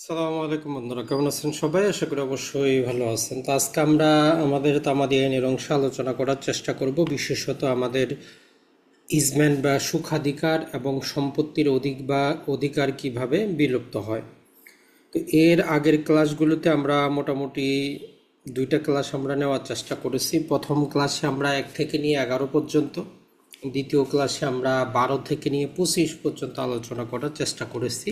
সালামু আলাইকুম বন্ধুরা, কেমন আছেন সবাই? আশা করি অবশ্যই ভালো আছেন। তো আজকে আমরা আমাদের তামাদি আইনের অংশে আলোচনা করার চেষ্টা করব, বিশেষত আমাদের ইজমেন্ট বা সুখাধিকার এবং সম্পত্তির অধিকার কিভাবে বিলুপ্ত হয়। তো এর আগের ক্লাসগুলোতে আমরা মোটামুটি দুইটা ক্লাস আমরা নেওয়ার চেষ্টা করেছি। প্রথম ক্লাসে আমরা 1 থেকে নিয়ে 11 পর্যন্ত, দ্বিতীয় ক্লাসে আমরা 12 থেকে নিয়ে 25 পর্যন্ত আলোচনা করার চেষ্টা করেছি।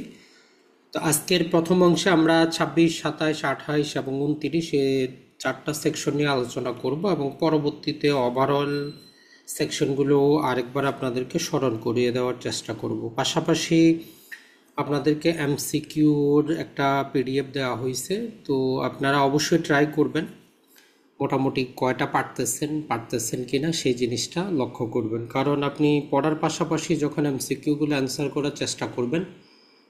তো আজকের প্রথম অংশে আমরা 26, 27, 28 এবং 29 চারটা সেকশন নিয়ে আলোচনা করব এবং পরবর্তীতে ওভারঅল সেকশনগুলো আরেকবার আপনাদেরকে স্মরণ করিয়ে দেওয়ার চেষ্টা করব। পাশাপাশি আপনাদেরকে এমসিকিউর একটা পিডিএফ দেওয়া হয়েছে, তো আপনারা অবশ্যই ট্রাই করবেন মোটামুটি কয়টা পারতেছেন কিনা সেই জিনিসটা লক্ষ্য করবেন। কারণ আপনি পড়ার পাশাপাশি যখন এমসিকিউগুলো অ্যান্সার করার চেষ্টা করবেন,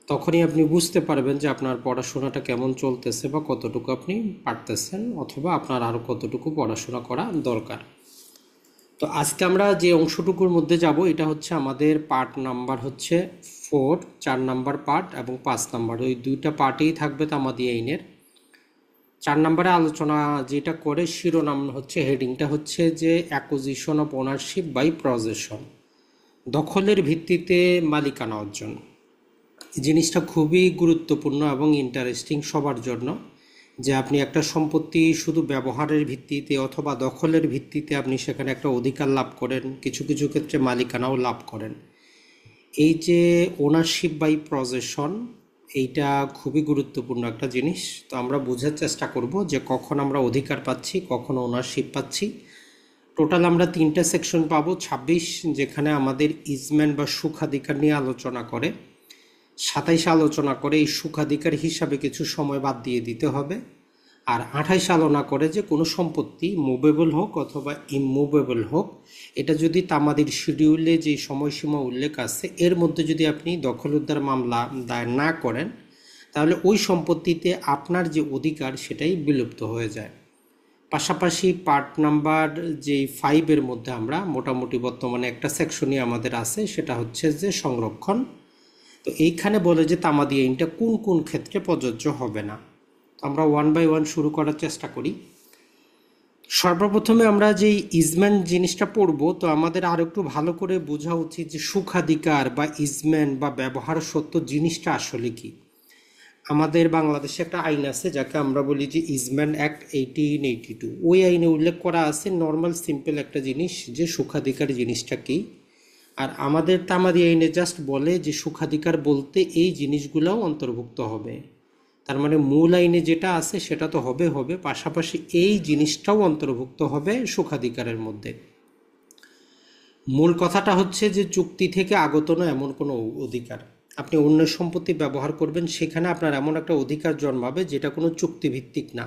তখনই আপনি বুঝতে পারবেন যে আপনার পড়াশোনাটা কেমন চলতেছে বা কতটুকু আপনি পারতেছেন, অথবা আপনার আরও কতটুকু পড়াশোনা করা দরকার। তো আজকে আমরা যে অংশটুকুর মধ্যে যাব, এটা হচ্ছে আমাদের পার্ট নাম্বার হচ্ছে 4, 4 নাম্বার পার্ট এবং 5 নাম্বার, ওই দুইটা পার্টেই থাকবে তামাদি আইনের। 4 নম্বরে আলোচনা যেটা করে শিরোনাম হচ্ছে, হেডিংটা হচ্ছে যে acquisition of ownership by possession, দখলের ভিত্তিতে মালিকানা অর্জন। জিনিসটা খুবই গুরুত্বপূর্ণ এবং ইন্টারেস্টিং সবার জন্য, যে আপনি একটা সম্পত্তি শুধু ব্যবহারের ভিত্তিতে অথবা দখলের ভিত্তিতে আপনি সেখানে একটা অধিকার লাভ করেন, কিছু কিছু ক্ষেত্রে মালিকানাও লাভ করেন। এই যে ওনারশিপ বাই পজেশন, এইটা খুবই গুরুত্বপূর্ণ একটা জিনিস। তো আমরা বোঝার চেষ্টা করব যে কখন আমরা অধিকার পাচ্ছি, কখন ওনারশিপ পাচ্ছি। টোটাল আমরা 3টা সেকশন পাবো। 26 যেখানে আমাদের ইজমেন্ট বা সুখাধিকার নিয়ে আলোচনা করে, 27 আলোচনা করে এই সুখাধিকার হিসাবে কিছু সময় বাদ দিয়ে দিতে হবে, আর 28 আলোচনা করে যে কোনো সম্পত্তি মুভেবল হোক অথবা ইমুভেবল হোক, এটা যদি তামাদির শিডিউলে যে সময়সীমা উল্লেখ আছে এর মধ্যে যদি আপনি দখল উদ্ধার মামলা দায়ের না করেন, তাহলে ওই সম্পত্তিতে আপনার যে অধিকার সেটাই বিলুপ্ত হয়ে যায়। পাশাপাশি পার্ট নাম্বার যে 5-এর মধ্যে আমরা মোটামুটি বর্তমানে একটা সেকশনই আমাদের আছে, সেটা হচ্ছে যে সংরক্ষণ। তো এইখানে বলে যে তামাদি আইনটা কোন কোন ক্ষেত্রে প্রযোজ্য হবে না। তো আমরা 1 বাই 1 শুরু করার চেষ্টা করি। সর্বপ্রথমে আমরা যে ইজমেন্ট জিনিসটা পড়ব, তো আমাদের আর একটু ভালো করে বোঝা উচিত যে সুখাধিকার বা ইজমেন্ট বা ব্যবহার সত্য জিনিসটা আসলে কি। আমাদের বাংলাদেশে একটা আইন আছে যাকে আমরা বলি যে ইজমেন্ট অ্যাক্ট 1882। ওই আইনে উল্লেখ করা আছে নর্মাল সিম্পল একটা জিনিস, যে সুখাধিকার জিনিসটা কি। আর আমাদের তামাদি আইনে জাস্ট বলে যে সুখাধিকার বলতে এই জিনিসগুলোও অন্তর্ভুক্ত হবে। তার মানে মূল আইনে যেটা আছে সেটা তো হবে, পাশাপাশি এই জিনিসটাও অন্তর্ভুক্ত হবে সুখাধিকারের মধ্যে। মূল কথাটা হচ্ছে যে চুক্তি থেকে আগত না এমন কোনো অধিকার। আপনি অন্যের সম্পত্তি ব্যবহার করবেন, সেখানে আপনার এমন একটা অধিকার জন্মাবে যেটা কোনো চুক্তিভিত্তিক না,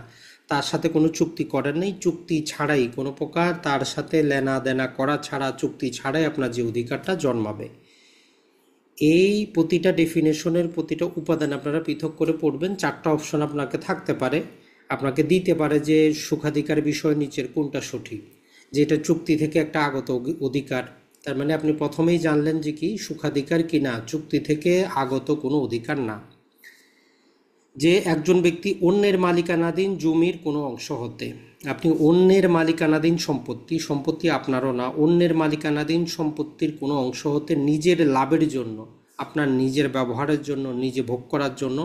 তার সাথে কোনো চুক্তি করেন নেই, চুক্তি ছাড়াই কোনো প্রকার তার সাথে লেনা দেনা করা ছাড়া, চুক্তি ছাড়াই আপনার যে অধিকারটা জন্মাবে। এই প্রতিটা ডেফিনেশনের প্রতিটা উপাদান আপনারা পৃথক করে পড়বেন। 4টা অপশন আপনাকে থাকতে পারে, আপনাকে দিতে পারে যে সুখাধিকার বিষয় নিচের কোনটা সঠিক, যেটা চুক্তি থেকে একটা আগত অধিকার। তার মানে আপনি প্রথমেই জানলেন যে কি সুখাধিকার কি না, চুক্তি থেকে আগত কোনো অধিকার না। যে একজন ব্যক্তি অন্যের মালিকানাধীন জমির কোনো অংশ হতে, আপনি অন্যের মালিকানাধীন সম্পত্তি আপনারও না, অন্যের মালিকানাধীন সম্পত্তির কোনো অংশ হতে নিজের লাভের জন্য, আপনার নিজের ব্যবহারের জন্য, নিজে ভোগ করার জন্য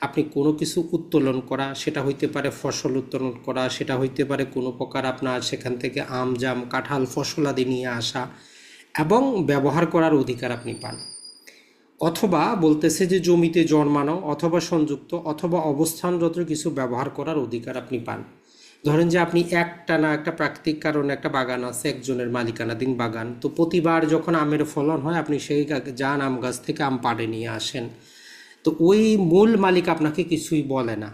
আপনি কোনো কিছু উত্তোলন করা, সেটা হইতে পারে ফসল উত্তোলন করা, সেটা হইতে পারে কোনো প্রকার আপনার সেখান থেকে আম জাম কাঁঠাল ফসলাদি নিয়ে আসা এবং ব্যবহার করার অধিকার আপনি পান। অথবা বলতেছে যে জমিতে জন্মানো অথবা সংযুক্ত অথবা অবস্থানরত কিছু ব্যবহার করার অধিকার আপনি পান। ধরেন যে আপনি একটা প্রাকৃতিক কারণে একটা বাগান আছে, একজনের মালিকানাধীন বাগান, তো প্রতিবার যখন আমের ফলন হয় আপনি সেই যান আম গাছ থেকে আম পাড়ে নিয়ে আসেন, তো ওই মূল মালিক আপনাকে কিছুই বলে না।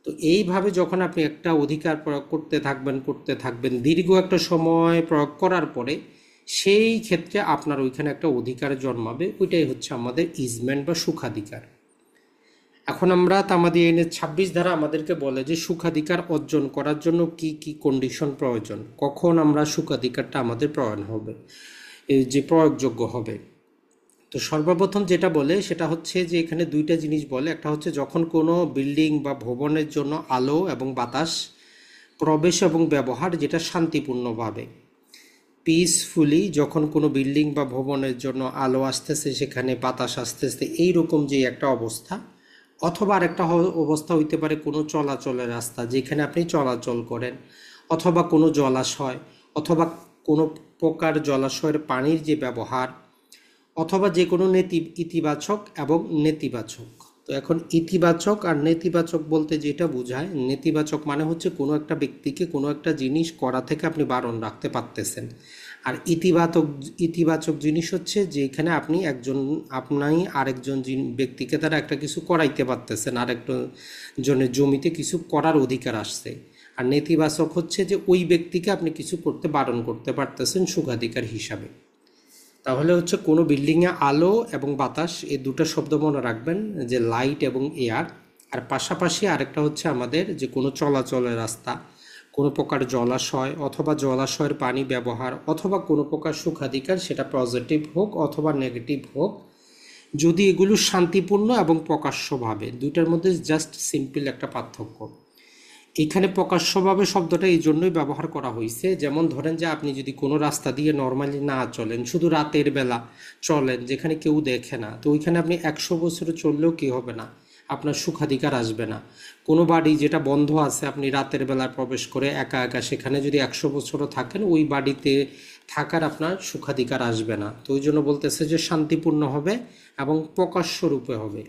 তো এইভাবে যখন আপনি একটা অধিকার প্রয়োগ করতে থাকবেন দীর্ঘ একটা সময় প্রয়োগ করার পরে, সেই ক্ষেত্রে আপনার ওইখানে একটা অধিকার জন্মাবে। ওইটাই হচ্ছে আমাদের ইজমেন্ট বা সুখাধিকার। এখন আমরা তামাদি আইনের 26 ধারা আমাদেরকে বলে যে সুখাধিকার অর্জন করার জন্য কি কি কন্ডিশন প্রয়োজন, কখন আমরা সুখাধিকারটা আমাদের প্রয়োজন হবে, যে প্রয়োগযোগ্য হবে। তো সর্বপ্রথম যেটা বলে সেটা হচ্ছে যে এখানে দুইটা জিনিস বলে, একটা হচ্ছে যখন কোনো বিল্ডিং বা ভবনের জন্য আলো এবং বাতাস প্রবেশ এবং ব্যবহার যেটা শান্তিপূর্ণভাবে, পিসফুলি, যখন কোনো বিল্ডিং বা ভবনের জন্য আলো আসতেছে, সেখানে বাতাস আসতেছে, এইরকম যে একটা অবস্থা। অথবা আরেকটা অবস্থা হইতে পারে কোনো চলাচলের রাস্তা যেখানে আপনি চলাচল করেন, অথবা কোনো জলাশয়, অথবা কোনো প্রকার জলাশয়ের পানির যে ব্যবহার, অথবা যে কোনো ইতিবাচক এবং নেতিবাচক। তো এখন ইতিবাচক আর নেতিবাচক বলতে যেটা বোঝায়, নেতিবাচক মানে হচ্ছে কোনো একটা ব্যক্তিকে কোনো একটা জিনিস করা থেকে আপনি বারণ রাখতে পারতেছেন। আর ইতিবাচক ইতিবাচক জিনিস হচ্ছে যেখানে আপনি আপনি আরেকজন ব্যক্তিকে দ্বারা একটা কিছু করাইতে পারতেছেন, আরেকজন জনের জমিতে কিছু করার অধিকার আসছে। আর নেতিবাচক হচ্ছে যে ওই ব্যক্তিকে আপনি কিছু করতে বারণ করতে পারতেছেন সুখাধিকার হিসাবে। তাহলে হচ্ছে কোনো বিল্ডিংয়ে আলো এবং বাতাস, এই দুটো শব্দ মনে রাখবেন, যে লাইট এবং এয়ার। আর পাশাপাশি আরেকটা হচ্ছে আমাদের যে কোনো চলাচলের রাস্তা, কোনো প্রকার জলাশয় অথবা জলাশয়ের পানি ব্যবহার, অথবা কোনো প্রকার সুখাধিকার, সেটা পজিটিভ হোক অথবা নেগেটিভ হোক, যদি এগুলো শান্তিপূর্ণ এবং প্রকাশ্যভাবে, দুইটার মধ্যে জাস্ট সিম্পল একটা পার্থক্য। এখানে প্রকাশ্যভাবে শব্দটা এই জন্যই ব্যবহার করা হয়েছে, যেমন ধরেন যে আপনি যদি কোনো রাস্তা দিয়ে নর্মালি না চলেন, শুধু রাতের বেলা চলেন যেখানে কেউ দেখে না, তো ওইখানে আপনি 100 বছর চললেও কি হবে না, আপনার সুখাধিকার আসবে না। কোনো বাড়ি যেটা বন্ধ আছে, আপনি রাতের বেলায় প্রবেশ করে একা একা সেখানে যদি 100 বছরও থাকেন, ওই বাড়িতে থাকার আপনার সুখাধিকার আসবে না। তো ওই জন্য বলতেছে যে শান্তিপূর্ণ হবে এবং প্রকাশ্য রূপে হবে।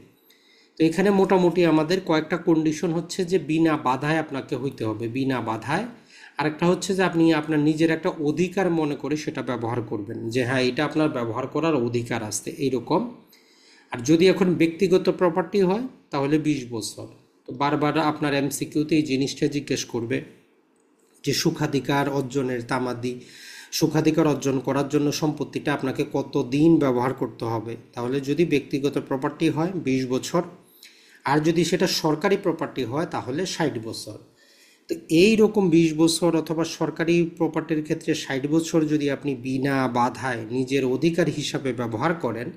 তো এখানে মোটামুটি আমাদের কয়েকটা কন্ডিশন হচ্ছে যে বিনা বাধায় আপনাকে হইতে হবে, বিনা বাধায়। আরেকটা হচ্ছে যে আপনি আপনার নিজের একটা অধিকার মনে করে সেটা ব্যবহার করবেন, যে হ্যাঁ এটা আপনার ব্যবহার করার অধিকার আছে এইরকম। আর যদি এখন ব্যক্তিগত প্রপার্টি হয় তাহলে 20 বছর। তো বারবার আপনার এমসিকিউতে এই জিনিসটা জিজ্ঞেস করবে যে সুখাধিকার অর্জনের তামাদি, সুখাধিকার অর্জন করার জন্য সম্পত্তিটা আপনাকে কত দিন ব্যবহার করতে হবে। তাহলে যদি ব্যক্তিগত প্রপার্টি হয় 20 বছর, আর যদি সেটা সরকারি প্রপার্টি হয় তাহলে 60 বছর। তো এই রকম 20 বছর অথবা সরকারি প্রপার্টির ক্ষেত্রে 60 বছর যদি আপনি বিনা বাধায় নিজের অধিকার হিসাবে ব্যবহার করেন,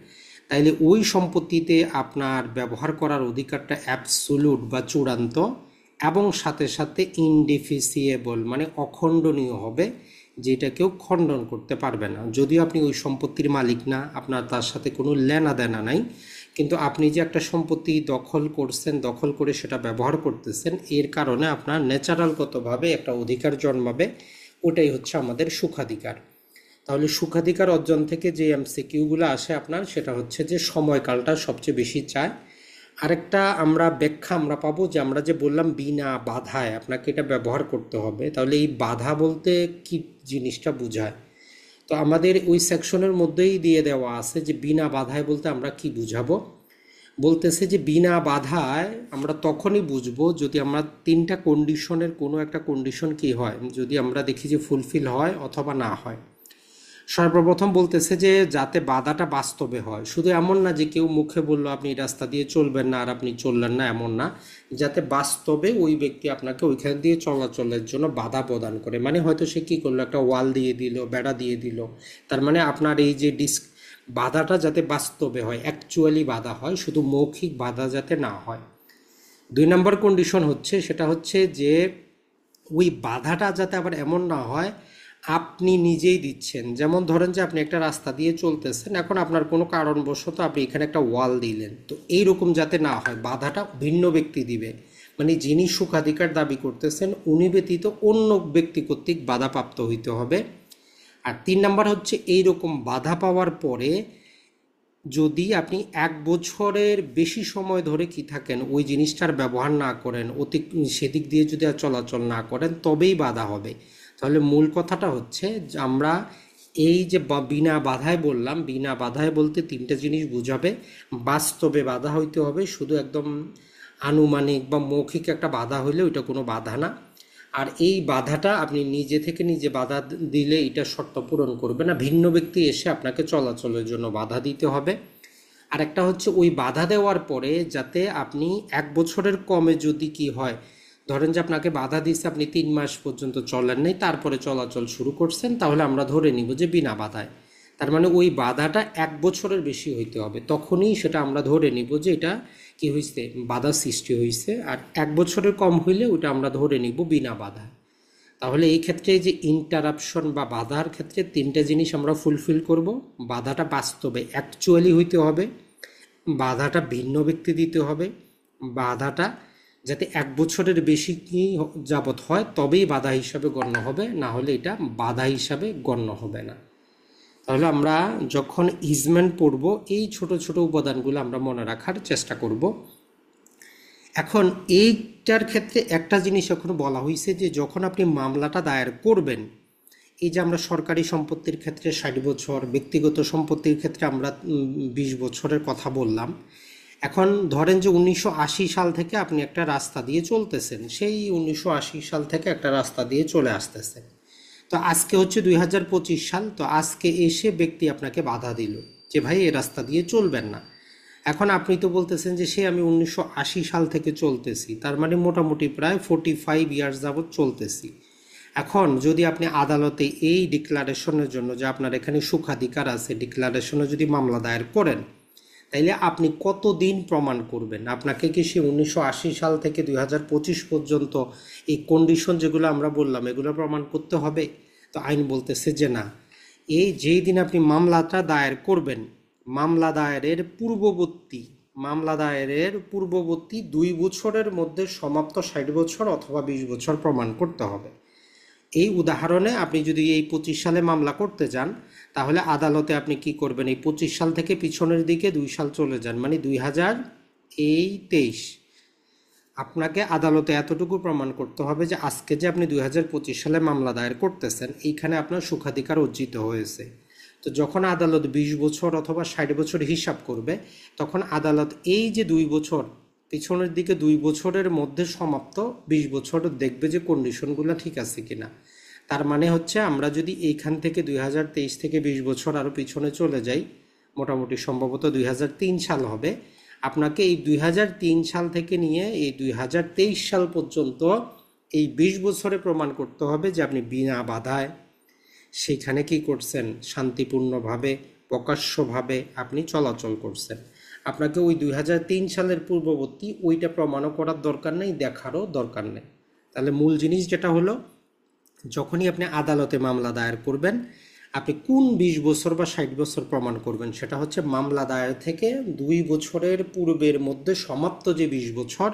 তাইলে ওই সম্পত্তিতে আপনার ব্যবহার করার অধিকারটা অ্যাবসোলুট বা চূড়ান্ত, এবং সাথে সাথে ইনডিফিসিয়েবল মানে অখণ্ডনীয় হবে, যেটা কেউ খণ্ডন করতে পারবে না। যদিও আপনি ওই সম্পত্তির মালিক না, আপনার তার সাথে কোনো লেনা দেনা নাই, কিন্তু আপনি যে একটা সম্পত্তি দখল করছেন, দখল করে সেটা ব্যবহার করতেছেন, এর কারণে আপনার ন্যাচারালগতভাবে একটা অধিকার জন্মাবে। ওটাই হচ্ছে আমাদের সুখাধিকার। তাহলে সুখাধিকার অর্জন থেকে যে এমসিকিউগুলো আসে আপনার, সেটা হচ্ছে যে সময়কালটা সবচেয়ে বেশি চায়। আরেকটা ব্যাখ্যা আমরা পাবো যে আমরা যে বললাম বিনা বাধায় আপনাকে এটা ব্যবহার করতে হবে, তাহলে এই বাধা বলতে কি জিনিসটা বোঝায়। তো আমাদের ওই সেকশনের মধ্যেই দিয়ে দেওয়া আছে যে বিনা বাধায় বলতে আমরা কি বুঝাবো। বলতেছে যে বিনা বাধায় আমরা তখনই বুঝবো যদি আমরা তিনটা কন্ডিশনের কোনো একটা কন্ডিশন কি হয়, যদি আমরা দেখি যে ফুলফিল হয় অথবা না হয়। সর্বপ্রথম বলতেছে যে যাতে বাধাটা বাস্তবে হয়, শুধু এমন না যে কেউ মুখে বললো আপনি এই রাস্তা দিয়ে চলবেন না আর আপনি চললেন না, এমন না। যাতে বাস্তবে ওই ব্যক্তি আপনাকে ওইখান দিয়ে চলাচলের জন্য বাধা প্রদান করে, মানে হয়তো সে কী করলো, একটা ওয়াল দিয়ে দিল, বেড়া দিয়ে দিল। তার মানে আপনার এই যে বাধাটা যাতে বাস্তবে হয়, অ্যাকচুয়ালি বাধা হয়, শুধু মৌখিক বাধা যাতে না হয়। 2 নম্বর কন্ডিশন হচ্ছে, সেটা হচ্ছে যে ওই বাধাটা যাতে আবার এমন না হয় আপনি নিজেই দিচ্ছেন। যেমন ধরেন যে আপনি একটা রাস্তা দিয়ে চলতেছেন, এখন আপনার কোনো কারণবশত আপনি এখানে একটা ওয়াল দিলেন, তো এইরকম যাতে না হয়, বাধাটা ভিন্ন ব্যক্তি দিবে, মানে যিনি সুখাধিকার দাবি করতেছেন উনি ব্যতীত অন্য ব্যক্তি কর্তৃক বাধাপ্রাপ্ত হইতে হবে। আর 3 নম্বর হচ্ছে এইরকম বাধা পাওয়ার পরে যদি আপনি 1 বছরের বেশি সময় ধরে কি থাকেন, ওই জিনিসটার ব্যবহার না করেন, সেদিক দিয়ে যদি আর চলাচল না করেন, তবেই বাধা হবে। তাহলে মূল কথাটা হচ্ছে যে আমরা এই যে বিনা বাধায় বললাম, বিনা বাধায় বলতে তিনটা জিনিস বোঝাবে। বাস্তবে বাধা হইতে হবে, শুধু একদম আনুমানিক বা মৌখিক একটা বাধা হইলে ওইটা কোনো বাধা না। আর এই বাধাটা আপনি নিজে থেকে নিজে বাধা দিলে এটা শর্ত পূরণ করবে না, ভিন্ন ব্যক্তি এসে আপনাকে চলাচলের জন্য বাধা দিতে হবে। আর একটা হচ্ছে ওই বাধা দেওয়ার পরে যাতে আপনি 1 বছরের কমে যদি কি হয়, ধরেন যে আপনাকে বাধা দিচ্ছে, আপনি 3 মাস পর্যন্ত চলেন নাই, তারপরে চলাচল শুরু করছেন, তাহলে আমরা ধরে নিব যে বিনা বাধায়। তার মানে ওই বাধাটা 1 বছরের বেশি হইতে হবে, তখনই সেটা আমরা ধরে নিব যে এটা কি হয়েছে, বাধা সৃষ্টি হয়েছে। আর 1 বছরের কম হইলে ওটা আমরা ধরে নিব বিনা বাধা। তাহলে এই ক্ষেত্রে যে ইন্টারাপশন বা বাধার ক্ষেত্রে 3টে জিনিস আমরা ফুলফিল করব। বাধাটা বাস্তবে অ্যাকচুয়ালি হইতে হবে, বাধাটা ভিন্ন ব্যক্তি দিতে হবে, বাধাটা যাতে 1 বছরের বেশি কি যাবৎ হয় তবেই বাধা হিসাবে গণ্য হবে, না হলে এটা বাধা হিসাবে গণ্য হবে না। তাহলে আমরা যখন ইজমেন্ট পড়ব এই ছোট ছোট উপাদানগুলো আমরা মনে রাখার চেষ্টা করব। এখন এইটার ক্ষেত্রে একটা জিনিস এখন বলা হয়েছে যে যখন আপনি মামলাটা দায়ের করবেন, এই যে আমরা সরকারি সম্পত্তির ক্ষেত্রে 60 বছর, ব্যক্তিগত সম্পত্তির ক্ষেত্রে আমরা 20 বছরের কথা বললাম। এখন ধরেন যে 1980 সাল থেকে আপনি একটা রাস্তা দিয়ে চলতেছেন, সেই 1980 সাল থেকে একটা রাস্তা দিয়ে চলে আসতেছেন। তো আজকে হচ্ছে 2025 সাল, তো আজকে এসে ব্যক্তি আপনাকে বাধা দিল যে ভাই এই রাস্তা দিয়ে চলবেন না। এখন আপনি তো বলতেছেন যে আমি 1980 সাল থেকে চলতেছি, তার মানে মোটামুটি প্রায় 45 ইয়ার্স যাবৎ চলতেছি। এখন যদি আপনি আদালতে এই ডিক্লারেশনের জন্য যে আপনার এখানে সুখাধিকার আছে ডিক্লারেশনে যদি মামলা দায়ের করেন, তাইলে আপনি কতদিন প্রমাণ করবেন? আপনাকে কি সে 1980 সাল থেকে 2025 পর্যন্ত এই কন্ডিশন যেগুলো আমরা বললাম এগুলো প্রমাণ করতে হবে? তো আইন বলতেছে যে না, এই যেই দিন আপনি মামলাটা দায়ের করবেন, মামলা দায়েরের পূর্ববর্তী 2 বছরের মধ্যে সমাপ্ত 60 বছর অথবা 20 বছর প্রমাণ করতে হবে। এই উদাহরণে আপনি যদি এই 25 সালে মামলা করতে যান, তাহলে আদালতে আপনি কি করবেন, এই 25 সাল থেকে পিছনের দিকে 2 সাল চলে যান, মানে 2023। আপনাকে আদালতে এতটুকু প্রমাণ করতে হবে যে আজকে যে আপনি 2025 সালে মামলা দায়ের করতেছেন এইখানে আপনার সুখাধিকার অর্জিত হয়েছে। তো যখন আদালত 20 বছর অথবা 60 বছর হিসাব করবে, তখন আদালত এই যে 2 বছর পিছনের দিকে 2 বছরের মধ্যে সমাপ্ত 20 বছর দেখবে যে কন্ডিশনগুলো ঠিক আছে কিনা। তার মানে হচ্ছে আমরা যদি এইখান থেকে 2023 থেকে 20 বছর আরও পিছনে চলে যাই, মোটামুটি সম্ভবত 2003 সাল হবে, আপনাকে এই 2003 সাল থেকে নিয়ে এই 2023 সাল পর্যন্ত এই 20 বছরে প্রমাণ করতে হবে যে আপনি বিনা বাধায় সেখানে কি করছেন, শান্তিপূর্ণভাবে প্রকাশ্যভাবে আপনি চলাচল করছেন। আপনাকে ওই 2003 সালের পূর্ববর্তী ওইটা প্রমাণও করার দরকার নেই, দেখারও দরকার নেই। তাহলে মূল জিনিস যেটা হলো, যখনই আপনি আদালতে মামলা দায়ের করবেন, আপনি কোন 20 বছর বা 60 বছর প্রমাণ করবেন, সেটা হচ্ছে মামলা দায়ের থেকে 2 বছরের পূর্বের মধ্যে সমাপ্ত যে 20 বছর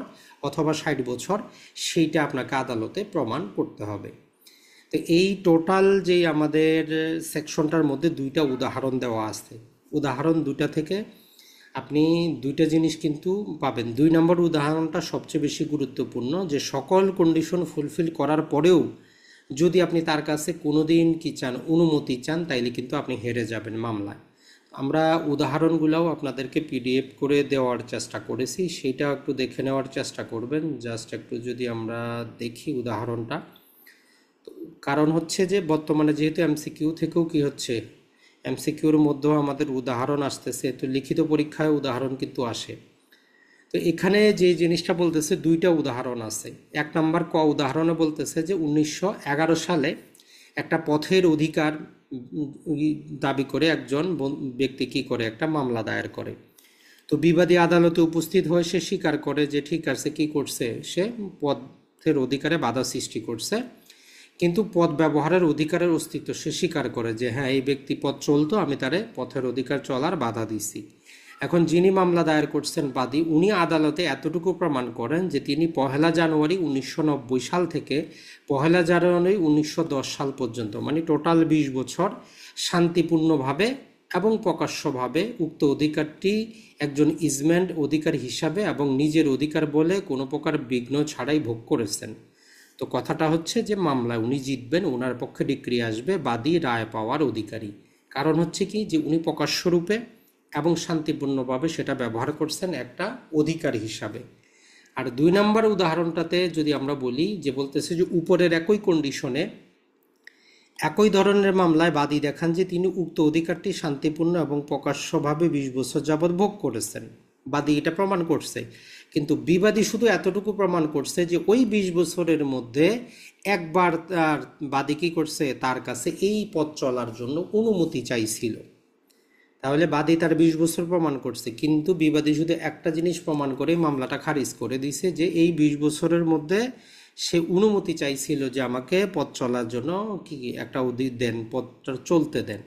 অথবা 60 বছর, সেইটা আপনাকে আদালতে প্রমাণ করতে হবে। তো এই টোটাল যে আমাদের সেকশনটার মধ্যে 2টা উদাহরণ দেওয়া আছে, উদাহরণ 2টা থেকে আপনি 2টা জিনিস কিন্তু পাবেন। 2 নম্বর উদাহরণটা সবচেয়ে বেশি গুরুত্বপূর্ণ, যে সকল কন্ডিশন ফুলফিল করার পরেও যদি আপনি তার কাছে কোনোদিন কি চান, অনুমতি চান, তাইলে কিন্তু আপনি হেরে যাবেন মামলায়। আমরা উদাহরণগুলোও আপনাদেরকে পিডিএফ করে দেওয়ার চেষ্টা করেছি, সেটা একটু দেখে নেওয়ার চেষ্টা করবেন। জাস্ট একটু যদি আমরা দেখি উদাহরণটা, কারণ হচ্ছে যে বর্তমানে যেহেতু এমসিকিউ থেকেও কি হচ্ছে, এমসিকিউর মধ্যেও আমাদের উদাহরণ আসতেছে, তো লিখিত পরীক্ষায় উদাহরণ কিন্তু আসে। তো এখানে যে জিনিসটা বলতেছে 2টা উদাহরণ আছে। 1 নম্বর উদাহরণে বলতেছে যে 1911 সালে একটা পথের অধিকার দাবি করে একজন ব্যক্তি কি করে, একটা মামলা দায়ের করে। তো বিবাদী আদালতে উপস্থিত হয়ে সে স্বীকার করে যে ঠিক আছে, কি করছে, সে পথের অধিকারে বাধা সৃষ্টি করছে, কিন্তু পথ ব্যবহারের অধিকারের অস্তিত্ব সে স্বীকার করে যে হ্যাঁ এই ব্যক্তি পথ চলতো, আমি তারে পথের অধিকার চলার বাধা দিছি। এখন যিনি মামলা দায়ের করছেন বাদী, উনি আদালতে এতটুকু প্রমাণ করেন যে তিনি 1 জানুয়ারি 1990 সাল থেকে 1 জানুয়ারি 1910 সাল পর্যন্ত, মানে টোটাল 20 বছর শান্তিপূর্ণভাবে এবং প্রকাশ্যভাবে উক্ত অধিকারটি একজন ইজমেন্ট অধিকার হিসাবে এবং নিজের অধিকার বলে কোনো প্রকার বিঘ্ন ছাড়াই ভোগ করেছেন। তো কথাটা হচ্ছে যে মামলায় উনি জিতবেন, ওনার পক্ষে ডিক্রি আসবে, বাদী রায় পাওয়ার অধিকারী। কারণ হচ্ছে কি, যে উনি প্রকাশ্যরূপে এবং শান্তিপূর্ণভাবে সেটা ব্যবহার করছেন একটা অধিকার হিসাবে। আর 2 নম্বর উদাহরণটাতে যদি আমরা বলি, যে বলতেছে যে উপরের একই কন্ডিশনে একই ধরনের মামলায় বাদী দেখান যে তিনি উক্ত অধিকারটি শান্তিপূর্ণ এবং প্রকাশ্যভাবে 20 বছর যাবৎ ভোগ করেছেন। বাদী এটা প্রমাণ করছে, কিন্তু বিবাদী শুধু এতটুকু প্রমাণ করছে যে ওই 20 বছরের মধ্যে একবার তার বাদী কি করছে, তার কাছে এই পথ চলার জন্য অনুমতি চাইছিল। তাহলে বাদী তার 20 বছর প্রমাণ করছে, কিন্তু বিবাদী শুধু একটা জিনিস প্রমাণ করে মামলাটা খারিজ করে দিছে, যে এই 20 বছরের মধ্যে সে অনুমতি চাইছিল যে আমাকে পথ চলার জন্য কি একটা দেন, পথটা চলতে দেন।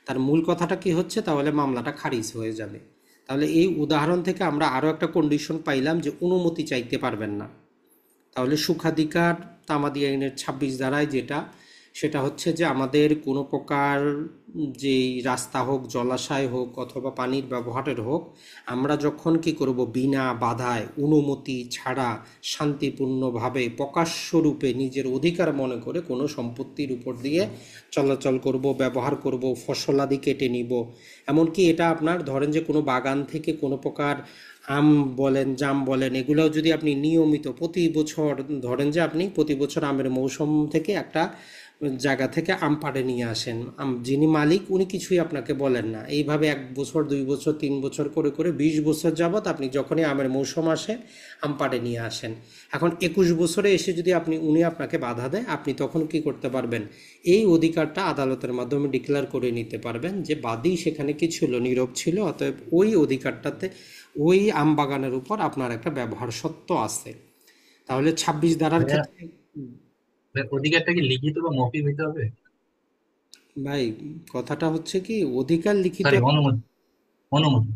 তার মূল কথাটা কি হচ্ছে, তাহলে মামলাটা খারিজ হয়ে যাবে। তাহলে এই উদাহরণ থেকে আমরা আরও একটা কন্ডিশন পাইলাম যে অনুমতি চাইতে পারবেন না। তাহলে সুখাধিকার তামাদি আইনের 26 ধারায় যেটা, সেটা হচ্ছে যে আমাদের কোনো প্রকার যেই রাস্তা হোক, জলাশয় হোক অথবা পানির ব্যবহারের হোক, আমরা যখন কি করব, বিনা বাধায় অনুমতি ছাড়া শান্তিপূর্ণভাবে প্রকাশ্যরূপে নিজের অধিকার মনে করে কোনো সম্পত্তির উপর দিয়ে চলাচল করব, ব্যবহার করব, ফসলাদি কেটে নিব। এমনকি এটা আপনার ধরেন যে কোনো বাগান থেকে কোনো প্রকার আম বলেন, জাম বলেন, এগুলোও যদি আপনি নিয়মিত প্রতি বছর, ধরেন যে আপনি প্রতি বছর আমের মৌসুম থেকে একটা জায়গা থেকে আম পাড়ে নিয়ে আসেন, যিনি মালিক উনি কিছুই আপনাকে বলেন না, এইভাবে 1 বছর 2 বছর 3 বছর করে করে 20 বছর যাবত আপনি যখনই আমের মৌসুম আসে আম পাড়ে নিয়ে আসেন। এখন 21 বছরে এসে যদি উনি আপনাকে বাধা দেয়, আপনি তখন কি করতে পারবেন, এই অধিকারটা আদালতের মাধ্যমে ডিক্লেয়ার করে নিতে পারবেন যে বাদী সেখানে কি ছিল, নীরব ছিল, অতএব ওই অধিকারটাতে ওই আম বাগানের উপর আপনার একটা ব্যবহার সত্ত্ব আছে। তাহলে 26 ধারার ভাইয়া, ক্ষেত্রে অধিকারটা কি লিখিত বা মৌখিক হইতে হবে? ভাই, কথাটা হচ্ছে কি, অধিকার লিখিত, সরি, অনুমতি। অনুমতি।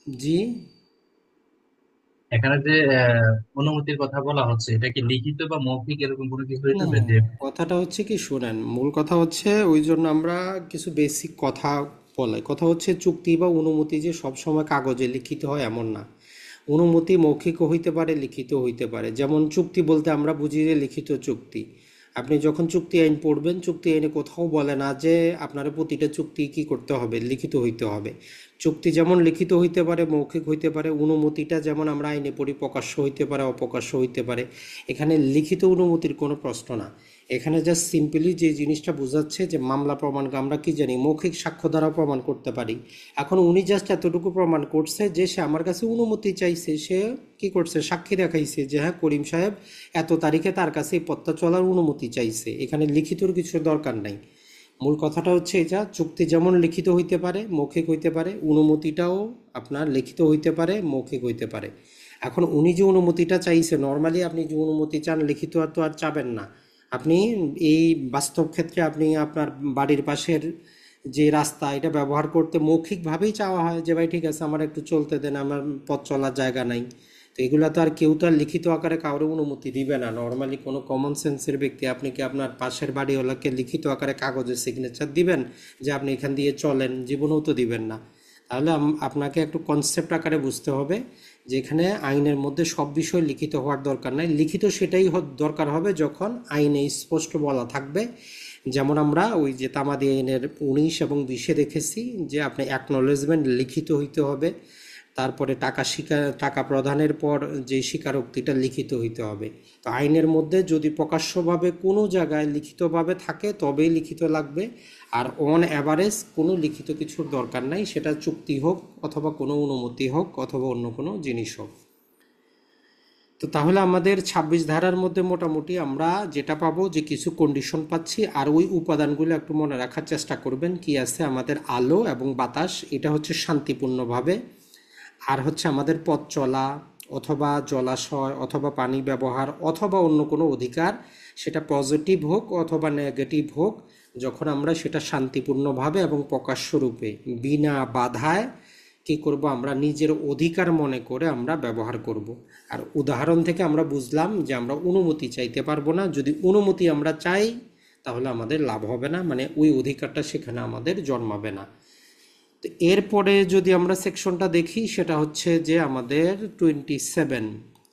জি, এখানে যে অনুমতির কথা বলা হচ্ছে, এটা কি লিখিত বা মৌখিক এরকম কোনো কিছু হইতে না, হবে যে? কথাটা হচ্ছে কি, শোনেন, মূল কথা হচ্ছে ওই জন্য আমরা কিছু বেসিক কথা বলাই। কথা হচ্ছে চুক্তি বা অনুমতি যে সব সময় কাগজে লিখিত হয় এমন না। অনুমতি মৌখিকও হইতে পারে, লিখিত হইতে পারে। যেমন চুক্তি বলতে আমরা বুঝি যে লিখিত চুক্তি। আপনি যখন চুক্তি আইন পড়বেন, চুক্তি আইনে কোথাও বলে না যে আপনার প্রতিটা চুক্তি কি করতে হবে, লিখিত হইতে হবে। চুক্তি যেমন লিখিত হইতে পারে, মৌখিক হইতে পারে, অনুমতিটা যেমন আমরা আইনে পড়ি প্রকাশ্য হইতে পারে, অপ্রকাশ্য হইতে পারে। এখানে লিখিত অনুমতির কোনো প্রশ্ন না। এখানে জাস্ট সিম্পলি যে জিনিসটা বোঝাচ্ছে যে মামলা প্রমাণকে আমরা কি জানি, মৌখিক সাক্ষ্য দ্বারা প্রমাণ করতে পারি। এখন উনি জাস্ট এতটুকু প্রমাণ করছে যে সে আমার কাছে অনুমতি চাইছে, সে কি করছে, সাক্ষী দেখাইছে যে হ্যাঁ করিম সাহেব এত তারিখে তার কাছে এই পথটা চলার অনুমতি চাইছে। এখানে লিখিতর কিছু দরকার নাই। মূল কথাটা হচ্ছে এটা, চুক্তি যেমন লিখিত হইতে পারে, মৌখিক হইতে পারে, অনুমতিটাও আপনার লিখিত হইতে পারে, মৌখিক হইতে পারে। এখন উনি যে অনুমতিটা চাইছে, নর্মালি আপনি যে অনুমতি চান লিখিত আর তো আর চাবেন না। আপনি এই বাস্তব ক্ষেত্রে আপনি আপনার বাড়ির পাশের যে রাস্তা, এটা ব্যবহার করতে মৌখিকভাবেই চাওয়া হয় যে ভাই ঠিক আছে আমার একটু চলতে দেন, আমার পথ চলার জায়গা নাই। তো এগুলো তো আর কেউ তো আর লিখিত আকারে কাউরে অনুমতি দিবে না। নর্মালি কোনো কমন সেন্সের ব্যক্তি, আপনি কি আপনার পাশের বাড়িওয়ালাকে লিখিত আকারে কাগজের সিগনেচার দিবেন যে আপনি এখান দিয়ে চলেন? জীবনেও তো দিবেন না। তাহলে আপনাকে একটু কনসেপ্ট আকারে বুঝতে হবে যে এখানে আইনের মধ্যে সব বিষয় লিখিত হওয়ার দরকার নাই। লিখিত সেটাই দরকার হবে যখন আইনে স্পষ্ট বলা থাকবে। যেমন আমরা ওই যে তামাদি আইনের 19 এবং 20-এ দেখেছি যে আপনি অ্যাকনলেজমেন্ট লিখিত হইতে হবে। তারপরে টাকা প্রদানের পর যে স্বীকারোক্তিটা লিখিত হইতে হবে। তো আইনের মধ্যে যদি প্রকাশ্যভাবে কোনো জায়গায় লিখিতভাবে থাকে তবেই লিখিত লাগবে। আর অন অ্যাভারেজ কোনো লিখিত কিছুর দরকার নাই, সেটা চুক্তি হোক অথবা কোনো অনুমতি হোক অথবা অন্য কোনো জিনিস হোক। তো তাহলে আমাদের 26 ধারার মধ্যে মোটামুটি আমরা যেটা পাবো যে কিছু কন্ডিশন পাচ্ছি। আর ওই উপাদানগুলো একটু মনে রাখার চেষ্টা করবেন কি আছে, আমাদের আলো এবং বাতাস, এটা হচ্ছে শান্তিপূর্ণভাবে। আর হচ্ছে আমাদের পথ চলা অথবা জলাশয় অথবা পানি ব্যবহার অথবা অন্য কোনো অধিকার, সেটা পজিটিভ হোক অথবা নেগেটিভ হোক, যখন আমরা সেটা শান্তিপূর্ণভাবে এবং প্রকাশ্যরূপে বিনা বাধায় কি করব, আমরা নিজের অধিকার মনে করে আমরা ব্যবহার করব। আর উদাহরণ থেকে আমরা বুঝলাম যে আমরা অনুমতি চাইতে পারবো না। যদি অনুমতি আমরা চাই তাহলে আমাদের লাভ হবে না, মানে ওই অধিকারটা সেখানে আমাদের জন্মাবে না। তো এরপরে যদি আমরা সেকশনটা দেখি, সেটা হচ্ছে যে আমাদের 27,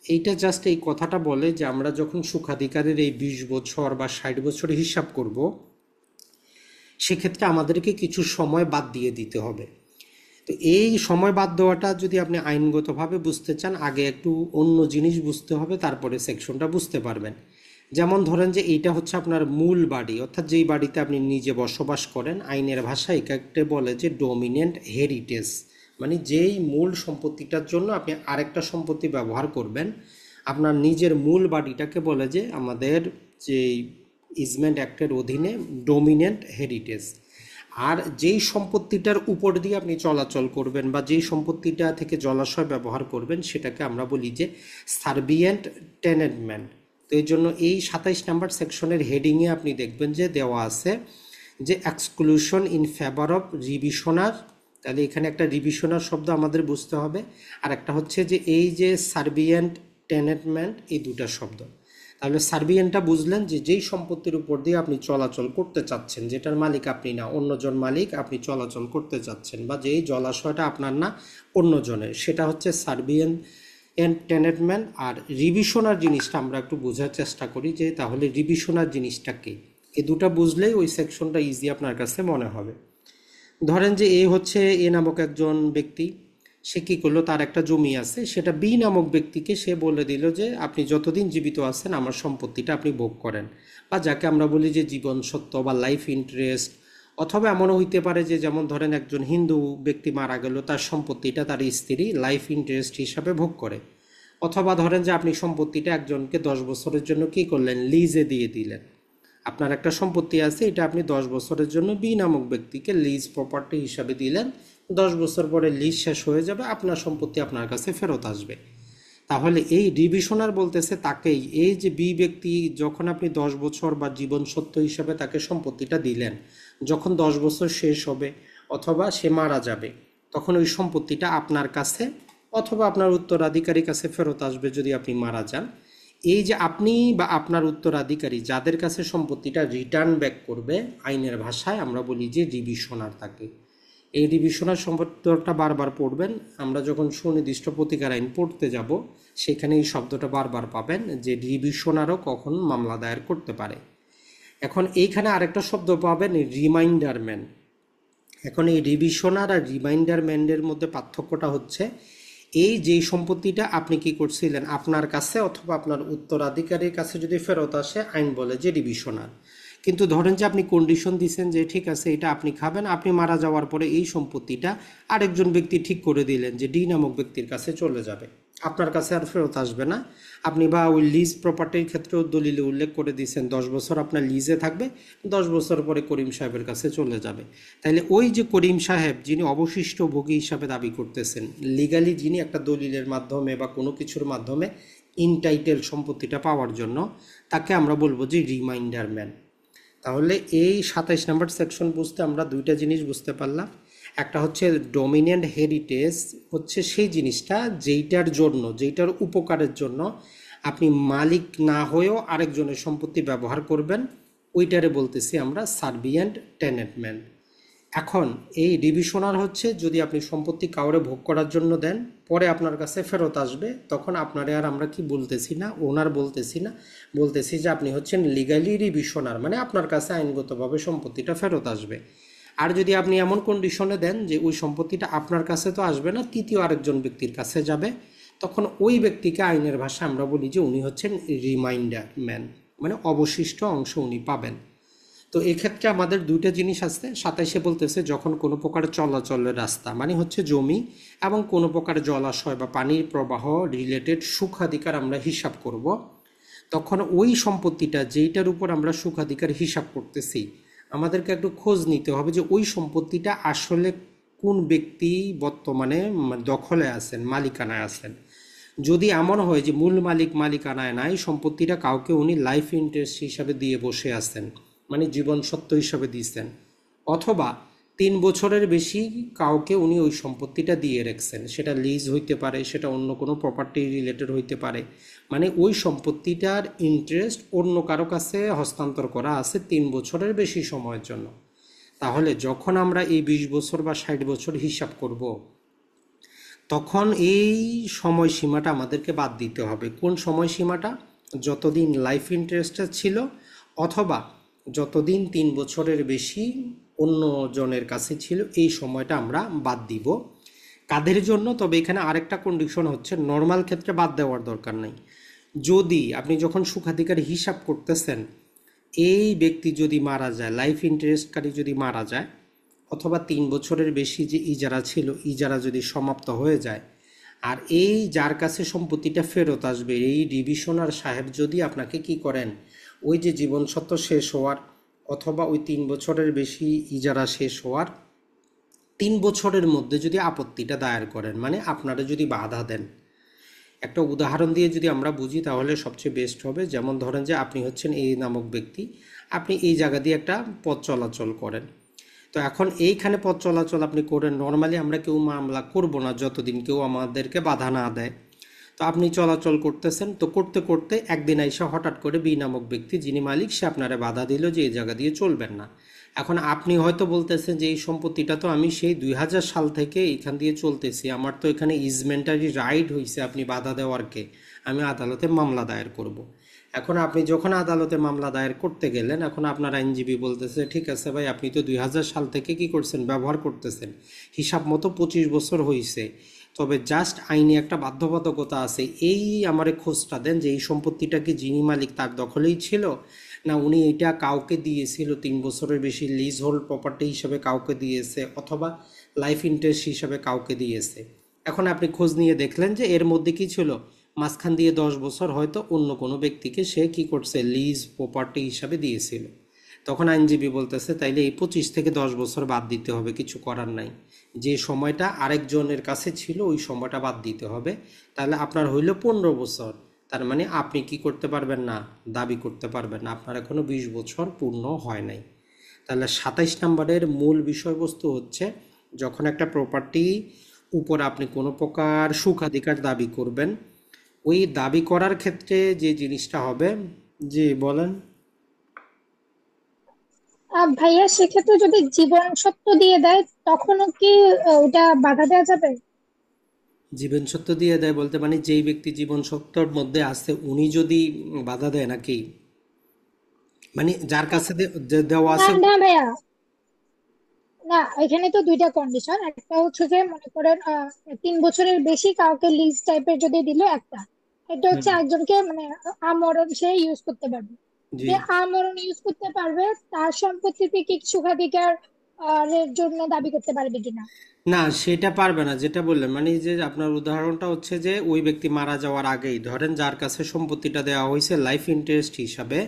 এইটা জাস্ট এই কথাটা বলে যে আমরা যখন সুখাধিকারের এই 20 বছর বা 60 বছর হিসাব করব, সেক্ষেত্রে আমাদেরকে কিছু সময় বাদ দিয়ে দিতে হবে। তো এই সময় বাদ দেওয়াটা যদি আপনি আইনগতভাবে বুঝতে চান, আগে একটু অন্য জিনিস বুঝতে হবে, তারপরে সেকশনটা বুঝতে পারবেন। যেমন ধরেন যে এইটা হচ্ছে আপনার মূল বাড়ি, অর্থাৎ যেই বাড়িতে আপনি নিজে বসবাস করেন। আইনের ভাষায় এটাকে বলে যে ডোমিনেন্ট হেরিটেজ, মানে যেই মূল সম্পত্তিটার জন্য আপনি আরেকটা সম্পত্তি ব্যবহার করবেন। আপনার নিজের মূল বাড়িটাকে বলে যে আমাদের যে ইজমেন্ট অ্যাক্টের অধীনে ডোমিনেন্ট হেরিটেজ। আর যেই সম্পত্তিটার উপর দিয়ে আপনি চলাচল করবেন বা যেই সম্পত্তিটা থেকে জলাশয় ব্যবহার করবেন সেটাকে আমরা বলি যে সার্বিয়েন্ট টেনেটমেন্ট। তো এই জন্য এই 27 নাম্বার সেকশনের হেডিংয়ে আপনি দেখবেন যে দেওয়া আছে যে এক্সক্লুশন ইন ফেভার অফ রিভিশনার। তাহলে এখানে একটা রিভিশনার শব্দ আমাদের বুঝতে হবে, আর একটা হচ্ছে যে এই যে সার্বিয়েন্ট টেনেটমেন্ট, এই দুটা শব্দ। তাহলে সার্বিয়ানটা বুঝলেন যে যেই সম্পত্তির উপর দিয়ে আপনি চলাচল করতে চাচ্ছেন, যেটার মালিক আপনি না, অন্যজন মালিক, আপনি চলাচল করতে চাচ্ছেন, বা যেই জলাশয়টা আপনার না অন্যজনের, সেটা হচ্ছে সার্বিয়ান টেনেটমেন্ট। আর রিভিশনার জিনিসটা আমরা একটু বোঝার চেষ্টা করি যে তাহলে রিভিশনার জিনিসটা কি। এই দুটা বুঝলেই ওই সেকশনটা ইজি আপনার কাছে মনে হবে। ধরেন যে এ হচ্ছে এ নামক একজন ব্যক্তি, সে কী করলো, তার একটা জমি আছে, সেটা বি নামক ব্যক্তিকে সে বলে দিল যে আপনি যতদিন জীবিত আছেন আমার সম্পত্তিটা আপনি ভোগ করেন, বা যাকে আমরা বলি যে জীবন সত্ত্ব বা লাইফ ইন্টারেস্ট। অথবা এমনও হইতে পারে যে যেমন ধরেন একজন হিন্দু ব্যক্তি মারা গেল, তার সম্পত্তিটা তার স্ত্রী লাইফ ইন্টারেস্ট হিসাবে ভোগ করে। অথবা ধরেন যে আপনি সম্পত্তিটা একজনকে 10 বছরের জন্য কী করলেন, লিজে দিয়ে দিলেন। আপনার একটা সম্পত্তি আছে, এটা আপনি 10 বছরের জন্য বি নামক ব্যক্তিকে লিজ প্রপার্টি হিসাবে দিলেন। 10 বছর পরে লিজ শেষ হয়ে যাবে, আপনার সম্পত্তি আপনার কাছে ফেরত আসবে। তাহলে এই ডিভিশনার বলতেছে তাকেই, এই যে বি ব্যক্তি, যখন আপনি 10 বছর বা জীবন সত্য হিসাবে তাকে সম্পত্তিটা দিলেন, যখন 10 বছর শেষ হবে অথবা সে মারা যাবে, তখন ওই সম্পত্তিটা আপনার কাছে অথবা আপনার উত্তরাধিকারীর কাছে ফেরত আসবে যদি আপনি মারা যান। এই যে আপনি বা আপনার উত্তরাধিকারী যাদের কাছে সম্পত্তিটা রিটার্ন ব্যাক করবে, আইনের ভাষায় আমরা বলি যে ডিভিশনার থাকে। এই ডিভিশনার শব্দটা বারবার পড়বেন, আমরা যখন সুনির্দিষ্ট প্রতিকার আইন পড়তে যাব সেখানে এই শব্দটা বারবার পাবেন যে ডিভিশনারও কখন মামলা দায়ের করতে পারে। এখন এইখানে আরেকটা শব্দ পাবেন, রিমাইন্ডারম্যান। এখন এই রিভিশনার আর রিমাইন্ডারম্যানের মধ্যে পার্থক্যটা হচ্ছে এই যেই সম্পত্তিটা আপনি কি করছিলেন আপনার কাছে অথবা আপনার উত্তরাধিকারীর কাছে যদি ফেরত আসে, আইন বলে যে রিভিশনার। কিন্তু ধরেন যে আপনি কন্ডিশন দিচ্ছেন যে ঠিক আছে এটা আপনি খাবেন, আপনি মারা যাওয়ার পরে এই সম্পত্তিটা আরেকজন ব্যক্তি ঠিক করে দিলেন যে ডি নামক ব্যক্তির কাছে চলে যাবে, আপনার কাছে আর ফেরত আসবে না। আপনি বা ওই লিজ প্রপার্টির ক্ষেত্রেও দলিলে উল্লেখ করে দিয়েছেন 10 বছর আপনার লিজে থাকবে, 10 বছর পরে করিম সাহেবের কাছে চলে যাবে। তাইলে ওই যে করিম সাহেব যিনি অবশিষ্ট ভোগী হিসাবে দাবি করতেছেন, লিগালি যিনি একটা দলিলের মাধ্যমে বা কোনো কিছুর মাধ্যমে ইনটাইটেল সম্পত্তিটা পাওয়ার জন্য, তাকে আমরা বলবো যে রিমাইন্ডারম্যান। তাহলে এই 27 নম্বর সেকশন বুঝতে আমরা দুইটা জিনিস বুঝতে পারলাম। একটা হচ্ছে ডমিনেন্ট হেরিটেজ, হচ্ছে সেই জিনিসটা যেইটার জন্য, যেইটার উপকারের জন্য আপনি মালিক না হয়েও আরেকজনের সম্পত্তি ব্যবহার করবেন, ওইটারে বলতেছি আমরা সার্বিয়েন্ট টেনেটমেন্ট। এখন এই ডিভিশনার হচ্ছে যদি আপনি সম্পত্তি কাউরে ভোগ করার জন্য দেন, পরে আপনার কাছে ফেরত আসবে, তখন আপনারে আর আমরা কি বলতেছি না, ওনার বলতেছি না, বলতেছি যে আপনি হচ্ছেন লিগালি ডিভিশনার, মানে আপনার কাছে আইনগতভাবে সম্পত্তিটা ফেরত আসবে। আর যদি আপনি এমন কন্ডিশনে দেন যে ওই সম্পত্তিটা আপনার কাছে তো আসবে না, তৃতীয় আরেকজন ব্যক্তির কাছে যাবে, তখন ওই ব্যক্তিকে আইনের ভাষায় আমরা বলি যে উনি হচ্ছেন রিমাইন্ডার ম্যান, মানে অবশিষ্ট অংশ উনি পাবেন। তো এক্ষেত্রে আমাদের দুইটা জিনিস আছে। 27 বলতেছে যখন কোনো প্রকার চলাচলের রাস্তা মানে হচ্ছে জমি এবং কোনো প্রকার জলাশয় বা পানির প্রবাহ রিলেটেড সুখাধিকার আমরা হিসাব করব, তখন ওই সম্পত্তিটা যেইটার উপর আমরা সুখাধিকার হিসাব করতেছি, আমাদেরকে একটু খোঁজ নিতে হবে যে ওই সম্পত্তিটা আসলে কোন ব্যক্তি বর্তমানে দখলে আছেন, মালিকানায় আছেন। যদি এমন হয় যে মূল মালিক মালিকানায় নাই, সম্পত্তিটা কাউকে উনি লাইফ ইন্টারেস্ট হিসাবে দিয়ে বসে আছেন, মানে জীবন সত্ত্ব হিসাবে দিয়েছেন, অথবা 3 বছরের বেশি কাউকে উনি ওই সম্পত্তিটা দিয়ে রেখেছেন, সেটা লিজ হইতে পারে, সেটা অন্য কোনো প্রপার্টি রিলেটেড হইতে পারে, মানে ওই সম্পত্তিটার ইন্টারেস্ট অন্য কারো কাছে হস্তান্তর করা আছে 3 বছরের বেশি সময়ের জন্য। তাহলে যখন আমরা এই 20 বছর বা 60 বছর হিসাব করব, তখন এই সময়সীমাটা আমাদেরকে বাদ দিতে হবে। কোন সময়সীমাটা? যতদিন লাইফ ইন্টারেস্টটা ছিল অথবা যতদিন 3 বছরের বেশি অন্য জনের কাছে ছিল, এই সময়টা আমরা বাদ দিব। কাদের জন্য? তবে এখানে আরেকটা কন্ডিশন হচ্ছে, নর্মাল ক্ষেত্রে বাদ দেওয়ার দরকার নেই। যদি আপনি যখন সুখাধিকার হিসাব করতেছেন, এই ব্যক্তি যদি মারা যায়, লাইফ ইন্টারেস্টকারী যদি মারা যায়, অথবা 3 বছরের বেশি যে ইজারা ছিল, ইজারা যদি সমাপ্ত হয়ে যায়, আর এই যার কাছে সম্পত্তিটা ফেরত আসবে এই ডিভিশনার সাহেব যদি আপনাকে কি করেন, ওই যে জীবনসত্ত্ব শেষ হওয়ার অথবা ওই 3 বছরের বেশি ইজারা শেষ হওয়ার 3 বছরের মধ্যে যদি আপত্তিটা দায়ের করেন, মানে আপনারা যদি বাধা দেন। একটা উদাহরণ দিয়ে যদি আমরা বুঝি তাহলে সবচেয়ে বেস্ট হবে। যেমন ধরেন যে আপনি হচ্ছেন এই নামক ব্যক্তি, আপনি এই জায়গা দিয়ে একটা পথ চলাচল করেন। তো এখন এইখানে পথ চলাচল আপনি করেন, নর্মালি আমরা কেউ মামলা করব না যতদিন কেউ আমাদেরকে বাধা না দেয়। তো আপনি চলাচল করতেছেন, তো করতে করতে একদিন আইসা হঠাৎ করে বি নামক ব্যক্তি যিনি মালিক সে আপনারে বাধা দিল যে এই জায়গা দিয়ে চলবেন না। এখন আপনি হয়তো বলতেছেন যে এই সম্পত্তিটা তো আমি সেই 2000 সাল থেকে এখান দিয়ে চলতেছি, আমার তো এখানে ইজমেন্টারি রাইট হয়েছে, আপনি বাধা দেওয়ার কে, আমি আদালতে মামলা দায়ের করব। এখন আপনি যখন আদালতে মামলা দায়ের করতে গেলেন, এখন আপনার আইনজীবী বলতেছে ঠিক আছে ভাই, আপনি তো 2000 সাল থেকে কি করছেন, ব্যবহার করতেছেন, হিসাব মতো 25 বছর হয়েছে, তবে জাস্ট আইনি একটা বাধ্যবাধকতা আছে, এই আমারে খোঁজটা দেন যে এই সম্পত্তিটা কি যিনি মালিক তার দখলেই ছিল, না উনি এটা কাউকে দিয়েছিল, 3 বছরের বেশি লিজ হোল্ড প্রপার্টি হিসেবে কাউকে দিয়েছে, অথবা লাইফ ইন্টারেস্ট হিসাবে কাউকে দিয়েছে। এখন আপনি খোঁজ নিয়ে দেখলেন যে এর মধ্যে কি ছিল, মাঝখান দিয়ে 10 বছর হয়তো অন্য কোনো ব্যক্তিকে সে কি করছে, লিজ প্রপার্টি হিসাবে দিয়েছিল। তখন আইনজীবী বলতেছে তাইলে এই 25 থেকে 10 বছর বাদ দিতে হবে, কিছু করার নাই, যে সময়টা আরেকজনের কাছে ছিল ওই সময়টা বাদ দিতে হবে। তাহলে আপনার হইল 15 বছর, তার মানে আপনি কি করতে পারবেন না, দাবি করতে পারবেন না, আপনার এখনো 20 বছর পূর্ণ হয় নাই। তাহলে 27 নম্বরের মূল বিষয়বস্তু হচ্ছে, যখন একটা প্রপার্টি উপর আপনি কোনো প্রকার সুখাধিকার দাবি করবেন, ওই দাবি করার ক্ষেত্রে যে জিনিসটা হবে, জি বলেন। ভাইয়া, সেক্ষেত্রে যদি জীবন সত্য দিয়ে দেয় তখনও কি ওটা বাধা দেওয়া যাবে? জীবন সত্য দিয়ে দেয় বলতে মানে যেই ব্যক্তি জীবন সত্যর মধ্যে আছে উনি যদি বাধা দেয় নাকি, মানে যার কাছে দেওয়া না আছে। না ভাইয়া, না, এখানে তো দুইটা কন্ডিশন। একটা হচ্ছে যে মনে করেন 3 বছরের বেশি কাউকে লিজ টাইপের যদি দিল একটা, এটা হুম, হচ্ছে একজনকে মানে আমরণ সে ইউজ করতে পারবে। জি। যে আমরণ ইউজ করতে পারবে তার সম্পত্তিতে কি সুখাধিকার এর জন্য দাবি করতে পারবে কিনা? না সেটা পারবে না, যেটা বললেন মানে এই যে আপনার উদাহরণটা হচ্ছে যে ওই ব্যক্তি মারা যাওয়ার আগেই ধরেন যার কাছে সম্পত্তিটা দেওয়া হয়েছে লাইফ ইন্টারেস্ট হিসাবে,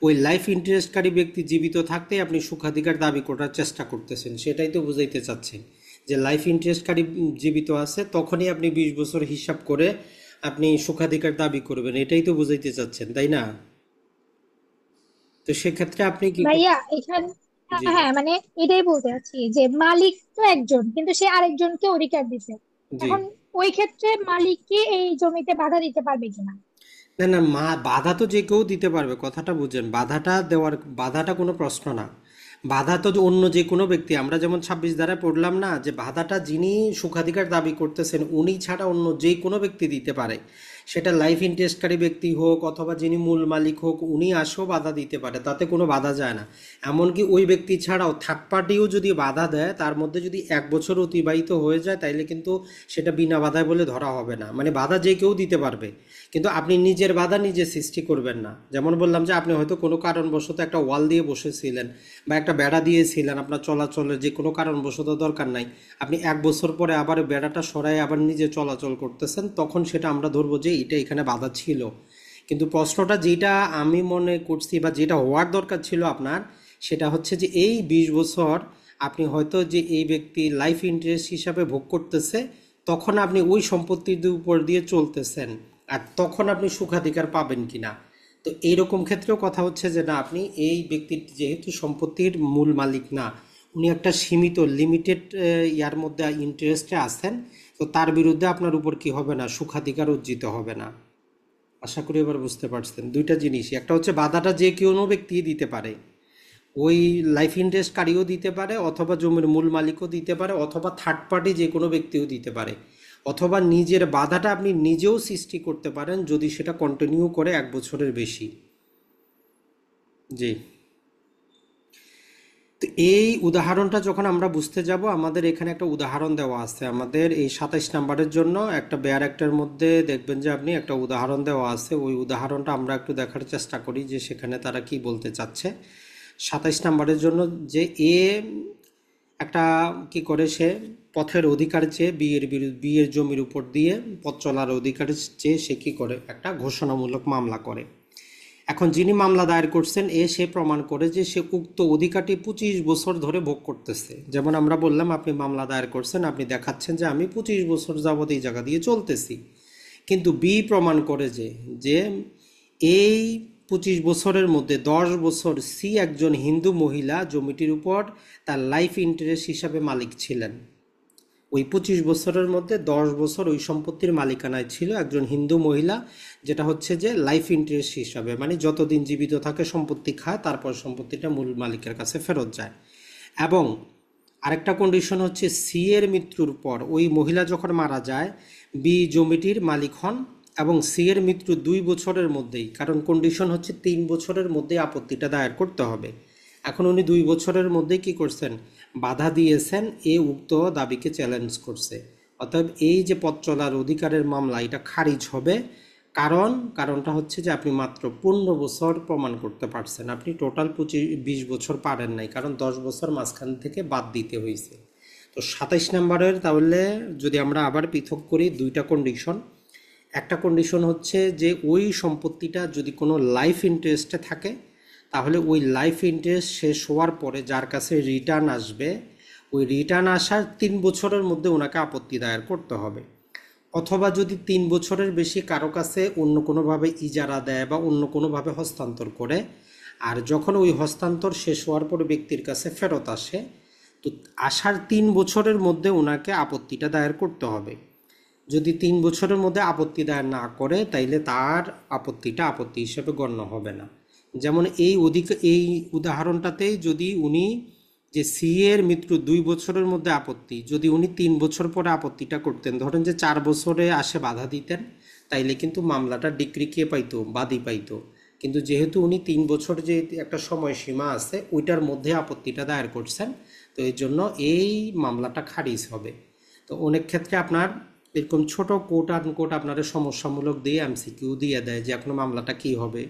ওই লাইফ ইন্টারেস্টকারী ব্যক্তি জীবিত থাকতেই আপনি সুখাধিকার দাবি করার চেষ্টা করতেছেন, সেটাই তো বুঝাইতে চাচ্ছেন। যে লাইফ ইন্টারেস্টকারী জীবিত আছে তখনই আপনি 20 বছর হিসাব করে আপনি সুখাধিকার দাবি করবেন, এটাই তো বুঝাইতে চাচ্ছেন, তাই না? তো সেক্ষেত্রে আপনি কি ভাইয়া এখানে, জি, হ্যাঁ মানে এটাই বলতে চাচ্ছি যে মালিক তো একজন, কিন্তু সে আরেকজনকে অধিকার দিছে। জি। এখন ওই ক্ষেত্রে মালিক কি এই জমিতে বাধা দিতে পারবে কিনা? না না বাধা তো যে কেউ দিতে পারবে, কথাটা বুঝেন, বাধাটা দেওয়ার, বাধাটা কোনো প্রশ্ন না। বাধা তো অন্য যে কোনো ব্যক্তি, আমরা যেমন 26 ধারায় পড়লাম না যে বাধাটা যিনি সুখাধিকার দাবি করতেছেন উনি ছাড়া অন্য যে কোনো ব্যক্তি দিতে পারে, সেটা লাইফ ইন্টারেস্টকারী ব্যক্তি হোক অথবা যিনি মূল মালিক হোক, উনি আসেও বাধা দিতে পারে, তাতে কোনো বাধা যায় না। এমনকি ওই ব্যক্তি ছাড়াও থার্ড পার্টিও যদি বাধা দেয়, তার মধ্যে যদি 1 বছর অতিবাহিত হয়ে যায় তাইলে কিন্তু সেটা বিনা বাধায় বলে ধরা হবে না, মানে বাধা যে কেউ দিতে পারবে। কিন্তু আপনি নিজের বাধা নিজে সৃষ্টি করবেন না। যেমন বললাম যে আপনি হয়তো কোনো কারণবশত একটা ওয়াল দিয়ে বসেছিলেন বা একটা বেড়া দিয়েছিলেন, আপনার চলাচলের যে কোনো কারণবশত দরকার নাই, আপনি 1 বছর পরে আবার বেড়াটা সরাই আবার নিজে চলাচল করতেছেন, তখন সেটা আমরা ধরবো যে এটা এখানে বাধা ছিল। কিন্তু প্রশ্নটা যেটা আমি মনে করছি বা যেটা হওয়ার দরকার ছিল আপনার, সেটা হচ্ছে যে এই 20 বছর আপনি হয়তো যে এই ব্যক্তি লাইফ ইন্টারেস্ট হিসাবে ভোগ করতেছে, তখন আপনি ওই সম্পত্তির উপর দিয়ে চলতেছেন, আর তখন আপনি সুখাধিকার পাবেন কিনা। তো এইরকম ক্ষেত্রেও কথা হচ্ছে যে না, আপনি এই ব্যক্তির যেহেতু সম্পত্তির মূল মালিক না, উনি একটা সীমিত লিমিটেড ইয়ার মধ্যে ইন্টারেস্টে আছেন, তো তার বিরুদ্ধে আপনার উপর কি হবে না, সুখাধিকার অর্জিত হবে না। আশা করি এবার বুঝতে পারছেন দুইটা জিনিসই, একটা হচ্ছে বাধাটা যে কোনো ব্যক্তি দিতে পারে, ওই লাইফ ইন্টারেস্টকারীও দিতে পারে অথবা জমির মূল মালিকও দিতে পারে অথবা থার্ড পার্টি যে কোনো ব্যক্তিও দিতে পারে, অথবা নিজের বাধাটা আপনি নিজেও সৃষ্টি করতে পারেন যদি সেটা কন্টিনিউ করে 1 বছরের বেশি। জি। তো এই উদাহরণটা যখন আমরা বুঝতে যাব, আমাদের এখানে একটা উদাহরণ দেওয়া আছে, আমাদের এই 27 নম্বরের জন্য একটা বেয়ার অ্যাক্টের মধ্যে দেখবেন যে আপনি একটা উদাহরণ দেওয়া আছে, ওই উদাহরণটা আমরা একটু দেখার চেষ্টা করি যে সেখানে তারা কি বলতে চাচ্ছে। 27 নম্বরের জন্য যে এ একটা কি করে, সে পথের অধিকার চেয়ে বিয়ের জমির উপর দিয়ে পথ চলার অধিকার চেয়ে সে কি করে একটা ঘোষণামূলক মামলা করে। এখন যিনি মামলা দায়ের করছেন সে প্রমাণ করে যে সে উক্ত অধিকারটি 25 বছর ধরে ভোগ করতেছে। যেমন আমরা বললাম আপনি মামলা দায়ের করছেন, আপনি দেখাচ্ছেন যে আমি 25 বছর যাবত এই জায়গা দিয়ে চলতেছি, কিন্তু বি প্রমাণ করে যে এই 25 বছরের মধ্যে 10 বছর সি একজন হিন্দু মহিলা জমিটির উপর তার লাইফ ইন্টারেস্ট হিসাবে মালিক ছিলেন। ওই 25 বছরের মধ্যে 10 বছর ওই সম্পত্তির মালিকানায় ছিল একজন হিন্দু মহিলা, যেটা হচ্ছে যে লাইফ ইন্টারেস্ট হিসাবে, মানে যতদিন জীবিত থাকে সম্পত্তি খায়, তারপর সম্পত্তিটা মূল মালিকের কাছে ফেরত যায়। এবং আরেকটা কন্ডিশন হচ্ছে সি এর মৃত্যুর পর ওই মহিলা যখন মারা যায় বি জমিটির মালিক হন, এবং সি এর মৃত্যু 2 বছরের মধ্যেই, কারণ কন্ডিশন হচ্ছে 3 বছরের মধ্যে আপত্তিটা দায়ের করতে হবে। এখন উনি 2 বছরের মধ্যেই কি করছেন, বাধা দিয়েছেন, উক্ত দাবিকে চ্যালেঞ্জ করছে। অতএব এই যে পথ চলার অধিকারের মামলা এটা খারিজ হবে। কারণটা হচ্ছে যে আপনি মাত্র 15 বছর প্রমাণ করতে পারছেন, আপনি টোটাল 20 বছর পারেন নাই, কারণ 10 বছর মাঝখান থেকে বাদ দিতে হয়েছে। তো 27 নম্বরের তাহলে যদি আমরা আবার পৃথক করি, দুইটা কন্ডিশন। একটা কন্ডিশন হচ্ছে যে ওই সম্পত্তিটা যদি কোনো লাইফ ইন্টারেস্টে থাকে, তাহলে ওই লাইফ ইন্টারেস্ট শেষ হওয়ার পরে যার কাছে রিটার্ন আসবে, ওই রিটার্ন আসার 3 বছরের মধ্যে ওনাকে আপত্তি দায়ের করতে হবে। অথবা যদি 3 বছরের বেশি কারো কাছে অন্য কোনোভাবে ইজারা দেয় বা অন্য কোনোভাবে হস্তান্তর করে, আর যখন ওই হস্তান্তর শেষ হওয়ার পরে ব্যক্তির কাছে ফেরত আসে, তো আসার 3 বছরের মধ্যে ওনাকে আপত্তিটা দায়ের করতে হবে। যদি 3 বছরের মধ্যে আপত্তি দায়ের না করে, তাইলে তার আপত্তিটা আপত্তি হিসেবে গণ্য হবে না। যেমন এই উদাহরণটাতেই যদি উনি যে সি এর মৃত্যু 2 বছরের মধ্যে আপত্তি, যদি উনি 3 বছর পরে আপত্তিটা করতেন, ধরেন যে 4 বছরে আসে বাধা দিতেন, তাইলে কিন্তু মামলাটা ডিক্রি কে পাইতো, বাদী পাইতো। কিন্তু যেহেতু উনি 3 বছর যে একটা সময়সীমা আছে ওইটার মধ্যে আপত্তিটা দায়ের করছেন, তো এই জন্য এই মামলাটা খারিজ হবে। তো অনেক ক্ষেত্রে আপনার এরকম ছোট কোট আনকোট আপনাদের সমস্যামূলক দিয়ে এমসিকিউ দিয়ে দেয় যে এখন মামলাটা কি হবে,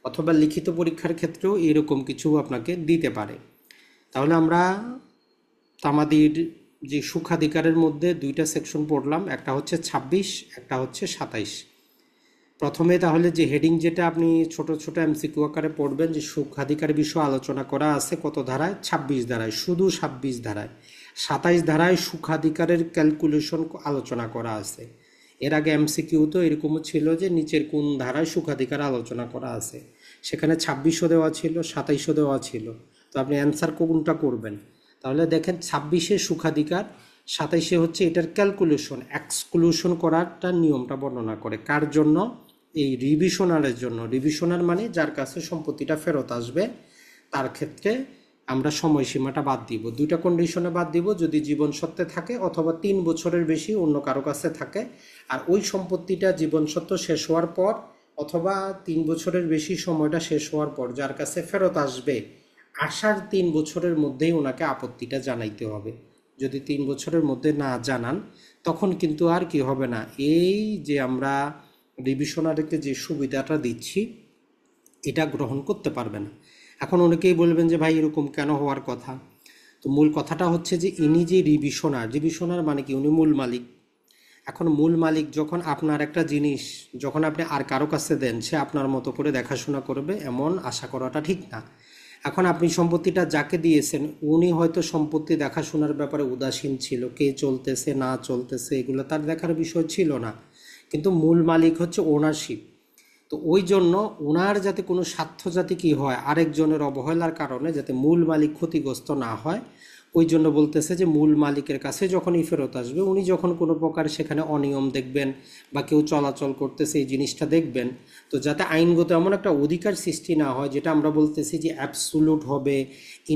অথবা লিখিত পরীক্ষার ক্ষেত্রেও এরকম কিছু আপনাকে দিতে পারে। তাহলে আমরা তামাদির যে সুখাধিকারের মধ্যে দুইটা সেকশন পড়লাম, একটা হচ্ছে 26, একটা হচ্ছে 27। প্রথমে তাহলে যে হেডিং যেটা আপনি ছোট ছোট এমসিকিউ আকারে পড়বেন, যে সুখাধিকার বিষয়ে আলোচনা করা আছে কত ধারায়, 26 ধারায়, শুধু 26 ধারায়। 27 ধারায় সুখাধিকারের ক্যালকুলেশন আলোচনা করা আছে। এর আগে এমসিকিউ তো এরকমও ছিল যে নিচের কোন ধারায় সুখাধিকার আলোচনা করা আছে, সেখানে 26ও দেওয়া ছিল, 27ও দেওয়া ছিল। তো আপনি অ্যান্সার কোনটা করবেন? তাহলে দেখেন 26-এ সুখাধিকার, 27-এ হচ্ছে এটার ক্যালকুলেশন, এক্সক্লুশন করারটা নিয়মটা বর্ণনা করে কার জন্য, এই রিভিশনারের জন্য। রিভিশনার মানে যার কাছে সম্পত্তিটা ফেরত আসবে, তার ক্ষেত্রে আমরা সময়সীমাটা বাদ দিব, দুইটা কন্ডিশনে বাদ দিব, যদি জীবন সত্ত্বে থাকে অথবা 3 বছরের বেশি অন্য কারো কাছে থাকে, আর ওই সম্পত্তিটা জীবন সত্ত্ব শেষ হওয়ার পর অথবা 3 বছরের বেশি সময়টা শেষ হওয়ার পর যার কাছে ফেরত আসবে, আসার 3 বছরের মধ্যেই ওনাকে আপত্তিটা জানাইতে হবে। যদি 3 বছরের মধ্যে না জানান, তখন কিন্তু আর কি হবে না, এই যে আমরা রিভিশনারকে যে সুবিধাটা দিচ্ছি এটা গ্রহণ করতে পারবে না। এখন অনেকেই বলবেন যে ভাই এরকম কেন হওয়ার কথা? তো মূল কথাটা হচ্ছে যে ইনি যে রিভিশনার মানে কি, উনি মূল মালিক। এখন মূল মালিক যখন আপনার একটা জিনিস যখন আপনি আর কারো কাছে দেন, সে আপনার মতো করে দেখাশোনা করবে এমন আশা করাটা ঠিক না। এখন আপনি সম্পত্তিটা যাকে দিয়েছেন উনি হয়তো সম্পত্তি দেখাশোনার ব্যাপারে উদাসীন ছিল, কে চলতেছে না চলতেছে এগুলো তার দেখার বিষয় ছিল না, কিন্তু মূল মালিক হচ্ছে ওনারশিপ। তো ওই জন্য ওনার যাতে কোনো স্বার্থ যাতে কি হয়, আরেকজনের অবহেলার কারণে যাতে মূল মালিক ক্ষতিগ্রস্ত না হয়, ওই জন্য বলতেছে যে মূল মালিকের কাছে যখনই ফেরত আসবে, উনি যখন কোনো প্রকার সেখানে অনিয়ম দেখবেন বা কেউ চলাচল করতেছে এই জিনিসটা দেখবেন, তো যাতে আইনগত এমন একটা অধিকার সৃষ্টি না হয় যেটা আমরা বলতেছি যে অ্যাবসুলুট হবে,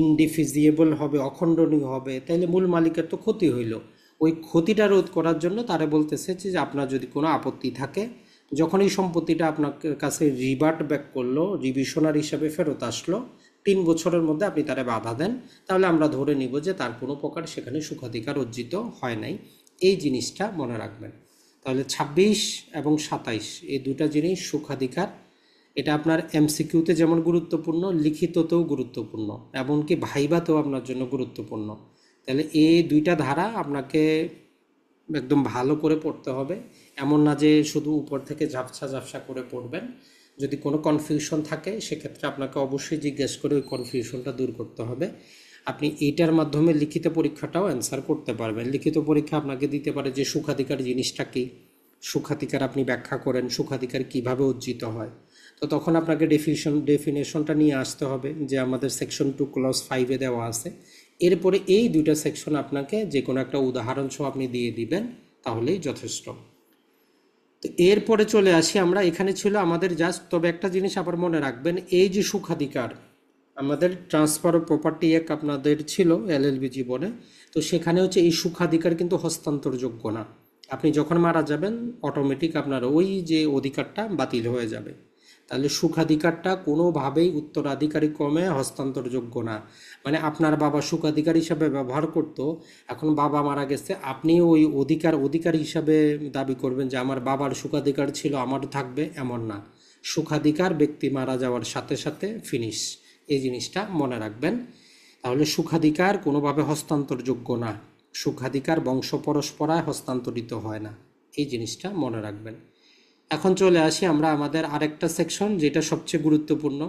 ইনডিফিজিবল হবে, অখণ্ডনীয় হবে, তাইলে মূল মালিকের তো ক্ষতি হইল। ওই ক্ষতিটা রোধ করার জন্য তারা বলতেছে যে আপনার যদি কোনো আপত্তি থাকে, যখন এই সম্পত্তিটা আপনার কাছে রিভার্ট ব্যাক করলো, রিভিশনার হিসাবে ফেরত আসলো, 3 বছরের মধ্যে আপনি তারা বাধা দেন, তাহলে আমরা ধরে নিব যে তার কোনো প্রকার সেখানে সুখাধিকার অর্জিত হয় নাই। এই জিনিসটা মনে রাখবেন। তাহলে 26 এবং 27 এই দুটা জিনিস সুখাধিকার, এটা আপনার এমসিকিউতে যেমন গুরুত্বপূর্ণ, লিখিততেও গুরুত্বপূর্ণ, এমনকি ভাইভাতেও আপনার জন্য গুরুত্বপূর্ণ। তাহলে এই দুইটা ধারা আপনাকে একদম ভালো করে পড়তে হবে। এমন না যে শুধু উপর থেকে ঝাপসা ঝাপসা করে পড়বেন। যদি কোনো কনফিউশন থাকে সেক্ষেত্রে আপনাকে অবশ্যই জিজ্ঞেস করে ওই কনফিউশনটা দূর করতে হবে। আপনি এইটার মাধ্যমে লিখিত পরীক্ষাটাও অ্যান্সার করতে পারবেন। লিখিত পরীক্ষা আপনাকে দিতে পারে যে সুখাধিকার জিনিসটা কী, সুখাধিকার আপনি ব্যাখ্যা করেন, সুখাধিকার কিভাবে অর্জিত হয়। তো তখন আপনাকে ডেফিনেশনটা নিয়ে আসতে হবে যে আমাদের সেকশন 2 ক্লজ 5-এ দেওয়া আছে। এরপরে এই দুইটা সেকশন আপনাকে যে কোনো একটা উদাহরণ সহ আপনি দিয়ে দিবেন, তাহলেই যথেষ্ট। তো এরপরে চলে আসি আমরা, এখানে ছিল আমাদের জাস্ট, তবে একটা জিনিস আবার মনে রাখবেন, এই যে সুখাধিকার আমাদের ট্রান্সফার অফ প্রপার্টি এক আপনাদের ছিল এলএলবি জীবনে, তো সেখানে হচ্ছে এই সুখাধিকার কিন্তু হস্তান্তরযোগ্য না। আপনি যখন মারা যাবেন অটোমেটিক আপনার ওই যে অধিকারটা বাতিল হয়ে যাবে। তাহলে সুখাধিকারটা কোনোভাবেই উত্তরাধিকারী ক্রমে হস্তান্তরযোগ্য না। মানে আপনার বাবা সুখাধিকার হিসাবে ব্যবহার করত, এখন বাবা মারা গেছে, আপনি ওই অধিকার হিসাবে দাবি করবেন যে আমার বাবার সুখাধিকার ছিল আমারও থাকবে, এমন না। সুখাধিকার ব্যক্তি মারা যাওয়ার সাথে সাথে ফিনিশ, এই জিনিসটা মনে রাখবেন। তাহলে সুখাধিকার কোনোভাবে হস্তান্তরযোগ্য না, সুখাধিকার বংশ পরস্পরায় হস্তান্তরিত হয় না, এই জিনিসটা মনে রাখবেন। এখন চলে আসি আমরা আমাদের আরেকটা সেকশন, যেটা সবচেয়ে গুরুত্বপূর্ণ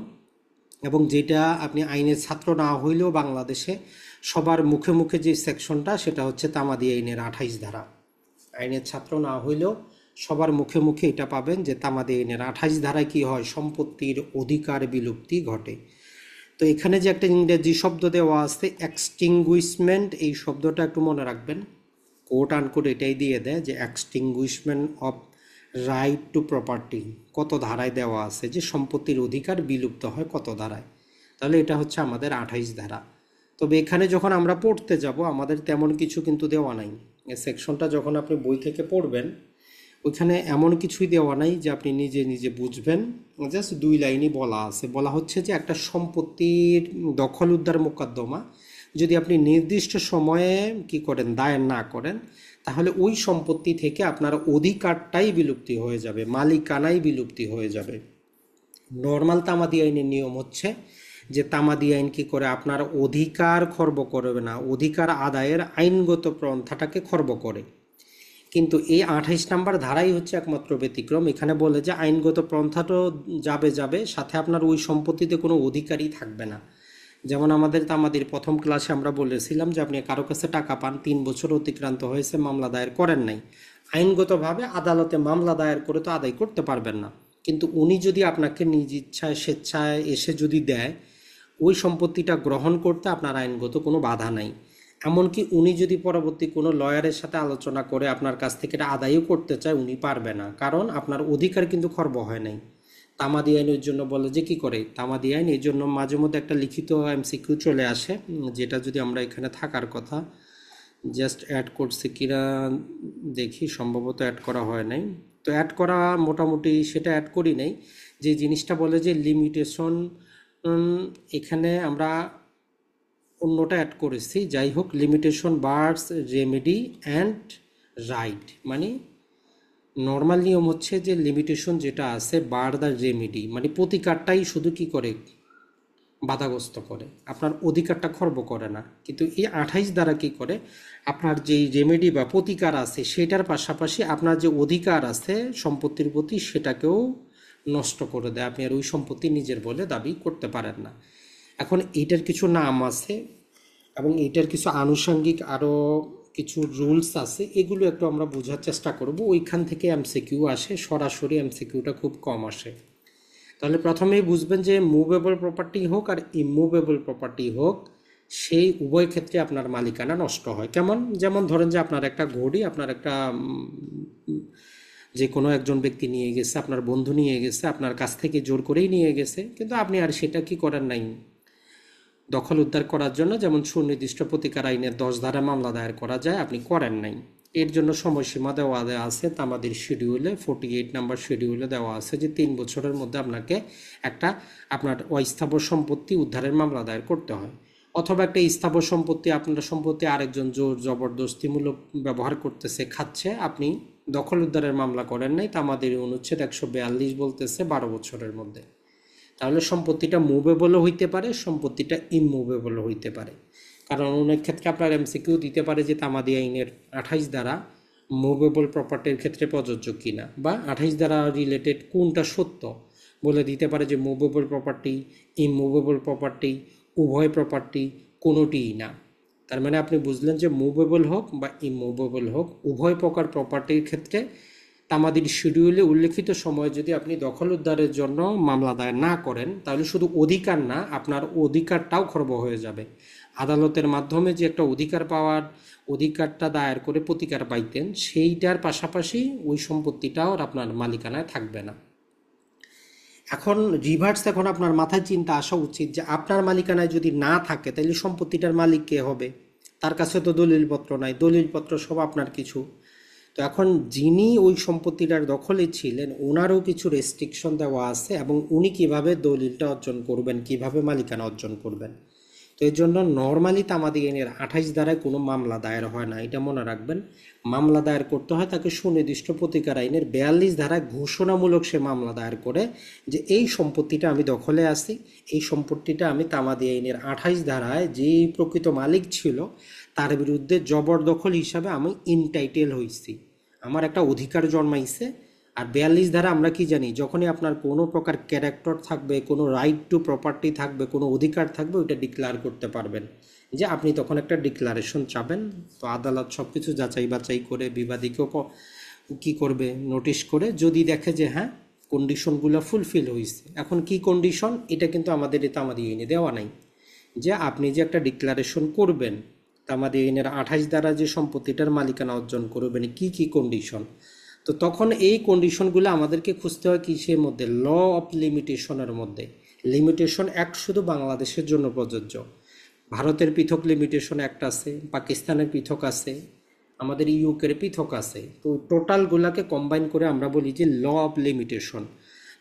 এবং যেটা আপনি আইনের ছাত্র না হইলেও বাংলাদেশে সবার মুখে মুখে যে সেকশনটা, সেটা হচ্ছে তামাদি আইনের 28 ধারা। আইনের ছাত্র না হইলেও সবার মুখে মুখে এটা পাবেন যে তামাদি আইনের 28 ধারায় কি হয়, সম্পত্তির অধিকার বিলুপ্তি ঘটে। তো এখানে যে একটা ইংরেজি শব্দ দেওয়া আছে এক্সটিংগুইশমেন্ট, এই শব্দটা একটু মনে রাখবেন। কোট আনকোট এটাই দিয়ে দেয় যে এক্সটিংগুইশমেন্ট অফ রাইট টু প্রপার্টি কত ধারায় দেওয়া আছে, যে সম্পত্তির অধিকার বিলুপ্ত হয় কত ধারায়। তাহলে এটা হচ্ছে আমাদের 28 ধারা। তবে এখানে যখন আমরা পড়তে যাব আমাদের তেমন কিছু কিন্তু দেওয়া নাই। এই সেকশনটা যখন আপনি বই থেকে পড়বেন ওইখানে এমন কিছুই দেওয়া নাই যে আপনি নিজে নিজে বুঝবেন। জাস্ট 2 লাইনই বলা আছে, বলা হচ্ছে যে একটা সম্পত্তির দখল উদ্ধার মোকদ্দমা যদি আপনি নির্দিষ্ট সময়ে কি করেন, দায়ের না করেন, তাহলে ওই সম্পত্তি থেকে আপনার অধিকারটাই বিলুপ্তি হয়ে যাবে, মালিকানাই বিলুপ্তি হয়ে যাবে। নর্মাল তামাদি আইনের নিয়ম হচ্ছে যে তামাদি আইন কি করে, আপনার অধিকার খর্ব করবে না, অধিকার আদায়ের আইনগত পন্থাটাকে খর্ব করে। কিন্তু এই 28 নম্বর ধারাই হচ্ছে একমাত্র ব্যতিক্রম। এখানে বলে যে আইনগত পন্থাটাও যাবে, সাথে আপনার ওই সম্পত্তিতে কোনো অধিকারই থাকবে না। যেমন আমাদের তামাদির প্রথম ক্লাসে আমরা বলেছিলাম যে আপনি কারো কাছে টাকা পান, 3 বছর অতিক্রান্ত হয়েছে, মামলা দায়ের করেন নাই, আইনগতভাবে আদালতে মামলা দায়ের করে তো আদায় করতে পারবেন না। কিন্তু উনি যদি আপনাকে নিজ ইচ্ছায় স্বেচ্ছায় এসে যদি দেয়, ওই সম্পত্তিটা গ্রহণ করতে আপনার আইনগত কোনো বাধা নাই। এমনকি উনি যদি পরবর্তী কোনো লয়ারের সাথে আলোচনা করে আপনার কাছ থেকে এটা আদায়ও করতে চায়, উনি পারবে না, কারণ আপনার অধিকার কিন্তু খর্ব হয় নাই। তামাদি আইনের জন্য বলে যে কি করে, তামাদি আইন এই জন্য মাঝে মধ্যে একটা লিখিত এমসিকিউ চলে আসে, যেটা যদি আমরা এখানে থাকার কথা, জাস্ট অ্যাড করছি কিনা দেখি, সম্ভবত অ্যাড করা হয় নাই। তো অ্যাড করা মোটামুটি সেটা অ্যাড করি নাই, যে জিনিসটা বলে যে লিমিটেশন, এখানে আমরা অন্যটা অ্যাড করেছি। যাই হোক, limitation bars remedy and right, মানে নর্মাল নিয়ম হচ্ছে যে লিমিটেশন যেটা আছে বার দ্য রেমেডি, মানে প্রতিকারটাই শুধু কি করে, বাধাগ্রস্ত করে, আপনার অধিকারটা খর্ব করে না। কিন্তু এই 28 দ্বারা কি করে, আপনার যেই রেমেডি বা প্রতিকার আছে সেটার পাশাপাশি আপনার যে অধিকার আছে সম্পত্তির প্রতি সেটাকেও নষ্ট করে দেয়, আপনি আর ওই সম্পত্তি নিজের বলে দাবি করতে পারেন না। এখন এইটার কিছু নাম আছে এবং এইটার কিছু আনুষঙ্গিক আরও কিছু রুলস আছে, এগুলো একটু আমরা বোঝার চেষ্টা করব। ওইখান থেকে এমসিকিউ আসে, সরাসরি এমসিকিউটা খুব কম আসে। তাহলে প্রথমেই বুঝবেন যে মুভেবল প্রপার্টি হোক আর ইমুভেবল প্রপার্টি হোক, সেই উভয় ক্ষেত্রে আপনার মালিকানা নষ্ট হয়। কেমন, যেমন ধরেন যে আপনার একটা ঘড়ি, আপনার একটা যে কোনো একজন ব্যক্তি নিয়ে গেছে, আপনার বন্ধু নিয়ে গেছে, আপনার কাছ থেকে জোর করেই নিয়ে গেছে, কিন্তু আপনি আর সেটা কি করেন নাই, দখল উদ্ধার করার জন্য যেমন সুনির্দিষ্ট প্রতিকার আইনের 10 ধারা মামলা দায়ের করা যায়, আপনি করেন নাই। এর জন্য সময়সীমা দেওয়া আছে আমাদের শিডিউলে, 48 নাম্বার শিডিউলে দেওয়া আছে যে 3 বছরের মধ্যে আপনাকে একটা আপনার অস্থাবর সম্পত্তি উদ্ধারের মামলা দায়ের করতে হয়। অথবা একটা স্থাবর সম্পত্তি, আপনার সম্পত্তি আরেকজন জোর জবরদস্তিমূলক ব্যবহার করতেছে, খাচ্ছে, আপনি দখল উদ্ধারের মামলা করেন নাই, তা আমাদের অনুচ্ছেদ 142 বলতেছে 12 বছরের মধ্যে। তাহলে সম্পত্তিটা মুভেবলও হইতে পারে, সম্পত্তিটা ইমুভেবলও হইতে পারে। কারণ অনেক ক্ষেত্রে আপনার এমসিকিউ দিতে পারে যে তামাদি আইনের 28 দ্বারা মুভেবল প্রপার্টির ক্ষেত্রে প্রযোজ্য কিনা, বা 28 দ্বারা রিলেটেড কোনটা সত্য। বলে দিতে পারে যে মুভেবল প্রপার্টি, ইমুভেবল প্রপার্টি, উভয় প্রপার্টি, কোনোটিই না। তার মানে আপনি বুঝলেন যে মুভেবল হোক বা ইমুভেবল হোক, উভয় প্রকার প্রপার্টির ক্ষেত্রে তামাদির শিডিউলে উল্লেখিত সময়ে যদি আপনি দখল উদ্ধারের জন্য মামলা দায়ের না করেন, তাহলে শুধু অধিকার না, আপনার অধিকারটাও খর্ব হয়ে যাবে। আদালতের মাধ্যমে যে একটা অধিকার পাওয়ার, অধিকারটা দায়ের করে প্রতিকার পাইতেন, সেইটার পাশাপাশি ওই সম্পত্তিটাও আর আপনার মালিকানায় থাকবে না। এখন রিভার্স, এখন আপনার মাথায় চিন্তা আসা উচিত যে আপনার মালিকানায় যদি না থাকে তাহলে সম্পত্তিটার মালিক কে হবে? তার কাছে তো দলিলপত্র নাই, দলিলপত্র সব আপনার কিছু। তো এখন যিনি ওই সম্পত্তিটার দখলে ছিলেন ওনারও কিছু রেস্ট্রিকশন দেওয়া আছে, এবং উনি কিভাবে দলিলটা অর্জন করবেন, কিভাবে মালিকানা অর্জন করবেন। তো এর জন্য নর্মালি তামাদি আইনের 28 ধারায় কোনো মামলা দায়ের হয় না, এটা মনে রাখবেন। মামলা দায়ের করতে হয় তাকে সুনির্দিষ্ট প্রতিকার আইনের 42 ধারায় ঘোষণামূলক সে মামলা দায়ের করে যে এই সম্পত্তিটা আমি দখলে আছি, এই সম্পত্তিটা আমি তামাদি আইনের 28 ধারায় যেই প্রকৃত মালিক ছিল তার বিরুদ্ধে জবরদখল হিসাবে আমি ইনটাইটেল হয়েছি, আমার একটা অধিকার জন্মাইছে। আর 42 ধারা আমরা কি জানি, যখনই আপনার কোনো প্রকার ক্যারেক্টার থাকবে, কোনো রাইট টু প্রপার্টি থাকবে, কোনো অধিকার থাকবে, ওইটা ডিক্লেয়ার করতে পারবেন, যে আপনি তখন একটা ডিক্লারেশন চাবেন। তো আদালত সব কিছু যাচাই বাছাই করে বিবাদীকেও কি করবে, নোটিশ করে, যদি দেখে যে হ্যাঁ কন্ডিশনগুলো ফুলফিল হয়েছে। এখন কি কন্ডিশন, এটা কিন্তু আমাদের তামাদি আইনে দেওয়া নাই, যে আপনি যে একটা ডিক্লারেশন করবেন তামাদি আইনের 28 দ্বারা যে সম্পত্তিটার মালিকানা অর্জন করবেন, কি কি কন্ডিশন। তো তখন এই কন্ডিশনগুলো আমাদেরকে খুঁজতে হয় কিসের মধ্যে, ল অফ লিমিটেশনের মধ্যে। লিমিটেশন অ্যাক্ট শুধু বাংলাদেশের জন্য প্রযোজ্য, ভারতের পৃথক লিমিটেশন অ্যাক্ট আছে, পাকিস্তানের পৃথক আছে, আমাদের ইউকের পৃথক আছে। তো টোটালগুলোকে কম্বাইন করে আমরা বলি যে ল অফ লিমিটেশন।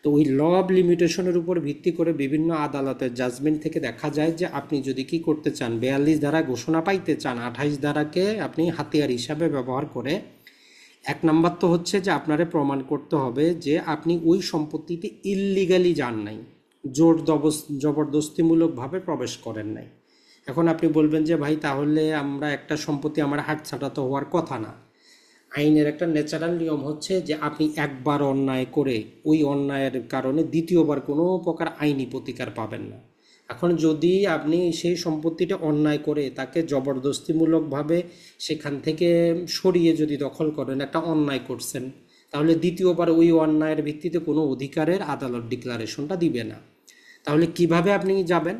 তো ওই ল অফ লিমিটেশনের উপর ভিত্তি করে বিভিন্ন আদালতের জাজমেন্ট থেকে দেখা যায় যে আপনি যদি কি করতে চান, 42 ধারা ঘোষণা পাইতে চান, 28 ধারাকে আপনি হাতিয়ার হিসাবে ব্যবহার করে, এক নাম্বার তো হচ্ছে যে আপনারে প্রমাণ করতে হবে যে আপনি ওই সম্পত্তিতে ইললিগালি যান নাই, জবরদস্তিমূলকভাবে প্রবেশ করেন নাই। এখন আপনি বলবেন যে ভাই তাহলে আমরা একটা সম্পত্তি আমার হাতছাড়া তো হওয়ার কথা না। আইনের একটা ন্যাচারাল নিয়ম হচ্ছে যে আপনি একবার অন্যায় করে ওই অন্যায়ের কারণে দ্বিতীয়বার কোনো প্রকার আইনি প্রতিকার পাবেন না। এখন যদি আপনি সেই সম্পত্তিটা অন্যায় করে তাকে জবরদস্তিমূলকভাবে সেখান থেকে সরিয়ে যদি দখল করেন, একটা অন্যায় করছেন, তাহলে দ্বিতীয়বার ওই অন্যায়ের ভিত্তিতে কোনো অধিকারের আদালত ডিক্লারেশনটা দিবে না। তাহলে কিভাবে আপনি যাবেন?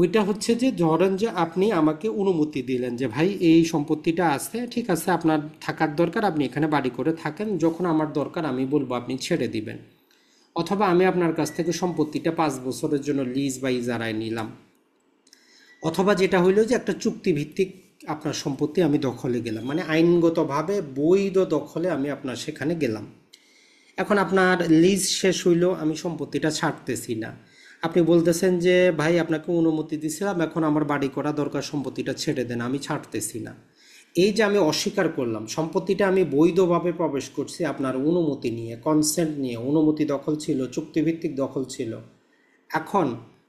ওইটা হচ্ছে যে ধরেন যে আপনি আমাকে অনুমতি দিলেন যে ভাই এই সম্পত্তিটা আছে, ঠিক আছে, আপনার থাকার দরকার, আপনি এখানে বাড়ি করে থাকেন, যখন আমার দরকার আমি বলবো আপনি ছেড়ে দিবেন। অথবা আমি আপনার কাছ থেকে সম্পত্তিটা 5 বছরের জন্য লিজ বা ইজারায় নিলাম। অথবা যেটা হইলো যে একটা চুক্তিভিত্তিক আপনার সম্পত্তি আমি দখলে গেলাম, মানে আইনগতভাবে বৈধ দখলে আমি আপনার সেখানে গেলাম। এখন আপনার লিজ শেষ হইলো, আমি সম্পত্তিটা ছাড়তেছি না। আপনি বলতেছেন যে ভাই আপনাকে অনুমতি দিছিলাম, এখন আমার বাড়ি করা দরকার, সম্পত্তিটা ছেড়ে দেন, আমি ছাড়তেছি না। এই যে আমি অস্বীকার করলাম, সম্পত্তিটা আমি বৈধভাবে প্রবেশ করছি আপনার অনুমতি নিয়ে, কনসেন্ট নিয়ে, অনুমতি দখল ছিল, চুক্তিভিত্তিক দখল ছিল। এখন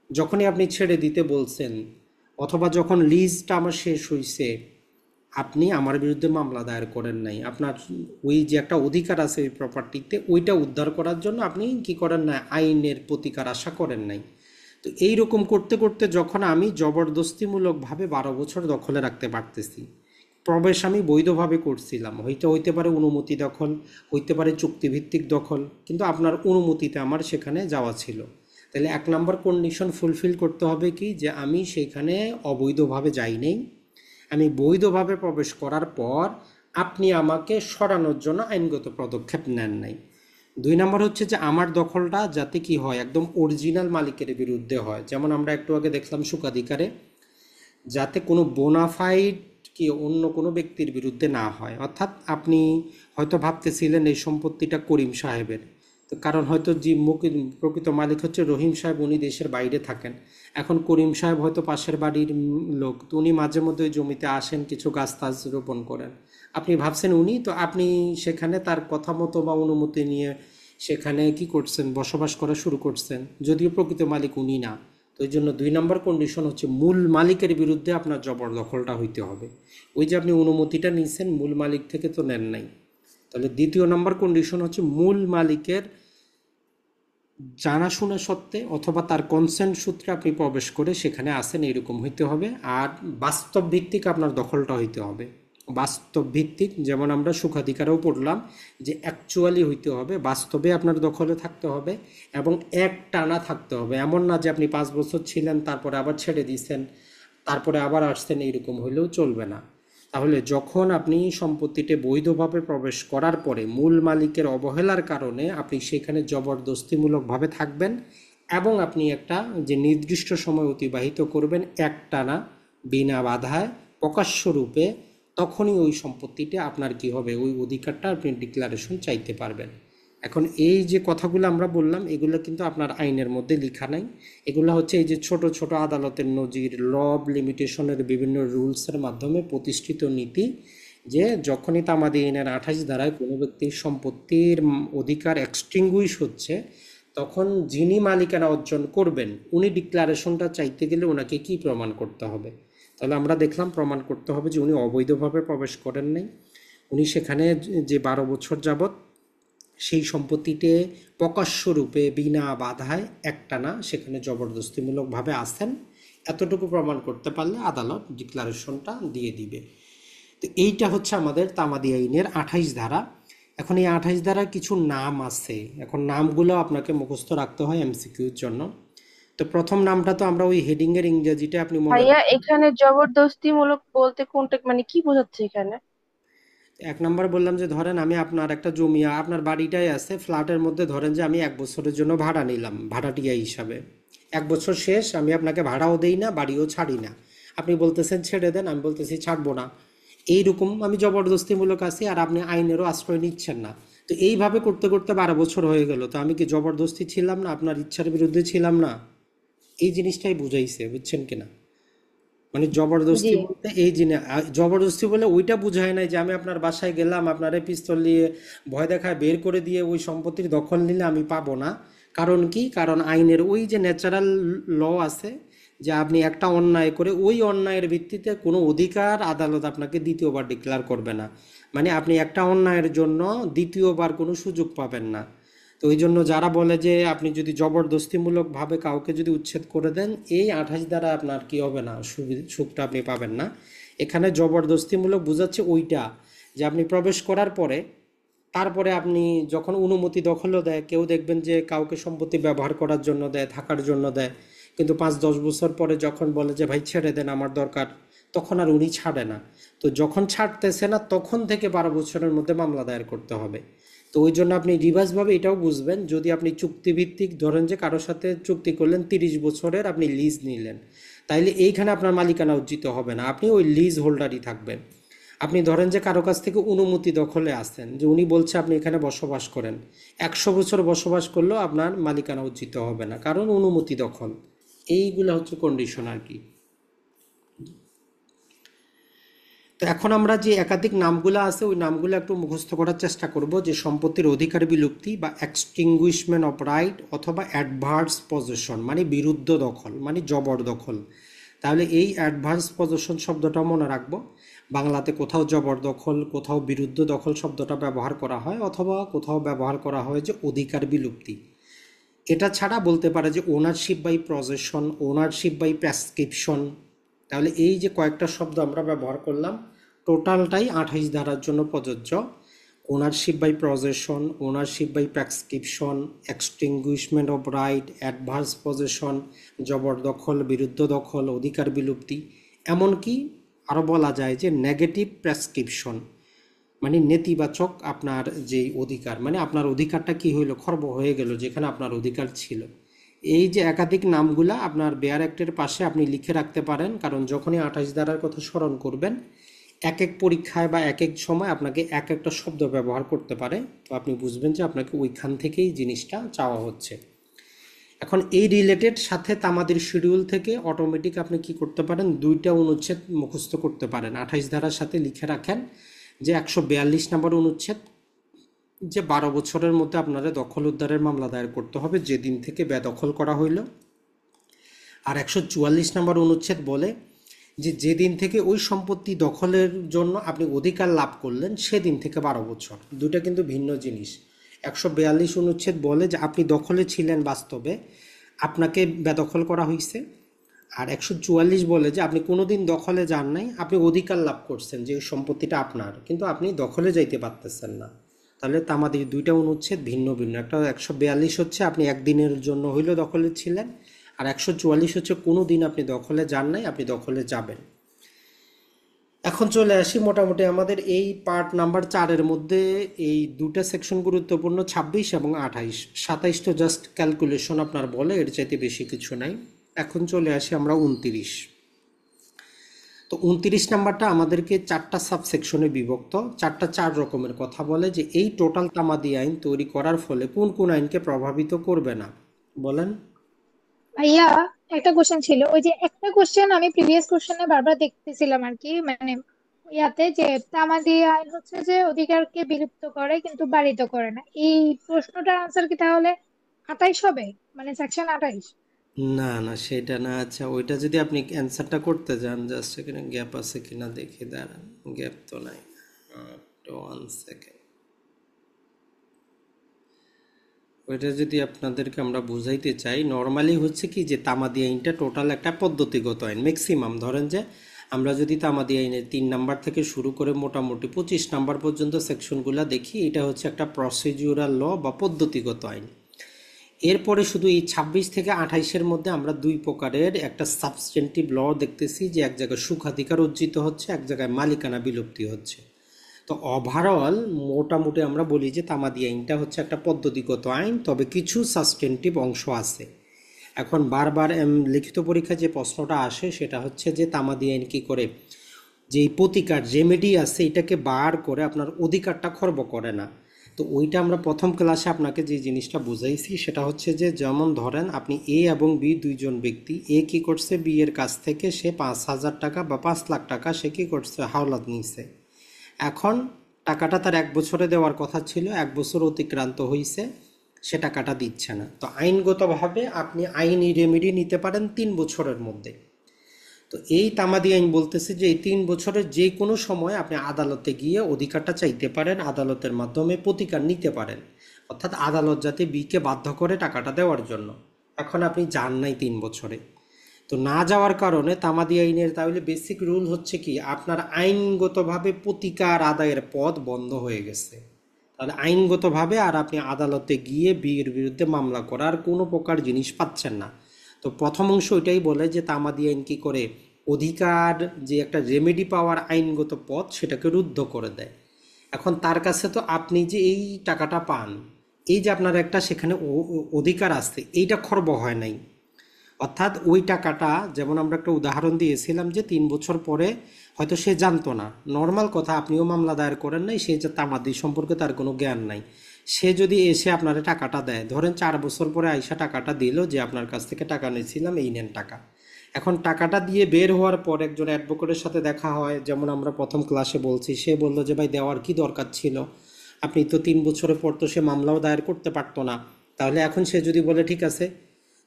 যখনই আপনি ছেড়ে দিতে বলছেন, অথবা যখন লিজটা আমার শেষ হয়েছে, আপনি আমার বিরুদ্ধে মামলা দায়ের করেন নাই, আপনার ওই যে একটা অধিকার আছে ওই প্রপার্টিতে, ওইটা উদ্ধার করার জন্য আপনি কি করেন না, আইনের প্রতিকার আশা করেন নাই। তো এই রকম করতে করতে যখন আমি জবরদস্তিমূলকভাবে 12 বছর দখলে রাখতে পারতেছি, প্রবেশ আমি বৈধভাবে করছিলাম, হইতে পারে অনুমতি দখল, হইতে পারে চুক্তিভিত্তিক দখল, কিন্তু আপনার অনুমতিতে আমার সেখানে যাওয়া ছিল। তাহলে 1 নম্বর কন্ডিশন ফুলফিল করতে হবে কি, যে আমি সেখানে অবৈধভাবে যাই নাই, আমি বৈধভাবে প্রবেশ করার পর আপনি আমাকে সরানোর জন্য আইনগত পদক্ষেপ নেন নাই। 2 নম্বর হচ্ছে যে আমার দখলটা যাতে কি হয়, একদম অরিজিনাল মালিকের বিরুদ্ধে হয়। যেমন আমরা একটু আগে দেখলাম সুখাধিকারে, যাতে কোনো বোনাফাইড কি অন্য কোনো ব্যক্তির বিরুদ্ধে না হয়। অর্থাৎ আপনি হয়তো ভাবতেছিলেন এই সম্পত্তিটা করিম সাহেবের, তো কারণ হয়তো যে প্রকৃত মালিক হচ্ছে রহিম সাহেব, উনি দেশের বাইরে থাকেন। এখন করিম সাহেব হয়তো পাশের বাড়ির লোক, তো উনি মাঝে মধ্যে ওই জমিতে আসেন, কিছু গাছ টাছ রোপণ করেন, আপনি ভাবছেন উনি, তো আপনি সেখানে তার কথা মতো বা অনুমতি নিয়ে সেখানে কি করছেন, বসবাস করা শুরু করছেন, যদিও প্রকৃত মালিক উনি না। তো এই জন্য 2 নম্বর কন্ডিশন হচ্ছে মূল মালিকের বিরুদ্ধে আপনার জবরদখলটা হইতে হবে। ওই যে আপনি অনুমতিটা নিয়েছেন মূল মালিক থেকে, তো নেন নাই। তাহলে 2য় নম্বর কন্ডিশন হচ্ছে মূল মালিকের জানাশোনা সত্ত্বে অথবা তার কনসেন্ট সূত্রে আপনি প্রবেশ করে সেখানে আসেন, এরকম হইতে হবে। আর বাস্তব ভিত্তিক আপনার দখলটা হইতে হবে, বাস্তব ভিত্তিক। যেমন আমরা সুখাধিকারেও পড়লাম যে অ্যাকচুয়ালি হইতে হবে, বাস্তবে আপনার দখলে থাকতে হবে এবং এক টানা থাকতে হবে। এমন না যে আপনি 5 বছর ছিলেন তারপরে আবার ছেড়ে দিয়েছেন, তারপরে আবার আসছেন, এইরকম হইলেও চলবে না। তাহলে যখন আপনি সম্পত্তিতে বৈধভাবে প্রবেশ করার পরে মূল মালিকের অবহেলার কারণে আপনি সেখানে জবরদস্তিমূলকভাবে থাকবেন এবং আপনি একটা যে নির্দিষ্ট সময় অতিবাহিত করবেন একটানা বিনা বাধায় প্রকাশ্য রূপে, তখনই ওই সম্পত্তিটা আপনার কি হবে, ওই অধিকারটা আপনি ডিক্লারেশন চাইতে পারবেন। এখন এই যে কথাগুলো আমরা বললাম এগুলো কিন্তু আপনার আইনের মধ্যে লেখা নাই। এগুলো হচ্ছে এই যে ছোট ছোট আদালতের নজির, ল অব লিমিটেশনের বিভিন্ন রুলসের মাধ্যমে প্রতিষ্ঠিত নীতি, যে যখনই তামাদি আইনের 28 ধারায় কোনো ব্যক্তির সম্পত্তির অধিকার এক্সটিংগুইশ হচ্ছে, তখন যিনি মালিকানা অর্জন করবেন উনি ডিক্লারেশনটা চাইতে গেলে ওনাকে কি প্রমাণ করতে হবে? তাহলে আমরা দেখলাম প্রমাণ করতে হবে যে উনি অবৈধভাবে প্রবেশ করেন নাই, উনি সেখানে যে 12 বছর যাবৎ সেই সম্পত্তিতে প্রকাশ্য রূপে বিনা বাধায় একটানা সেখানে জবরদস্তিমূলকভাবে আসেন। এতটুকু প্রমাণ করতে পারলে আদালত ডিক্লারেশনটা দিয়ে দিবে। তো এইটা হচ্ছে আমাদের তামাদি আইনের 28 ধারা। এখন এই 28 ধারার কিছু নাম আছে, এখন নামগুলো আপনাকে মুখস্থ রাখতে হয় এমসিকিউর জন্য। তো প্রথম নামটা তো আমরা ওই হেডিংয়ের ইংরেজিটা আপনি মনে ভাইয়া এখানে জবরদস্তিমূলক বলতে কোনটা, মানে কি বোঝাচ্ছে এখানে? 1 নম্বর বললাম যে ধরেন আমি আপনার একটা জমি, আপনার বাড়িটাই আছে ফ্ল্যাটের মধ্যে, ধরেন যে আমি 1 বছরের জন্য ভাড়া নিলাম ভাড়াটিয়া হিসাবে। 1 বছর শেষ, আমি আপনাকে ভাড়াও দেই না, বাড়িও ছাড়ি না। আপনি বলতেছেন ছেড়ে দেন, আমি বলতেছি ছাড়বো না। এইরকম আমি জবরদস্তিমূলক আছি আর আপনি আইনেরও আশ্রয় নিচ্ছেন না। তো এইভাবে করতে করতে 12 বছর হয়ে গেল, তো আমি কি জবরদস্তি ছিলাম না, আপনার ইচ্ছার বিরুদ্ধে ছিলাম না? এই জিনিসটাই বুঝাইছে, বুঝছেন কিনা? মানে জি। জবরদস্তি বলতে এই জিনিস, জবরদস্তি বলে ওইটা বুঝায় নাই যে আমি আপনার বাসায় গেলাম, আপনার পিস্তল নিয়ে ভয় দেখায় বের করে দিয়ে ওই সম্পত্তির দখল নিলে আমি পাবো না। কারণ কি? কারণ আইনের ওই যে ন্যাচারাল ল আছে যে আপনি একটা অন্যায় করে ওই অন্যায়ের ভিত্তিতে কোনো অধিকার আদালত আপনাকে দ্বিতীয়বার ডিক্লেয়ার করবে না। মানে আপনি একটা অন্যায়ের জন্য দ্বিতীয়বার কোনো সুযোগ পাবেন না। তো ওই জন্য যারা বলে যে আপনি যদি জবরদস্তিমূলকভাবে কাউকে যদি উচ্ছেদ করে দেন, এই 28 দ্বারা আপনার কি হবে না, সুখটা আপনি পাবেন না। এখানে জবরদস্তিমূলক বোঝাচ্ছে ওইটা যে আপনি প্রবেশ করার পরে, তারপরে আপনি যখন অনুমতি দখলও দেয়, কেউ দেখবেন যে কাউকে সম্পত্তি ব্যবহার করার জন্য দেয়, থাকার জন্য দেয়, কিন্তু 5-10 বছর পরে যখন বলে যে ভাই ছেড়ে দেন আমার দরকার, তখন আর উনি ছাড়ে না। তো যখন ছাড়তেছে না তখন থেকে 12 বছরের মধ্যে মামলা দায়ের করতে হবে। তো ওই জন্য আপনি রিভার্সভাবে এটাও বুঝবেন, যদি আপনি চুক্তিভিত্তিক ধরেন যে কারোর সাথে চুক্তি করলেন 30 বছরের, আপনি লিজ নিলেন, তাইলে এইখানে আপনার মালিকানা অর্জিত হবে না, আপনি ওই লিজ হোল্ডারই থাকবেন। আপনি ধরেন যে কারো কাছ থেকে অনুমতি দখলে আসছেন, যে উনি বলছে আপনি এখানে বসবাস করেন, 100 বছর বসবাস করলেও আপনার মালিকানা অর্জিত হবে না, কারণ অনুমতি দখল। এইগুলো হচ্ছে কন্ডিশন আর কি। তো এখন আমরা যে একাধিক নামগুলো আছে ওই নামগুলো একটু মুখস্থ করার চেষ্টা করব, যে সম্পত্তির অধিকার বিলুপ্তি বা এক্সটিংগুইশমেন্ট অফ রাইট অথবা অ্যাডভার্স পজেশন মানে বিরুদ্ধ দখল মানে জবরদখল। তাহলে এই অ্যাডভার্স পজেশন শব্দটা মনে রাখবো। বাংলাতে কোথাও জবরদখল, কোথাও বিরুদ্ধ দখল শব্দটা ব্যবহার করা হয়, অথবা কোথাও ব্যবহার করা হয় যে অধিকার বিলুপ্তি। এটা ছাড়া বলতে পারে যে ownership by possession, ownership by prescription. তাহলে এই যে কয়েকটা শব্দ আমরা ব্যবহার করলাম, টোটালটাই 28 ধারার জন্য প্রযোজ্য। Ownership by possession, ownership by prescription, extinguishment of right, adverse possession, জবরদখল, বিরুদ্ধ দখল, অধিকার বিলুপ্তি। এমনকি আরও বলা যায় যে নেগেটিভ প্রেসক্রিপশন মানে নেতিবাচক আপনার যেই অধিকার, মানে আপনার অধিকারটা কি হইলো, খর্ব হয়ে গেল যেখানে আপনার অধিকার ছিল। এই যে একাধিক নামগুলা আপনার বেয়ার অ্যাক্টের পাশে আপনি লিখে রাখতে পারেন, কারণ যখনই 28 ধারার কথা স্মরণ করবেন এক এক পরীক্ষায় বা এক এক সময় আপনাকে এক একটা শব্দ ব্যবহার করতে পারে, তো আপনি বুঝবেন যে আপনাকে ওইখান থেকেই জিনিসটা চাওয়া হচ্ছে। এখন এই রিলেটেড সাথে তামাদের শিডিউল থেকে অটোমেটিক আপনি কি করতে পারেন, 2টা অনুচ্ছেদ মুখস্থ করতে পারেন। 28 ধারার সাথে লিখে রাখেন যে 142 নম্বর অনুচ্ছেদ, যে 12 বছরের মধ্যে আপনারা দখল উদ্ধারের মামলা দায়ের করতে হবে যেদিন থেকে বেদখল করা হইল। আর 144 নম্বর অনুচ্ছেদ বলে যে যেদিন থেকে ওই সম্পত্তি দখলের জন্য আপনি অধিকার লাভ করলেন সেদিন থেকে 12 বছর। দুটা কিন্তু ভিন্ন জিনিস। 142 অনুচ্ছেদ বলে যে আপনি দখলে ছিলেন, বাস্তবে আপনাকে বেদখল করা হয়েছে। আর 144 বলে যে আপনি কোনোদিন দখলে যান নাই, আপনি অধিকার লাভ করছেন যে সম্পত্তিটা আপনার, কিন্তু আপনি দখলে যাইতে পারতেছেন না। তাহলে তামাদির দুইটা অনুচ্ছেদ ভিন্ন ভিন্ন। একটা 142 হচ্ছে আপনি একদিনের জন্য হইলেও দখলে ছিলেন, আর 144 হচ্ছে কোনো দিন আপনি দখলে যান নাই, আপনি দখলে যাবেন। এখন চলে আসি মোটামুটি আমাদের এই পার্ট নাম্বার 4-এর মধ্যে এই দুটা সেকশন গুরুত্বপূর্ণ, 26 এবং 28। 27 তো জাস্ট ক্যালকুলেশন আপনার বলে, এর চাইতে বেশি কিছু নাই। এখন চলে আসি আমরা 29। তো 29 নাম্বারটা আমাদেরকে 4টা সাবসেকশনে বিভক্ত, 4 রকমের কথা বলে যে এই টোটাল তামাদি আইন তৈরি করার ফলে কোন কোন আইনকে প্রভাবিত করবে না, বলেন। ভাইয়া, একটা কোশ্চেন ছিল। ওই যে একটা কোশ্চেন আমি প্রিভিয়াস কোশ্চেনে বারবার দেখতেছিলাম আর কি, মানে ইয়াতে যে তামাদি আইন হচ্ছে যে অধিকারকে বিলুপ্ত করে কিন্তু বাড়িত করে না, এই প্রশ্নটার আনসার কি তাহলে 28 হবে, মানে সেকশন 28? না না, সেটা না। আচ্ছা, ওইটা যদি আপনি অ্যান্সারটা করতে যান, জাস্ট এখানে গ্যাপ আছে কিনা দেখে দাঁড়ান। গ্যাপ তো নাই, 1 সেকেন্ড। ওইটা যদি আপনাদেরকে আমরা বুঝাইতে চাই, নর্মালি হচ্ছে কি যে তামাদি আইনটা টোটাল একটা পদ্ধতিগত আইন। ম্যাক্সিমাম ধরেন যে আমরা যদি তামাদি আইনের 3 নাম্বার থেকে শুরু করে মোটামুটি 25 নাম্বার পর্যন্ত সেকশনগুলো দেখি, এটা হচ্ছে একটা প্রসিডিউরাল ল বা পদ্ধতিগত আইন। এরপরে শুধু এই 26 থেকে 28-এর মধ্যে আমরা দুই প্রকারের একটা সাবস্টেন্টিভ ল দেখতেছি, যে এক জায়গায় সুখাধিকার অর্জিত হচ্ছে, এক জায়গায় মালিকানা বিলুপ্তি হচ্ছে। তো ওভারঅল মোটামুটি আমরা বলি যে তামাদি আইনটা হচ্ছে একটা পদ্ধতিগত আইন, তবে কিছু সাবস্টেন্টিভ অংশ আছে। এখন বারবার লিখিত পরীক্ষায় যে প্রশ্নটা আসে সেটা হচ্ছে যে তামাদি আইন কি করে, যে এই প্রতিকার রেমেডি আছে এটাকে বার করে আপনার অধিকারটা খর্ব করে না। তো ওইটা আমরা প্রথম ক্লাসে আপনাকে যে জিনিসটা বুঝাইছি সেটা হচ্ছে যে, যেমন ধরেন আপনি এ এবং বি দুইজন ব্যক্তি, এ কি করছে, বি এর কাছ থেকে সে 5,000 টাকা বা 5 লাখ টাকা সে কি করছে, হাওলাত নিছে। এখন টাকাটা তার 1 বছরে দেওয়ার কথা ছিল, 1 বছর অতিক্রান্ত হয়েছে, সে টাকাটা দিচ্ছে না। তো আইনগতভাবে আপনি আইনি রেমেডি নিতে পারেন 3 বছরের মধ্যে। তো এই তামাদি আইন বলতেছে যে এই 3 বছরের যে কোনো সময় আপনি আদালতে গিয়ে অধিকারটা চাইতে পারেন, আদালতের মাধ্যমে প্রতিকার নিতে পারেন, অর্থাৎ আদালত যাতে বিকে বাধ্য করে টাকাটা দেওয়ার জন্য। এখন আপনি যান নাই 3 বছরে, তো না যাওয়ার কারণে তামাদি আইনের তাহলে বেসিক রুল হচ্ছে কি, আপনার আইনগতভাবে প্রতিকার আদায়ের পথ বন্ধ হয়ে গেছে। তাহলে আইনগতভাবে আর আপনি আদালতে গিয়ে বিয়ের বিরুদ্ধে মামলা করার কোনো প্রকার জিনিস পাচ্ছেন না। তো প্রথম অংশ ওইটাই বলে যে তামাদি আইন কি করে, অধিকার যে একটা রেমেডি পাওয়ার আইনগত পথ সেটাকে রুদ্ধ করে দেয়। এখন তার কাছে তো আপনি যে এই টাকাটা পান, এই যে আপনার একটা সেখানে অধিকার আছে, এইটা খর্ব হয় নাই। অর্থাৎ ওই টাকাটা, যেমন আমরা একটা উদাহরণ দিয়েছিলাম যে 3 বছর পরে হয়তো সে জানতো না, নর্মাল কথা, আপনিও মামলা দায়ের করেন নাই, সে যে তামাদি সম্পর্কে তার কোনো জ্ঞান নাই, সে যদি এসে আপনার টাকাটা দেয়, ধরেন 4 বছর পরে আইসা টাকাটা দিল যে আপনার কাছ থেকে টাকা নিয়েছিলাম, এই নেন টাকা। এখন টাকাটা দিয়ে বের হওয়ার পর একজন অ্যাডভোকেটের সাথে দেখা হয়, যেমন আমরা প্রথম ক্লাসে বলছি, সে বললো যে ভাই দেওয়ার কি দরকার ছিল, আপনি তো 3 বছরের পর তো সে মামলাও দায়ের করতে পারতো না। তাহলে এখন সে যদি বলে ঠিক আছে,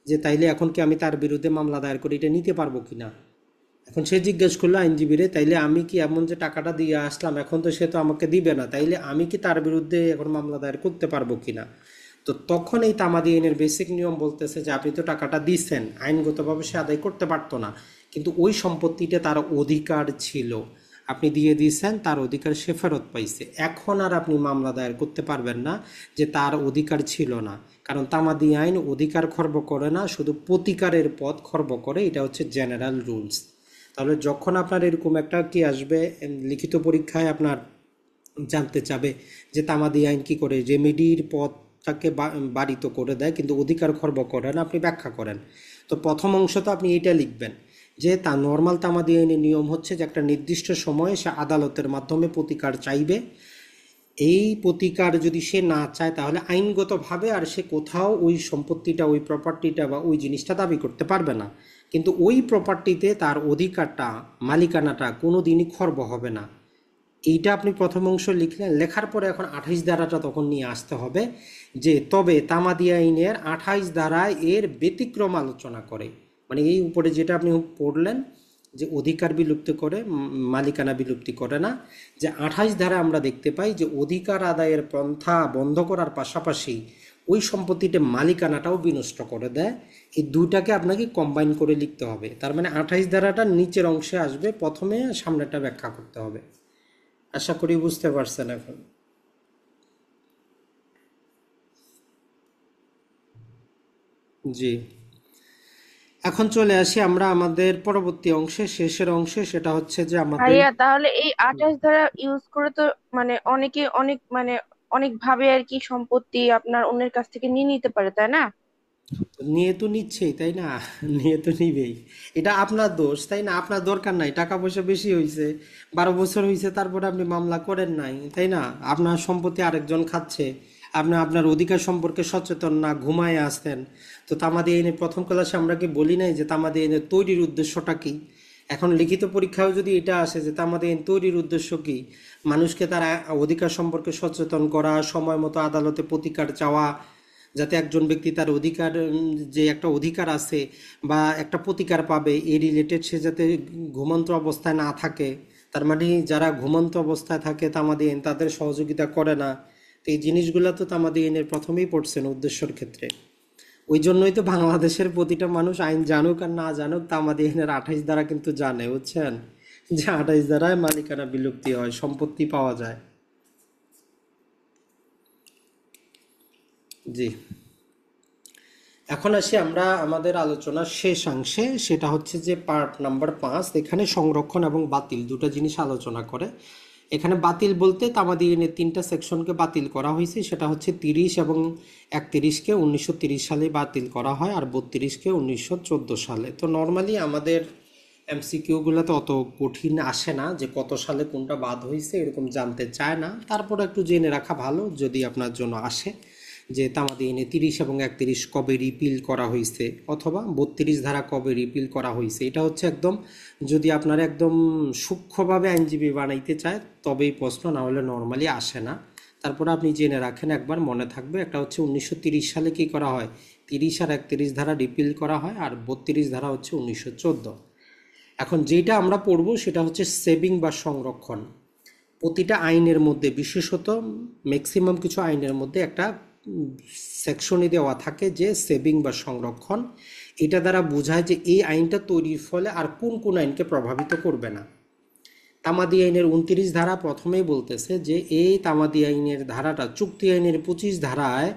যে তাইলে এখন কি আমি তার বিরুদ্ধে মামলা দায়ের করে এটা নিতে পারবো কিনা। এখন সে জিজ্ঞেস করলো আইনজীবীরে, তাইলে আমি কি এমন যে টাকাটা দিয়ে আসলাম, এখন তো সে তো আমাকে দিবে না, তাইলে আমি কি তার বিরুদ্ধে এখন মামলা দায়ের করতে পারবো কিনা। তো তখন এই তামাদি আইনের বেসিক নিয়ম বলতেছে যে আপনি তো টাকাটা দিচ্ছেন, আইনগতভাবে সে আদায় করতে পারতো না, কিন্তু ওই সম্পত্তিতে তার অধিকার ছিল, আপনি দিয়ে দিয়েছেন, তার অধিকার সে ফেরত পাইছে। এখন আর আপনি মামলা দায়ের করতে পারবেন না যে তার অধিকার ছিল না, কারণ তামাদি আইন অধিকার খর্ব করে না, শুধু প্রতিকারের পথ খর্ব করে। এটা হচ্ছে জেনারেল রুলস। তাহলে যখন আপনার এরকম একটা কি আসবে লিখিত পরীক্ষায়, আপনার জানতে চাবে যে তামাদি আইন কি করে রেমেডির পথটাকে বারিত করে দেয় কিন্তু অধিকার খর্ব করে না, আপনি ব্যাখ্যা করেন। তো প্রথম অংশ তো আপনি এইটা লিখবেন যে তা নর্মাল তামাদি আইনের নিয়ম হচ্ছে যে একটা নির্দিষ্ট সময়ে সে আদালতের মাধ্যমে প্রতিকার চাইবে। এই প্রতিকার যদি সে না চায় তাহলে আইনগতভাবে আর সে কোথাও ওই সম্পত্তিটা, ওই প্রপার্টিটা বা ওই জিনিসটা দাবি করতে পারবে না, কিন্তু ওই প্রপার্টিতে তার অধিকারটা, মালিকানাটা কোনো দিনই খর্ব হবে না। এইটা আপনি প্রথম অংশ লিখলেন, লেখার পরে এখন 28 ধারাটা তখন নিয়ে আসতে হবে, যে তবে তামাদি আইনের 28 ধারায় এর ব্যতিক্রম আলোচনা করে। মানে এই উপরে যেটা আপনি পড়লেন যে অধিকার বিলুপ্তি করে, মালিকানা বিলুপ্তি করে না। যে 28 ধারা আমরা দেখতে পাই যে অধিকার আদায়ের পন্থা বন্ধ করার পাশাপাশি ওই সম্পত্তিতে মালিকানাটাও বিনষ্ট করে দেয়। এই দুইটাকে আপনাকে কম্বাইন করে লিখতে হবে। তার মানে 28 ধারাটা নিচের অংশে আসবে, প্রথমে সামনেটা ব্যাখ্যা করতে হবে। আশা করি বুঝতে পারছেন এখন। জি, এখন চলে আসি আমরা আমাদের পরবর্তী অংশে, শেষের অংশে। সেটা হচ্ছে যে আমাদের ভাইয়া তাহলে এই 28 ধারা ইউজ করে তো মানে অনেকে অনেক মানে অনেক ভাবে আর কি সম্পত্তি আপনার অন্যের কাছ থেকে নিয়ে নিতে পারে, তাই না? নিয়ে তো নিচ্ছেই, তাই না? নিয়ে তো নিবেই। এটা আপনার দোষ, তাই না? আপনার দরকার নাই, টাকা পয়সা বেশি হয়েছে, 12 বছর হয়েছে, তারপরে আপনি মামলা করেন নাই, তাই না? আপনার সম্পত্তি আরেকজন খাচ্ছে, আপনি আপনার অধিকার সম্পর্কে সচেতন না, ঘুমায় আসতেন। তো তামাদি আইনের প্রথম ক্লাসে আমরা কি বলি নাই যে তামাদি আইনের তৈরির উদ্দেশ্যটা কি? এখন লিখিত পরীক্ষাও যদি এটা আসে যে তামাদি আইন তৈরির উদ্দেশ্য কি, মানুষকে তার অধিকার সম্পর্কে সচেতন করা, সময় মতো আদালতে প্রতিকার চাওয়া, যাতে একজন ব্যক্তি তার অধিকার, যে একটা অধিকার আছে বা একটা প্রতিকার পাবে, এই রিলেটেড সে যাতে ঘুমন্ত অবস্থায় না থাকে। তার মানে যারা ঘুমন্ত অবস্থায় থাকে তামাদি আইন তাদের সহযোগিতা করে না। তো এই জিনিসগুলো তো তামাদি আইনের প্রথমেই পড়ছেন উদ্দেশ্যর ক্ষেত্রে। ওই জন্যই তো বাংলাদেশের প্রতিটা মানুষ আইন জানুক আর না জানুক তামাদি আইনের 28 ধারা কিন্তু জানে, বুঝছেন? যে 28 ধারায় মালিকানা বিলুপ্তি হয়, সম্পত্তি পাওয়া যায়। জি, এখন আসি আমরা আমাদের আলোচনার শেষাংশে। সেটা হচ্ছে যে পার্ট নাম্বার 5। এখানে সংরক্ষণ এবং বাতিল দুটো জিনিস আলোচনা করে। এখানে বাতিল বলতে তামাদি আইনের 3টা সেকশনকে বাতিল করা হয়েছে। সেটা হচ্ছে 30 এবং 31কে 1930 সালে বাতিল করা হয়, আর 32কে 1914 সালে। তো নর্মালি আমাদের এমসিকিউগুলোতে অত কঠিন আসে না যে কত সালে কোনটা বাদ হয়েছে, এরকম জানতে চায় না। তারপর একটু জেনে রাখা ভালো যদি আপনার জন্য আসে যে তামাদি আইনে 30 এবং 31 কবে রিপিল করা হয়েছে, অথবা 32 ধারা কবে রিপিল করা হয়েছে। এটা হচ্ছে একদম, যদি আপনারা একদম সূক্ষ্মভাবে আইনজীবী বানাইতে চায় তবেই প্রশ্ন, না হলে নর্মালি আসে না। তারপরে আপনি জেনে রাখেন, একবার মনে থাকবে। একটা হচ্ছে 1930 সালে কি করা হয়, 30 আর 31 ধারা রিপিল করা হয়, আর 32 ধারা হচ্ছে 1914। এখন যেটা আমরা পড়ব সেটা হচ্ছে সেভিং বা সংরক্ষণ। প্রতিটা আইনের মধ্যে, বিশেষত ম্যাক্সিমাম কিছু আইনের মধ্যে একটা সেকশনই দেওয়া থাকে যে সেভিং বা সংরক্ষণ। এটা দ্বারা বোঝায় যে এই আইনটা তৈরির ফলে আর কোন কোন আইনকে প্রভাবিত করবে না। তামাদি আইনের 29 ধারা প্রথমেই বলতেছে যে এই তামাদি আইনের ধারাটা চুক্তি আইনের 25 ধারায়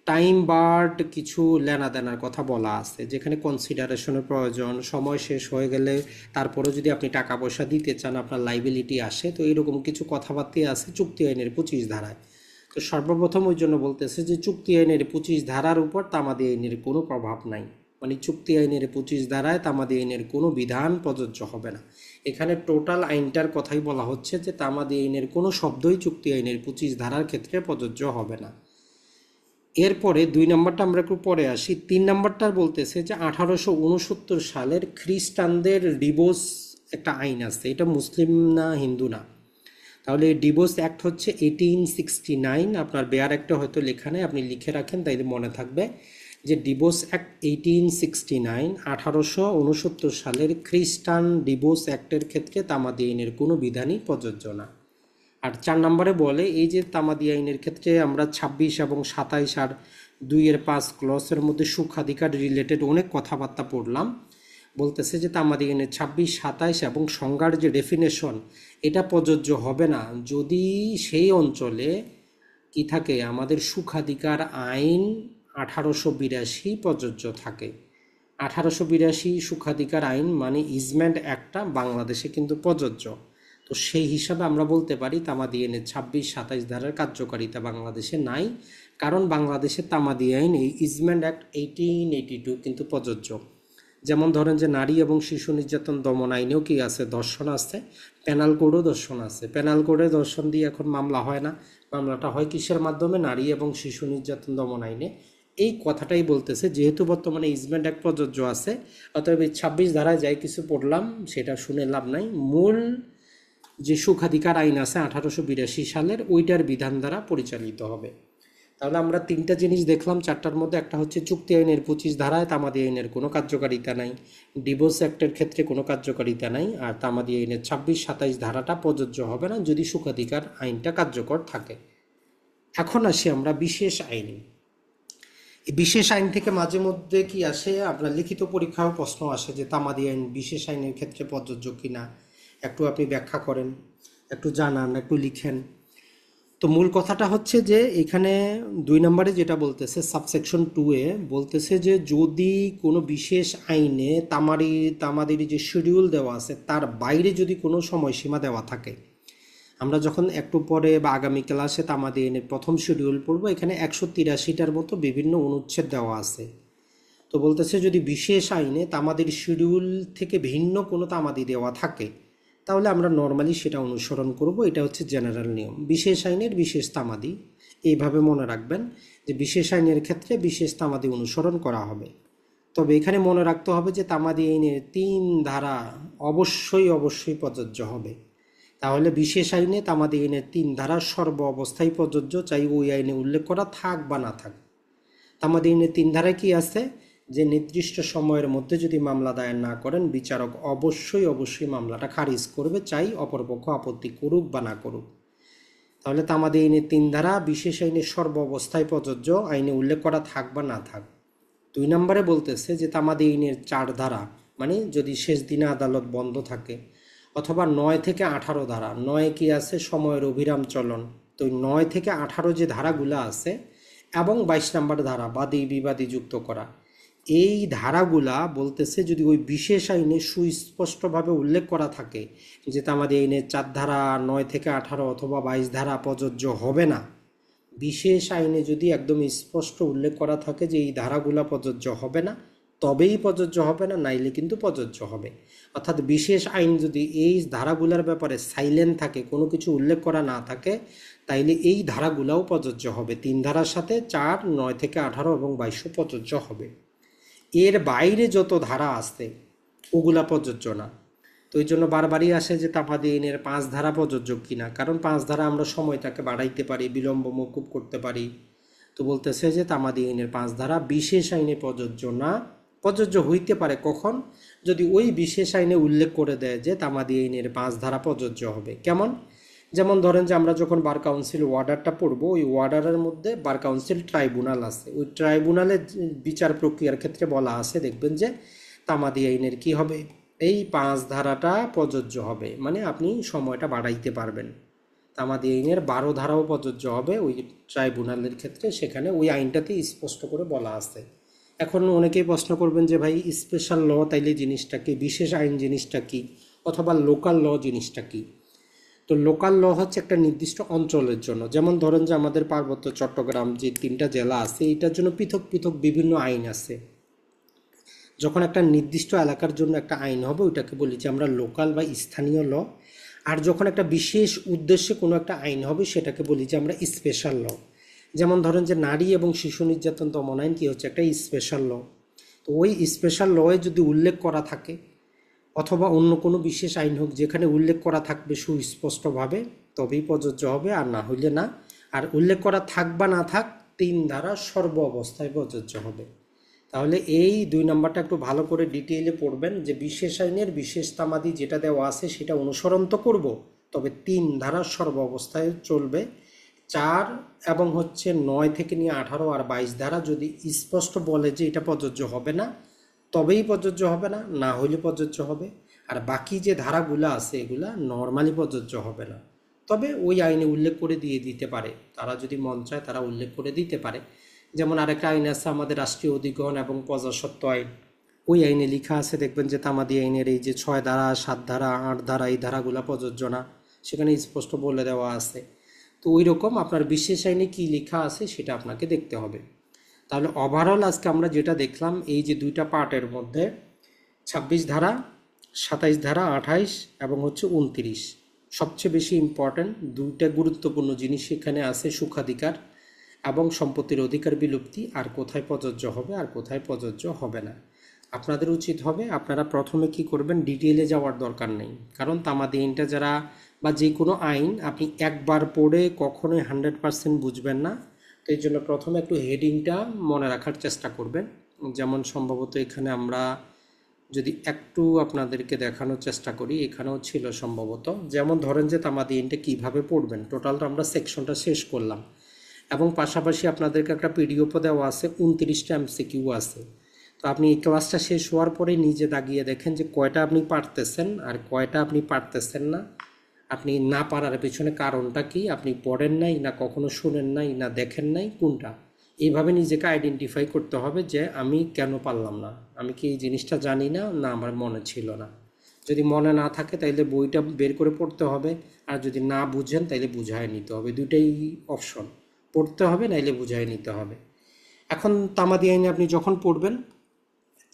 টাইম বার্ড কিছু লেনা দেনার কথা বলা আছে, যেখানে কনসিডারেশনের প্রয়োজন, সময় শেষ হয়ে গেলে তারপরে যদি আপনি টাকা পয়সা দিতে চান আপনার লাইবিলিটি আসে। তো এরকম কিছু কথাবার্তা আছে চুক্তি আইনের 25 ধারায়। তো সর্বপ্রথম ওই জন্য বলতেছে যে চুক্তি আইনের 25 ধারার উপর তামাদি আইনের কোনো প্রভাব নাই। মানে চুক্তি আইনের 25 ধারায় তামাদি আইনের কোনো বিধান প্রযোজ্য হবে না। এখানে টোটাল আইনটার কথাই বলা হচ্ছে যে তামাদি আইনের কোনো শব্দই চুক্তি আইনের 25 ধারার ক্ষেত্রে প্রযোজ্য হবে না। এরপরে 2 নম্বরটা আমরা একটু পরে আসি। 3 নম্বরটার বলতেছে যে 1869 সালের খ্রিস্টানদের ডিভোর্স একটা আইন আছে। এটা মুসলিম না, হিন্দু না। তাহলে এই ডিভোর্স অ্যাক্ট হচ্ছে 1869। আপনার বেয়ার অ্যাক্টে হয়তো লেখা নেই, আপনি লিখে রাখেন তাইলে মনে থাকবে যে ডিভোর্স অ্যাক্ট 1869, 1869 সালের খ্রিস্টান ডিভোর্স অ্যাক্টের ক্ষেত্রে তামাদি আইনের কোনো বিধানই প্রযোজ্য না। আর 4 নম্বরে বলে এই যে তামাদি আইনের ক্ষেত্রে আমরা 26 এবং 27 আর 2-5 ক্লসের মধ্যে সুখাধিকার রিলেটেড অনেক কথাবার্তা পড়লাম। বলতেছে যে তামাদি আইনের 26, 27 এবং সংজ্ঞার যে ডেফিনেশন, এটা প্রযোজ্য হবে না যদি সেই অঞ্চলে কি থাকে, আমাদের সুখাধিকার আইন 1882 প্রযোজ্য থাকে। 1882 সুখাধিকার আইন মানে ইজমেন্ট অ্যাক্টটা বাংলাদেশে কিন্তু প্রযোজ্য। তো সেই হিসাবে আমরা বলতে পারি তামাদি আইনের 26, 27 ধারার কার্যকারিতা বাংলাদেশে নাই, কারণ বাংলাদেশের তামাদি আইন এই ইজমেন্ট অ্যাক্ট 1882 কিন্তু প্রযোজ্য। যেমন ধরেন যে নারী এবং শিশু নির্যাতন দমন আইনেও কি আছে, দর্শন আছে, পেনাল কোডও দর্শন আছে। পেনাল কোডে দর্শন দিয়ে এখন মামলা হয় না, মামলাটা হয় কিসের মাধ্যমে, নারী এবং শিশু নির্যাতন দমন আইনে। এই কথাটাই বলতেছে, যেহেতু বর্তমানে ইজমেন্ট অ্যাক্ট প্রযোজ্য আছে, অতএব এই 26 ধারায় যাই কিছু পড়লাম সেটা শুনে লাভ নাই। মূল যে সুখাধিকার আইন আছে 1882 সালের, ওইটার বিধান দ্বারা পরিচালিত হবে। তাহলে আমরা তিনটা জিনিস দেখলাম চারটার মধ্যে। একটা হচ্ছে চুক্তি আইনের 25 ধারায় তামাদি আইনের কোনো কার্যকারিতা নাই, ডিভোর্স অ্যাক্টের ক্ষেত্রে কোনো কার্যকারিতা নাই, আর তামাদি আইনের 26-27 ধারাটা প্রযোজ্য হবে না যদি সুখাধিকার আইনটা কার্যকর থাকে। এখন আসি আমরা বিশেষ আইনে। এই বিশেষ আইন থেকে মাঝে মধ্যে কি আসে, আপনার লিখিত পরীক্ষাও প্রশ্ন আসে যে তামাদি আইন বিশেষ আইনের ক্ষেত্রে প্রযোজ্য কিনা, একটু আপনি ব্যাখ্যা করেন, একটু জানান, একটু লিখেন। তো মূল কথাটা হচ্ছে যে এখানে 2 নম্বরে যেটা বলতেছে সাবসেকশন 2-এ বলতেছে যে যদি কোনো বিশেষ আইনে তামাদির যে শিডিউল দেওয়া আছে তার বাইরে যদি কোনো সময়সীমা দেওয়া থাকে, আমরা যখন একটু পরে বা আগামী ক্লাসে তামাদি আইনের প্রথম শিডিউল পড়বো, এখানে 183টার মতো বিভিন্ন অনুচ্ছেদ দেওয়া আছে। তো বলতেছে যদি বিশেষ আইনে তামাদির শিডিউল থেকে ভিন্ন কোনো তামাদি দেওয়া থাকে তাহলে আমরা নর্মালি সেটা অনুসরণ করব। এটা হচ্ছে জেনারেল নিয়ম। বিশেষ আইনের বিশেষ তামাদি এইভাবে মনে রাখবেন যে বিশেষ আইনের ক্ষেত্রে বিশেষ তামাদি অনুসরণ করা হবে। তবে এখানে মনে রাখতে হবে যে তামাদি আইনের 3 ধারা অবশ্যই প্রযোজ্য হবে। তাহলে বিশেষ আইনে তামাদি আইনের 3 ধারা সর্ব অবস্থায় প্রযোজ্য, চাই ওই আইনে উল্লেখ করা থাক বা না থাক। তামাদি আইনের 3 ধারায় কি আছে যে নির্দিষ্ট সময়ের মধ্যে যদি মামলা দায়ের না করেন বিচারক অবশ্যই মামলাটা খারিজ করবে, চাই অপরপক্ষ আপত্তি করুক বা না করুক। তাহলে তামাদি আইনের 3 ধারা বিশেষ আইনের সর্ব অবস্থায় প্রযোজ্য, আইনে উল্লেখ করা থাক বা না থাক। 2 নম্বরে বলতেছে যে তামাদি আইনের 4 ধারা, মানে যদি শেষ দিনে আদালত বন্ধ থাকে, অথবা 9 থেকে 18 ধারা। 9 কি আছে, সময়ের অবিরাম চলন। তো 9 থেকে 18 যে ধারাগুলো আছে এবং 22 নম্বর ধারা বাদী বিবাদী যুক্ত করা, এই ধারাগুলা বলতেছে যদি ওই বিশেষ আইনে সুস্পষ্টভাবে উল্লেখ করা থাকে যে তামাদি আইনের 4 ধারা 9 থেকে 18 অথবা 22 ধারা প্রযোজ্য হবে না, বিশেষ আইনে যদি একদম স্পষ্ট উল্লেখ করা থাকে যে এই ধারাগুলা প্রযোজ্য হবে না, তবেই প্রযোজ্য হবে না, নাইলে কিন্তু প্রযোজ্য হবে। অর্থাৎ বিশেষ আইন যদি এই ধারাগুলার ব্যাপারে সাইলেন্ট থাকে, কোনো কিছু উল্লেখ করা না থাকে, তাইলে এই ধারাগুলাও প্রযোজ্য হবে। 3 ধারার সাথে 4, 9 থেকে 18 এবং 22 প্রযোজ্য হবে। এর বাইরে যত ধারা আছে ওগুলা প্রযোজ্য না। তো এই জন্য বারবারই আসে যে তামাদি আইনের 5 ধারা প্রযোজ্য কিনা, কারণ 5 ধারা আমরা সময়টাকে বাড়াইতে পারি, বিলম্ব মওকুফ করতে পারি। তো বলতেছে যে তামাদি আইনের 5 ধারা বিশেষ আইনে প্রযোজ্য না। প্রযোজ্য হইতে পারে কখন, যদি ওই বিশেষ আইনে উল্লেখ করে দেয় যে তামাদি আইনের 5 ধারা প্রযোজ্য হবে। কেমন? যেমন ধরেন যে আমরা যখন বার কাউন্সিল ওয়ার্ডারটা পড়বো, ওই ওয়ার্ডারের মধ্যে বার কাউন্সিল ট্রাইব্যুনাল আছে, ওই ট্রাইব্যুনালের বিচার প্রক্রিয়ার ক্ষেত্রে বলা আছে, দেখবেন যে তামাদি আইনের কি হবে, এই 5 ধারাটা প্রযোজ্য হবে, মানে আপনি সময়টা বাড়াইতে পারবেন। তামাদি আইনের 12 ধারাও প্রযোজ্য হবে ওই ট্রাইব্যুনালের ক্ষেত্রে, সেখানে ওই আইনটাতে স্পষ্ট করে বলা আছে। এখন অনেকেই প্রশ্ন করবেন যে ভাই স্পেশাল ল তাইলে জিনিসটা কি, বিশেষ আইন জিনিসটা কি, অথবা লোকাল ল জিনিসটা কি? তো লোকাল ল হচ্ছে একটা নির্দিষ্ট অঞ্চলের জন্য। যেমন ধরেন যে আমাদের পার্বত্য চট্টগ্রাম যে 3টা জেলা আছে, এইটার জন্য পৃথক পৃথক বিভিন্ন আইন আছে। যখন একটা নির্দিষ্ট এলাকার জন্য একটা আইন হবে ওইটাকে বলি যে আমরা লোকাল বা স্থানীয় ল। আর যখন একটা বিশেষ উদ্দেশ্যে কোনো একটা আইন হবে সেটাকে বলি যে আমরা স্পেশাল ল। যেমন ধরেন যে নারী এবং শিশু নির্যাতন দমন আইন কি হচ্ছে, একটা স্পেশাল ল। তো ওই স্পেশাল লয়ে যদি উল্লেখ করা থাকে, অথবা অন্য কোনো বিশেষ আইন হোক যেখানে উল্লেখ করা থাকবে সুস্পষ্টভাবে, তবেই প্রযোজ্য হবে, আর না হইলে না। আর উল্লেখ করা থাক বা না থাক, 3 ধারা সর্ব অবস্থায় প্রযোজ্য হবে। তাহলে এই 2 নম্বরটা একটু ভালো করে ডিটেইলে পড়বেন যে বিশেষ আইনের বিশেষ তামাদি যেটা দেওয়া আছে সেটা অনুসরণ তো করব, তবে 3 ধারা সর্ব অবস্থায় চলবে। 4 এবং 9 থেকে নিয়ে 18 আর 22 ধারা যদি স্পষ্ট বলে যে এটা প্রযোজ্য হবে না, তবেই প্রযোজ্য হবে না, না হইলে প্রযোজ্য হবে। আর বাকি যে ধারাগুলো আছে এগুলা নর্মালি প্রযোজ্য হবে না, তবে ওই আইনে উল্লেখ করে দিতে পারে, তারা যদি মন চায় তারা উল্লেখ করে দিতে পারে। যেমন আরেকটা আইন আছে আমাদের রাষ্ট্রীয় অধিগ্রহণ এবং প্রজাস্বত্ব আইন, ওই আইনে লেখা আছে দেখবেন যে তামাদি আইনের এই যে 6 ধারা, 7 ধারা, 8 ধারা, এই ধারাগুলো প্রযোজ্য না, সেখানে স্পষ্ট বলে দেওয়া আছে। তো ওই রকম আপনার বিশেষ আইনে কি লেখা আছে সেটা আপনাকে দেখতে হবে। তাহলে ওভারঅল আজকে আমরা যেটা দেখলাম এই যে 2টা পার্টের মধ্যে 26 ধারা, 27 ধারা, 28 এবং 29, সবচেয়ে বেশি ইম্পর্ট্যান্ট 2টা গুরুত্বপূর্ণ জিনিস এখানে আছে, সুখাধিকার এবং সম্পত্তির অধিকার বিলুপ্তি, আর কোথায় প্রযোজ্য হবে আর কোথায় প্রযোজ্য হবে না। আপনাদের উচিত হবে আপনারা প্রথমে কি করবেন, ডিটেইলে যাওয়ার দরকার নেই, কারণ তামাদি আইনটা যারা বা যে কোনো আইন আপনি একবার পড়ে কখনোই 100% বুঝবেন না। তো এই জন্য প্রথমে একটু হেডিংটা মনে রাখার চেষ্টা করবেন। যেমন সম্ভবত এখানে আমরা যদি একটু আপনাদেরকে দেখানোর চেষ্টা করি, এখানেও ছিল সম্ভবত, যেমন ধরেন যে তামাদিনটা কিভাবে পড়বেন, টোটালটা আমরা সেকশনটা শেষ করলাম এবং পাশাপাশি আপনাদেরকে একটা পিডিএফও দেওয়া আছে, 29টা এমসিকিউ আছে। তো আপনি এই ক্লাসটা শেষ হওয়ার পরে নিজে দাগিয়ে দেখেন যে কয়টা আপনি পারতেছেন আর কয়টা আপনি পারতেছেন না। আপনি না পারার পেছনে কারণটা কি, আপনি পড়েন নাই না কখনো শুনেন নাই না দেখেন নাই, কোনটা, এইভাবে নিজেকে আইডেন্টিফাই করতে হবে যে আমি কেন পারলাম না, আমি কি এই জিনিসটা জানি না, না আমার মনে ছিল না। যদি মনে না থাকে তাইলে বইটা বের করে পড়তে হবে, আর যদি না বুঝেন তাইলে বুঝায় নিতে হবে। দুইটাই অপশন, পড়তে হবে নাইলে বুঝায় নিতে হবে। এখন তামাদি আইনে আপনি যখন পড়বেন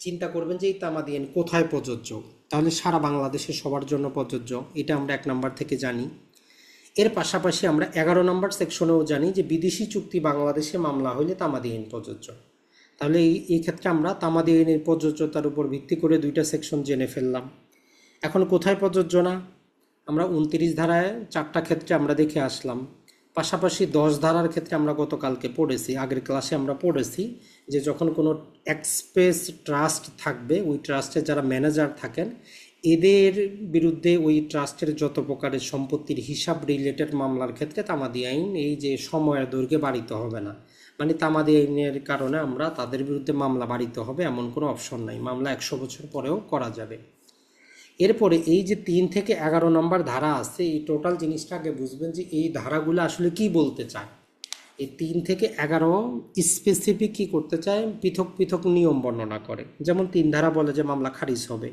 চিন্তা করবেন যে এই তামাদি আইন কোথায় প্রযোজ্য, তাহলে সারা বাংলাদেশে সবার জন্য প্রযোজ্য, এটা আমরা 1 নম্বর থেকে জানি। এর পাশাপাশি আমরা 11 নম্বর সেকশনেও জানি যে বিদেশি চুক্তি বাংলাদেশে মামলা হইলে তামাদি আইন প্রযোজ্য। তাহলে এই ক্ষেত্রে আমরা তামাদি আইনের প্রযোজ্যতার উপর ভিত্তি করে 2টা সেকশন জেনে ফেললাম। এখন কোথায় প্রযোজ্য না, আমরা 29 ধারায় 4টা ক্ষেত্রে আমরা দেখে আসলাম। পাশাপাশি 10 ধারার ক্ষেত্রে আমরা গতকালকে পড়েছি, আগের ক্লাসে আমরা পড়েছি যে যখন কোনো এক্সপ্রেস ট্রাস্ট থাকবে, ওই ট্রাস্টের যারা ম্যানেজার থাকেন এদের বিরুদ্ধে ওই ট্রাস্টের যত প্রকারের সম্পত্তির হিসাব রিলেটেড মামলার ক্ষেত্রে তামাদি আইন এই যে সময়ের দৈর্ঘ্যে বাড়িতে হবে না, মানে তামাদি আইনের কারণে আমরা তাদের বিরুদ্ধে মামলা বাড়িতে হবে এমন কোনো অপশন নাই, মামলা 100 বছর পরেও করা যাবে। এরপরে এই যে 3 থেকে 11 নম্বর ধারা আছে, এই টোটাল জিনিসটা আগে বুঝবেন যে এই ধারাগুলো আসলে কি বলতে চায়। এই 3 থেকে 11 স্পেসিফিক কি করতে চায়, পৃথক পৃথক নিয়ম বর্ণনা করে। যেমন 3 ধারা বলে যে মামলা খারিজ হবে,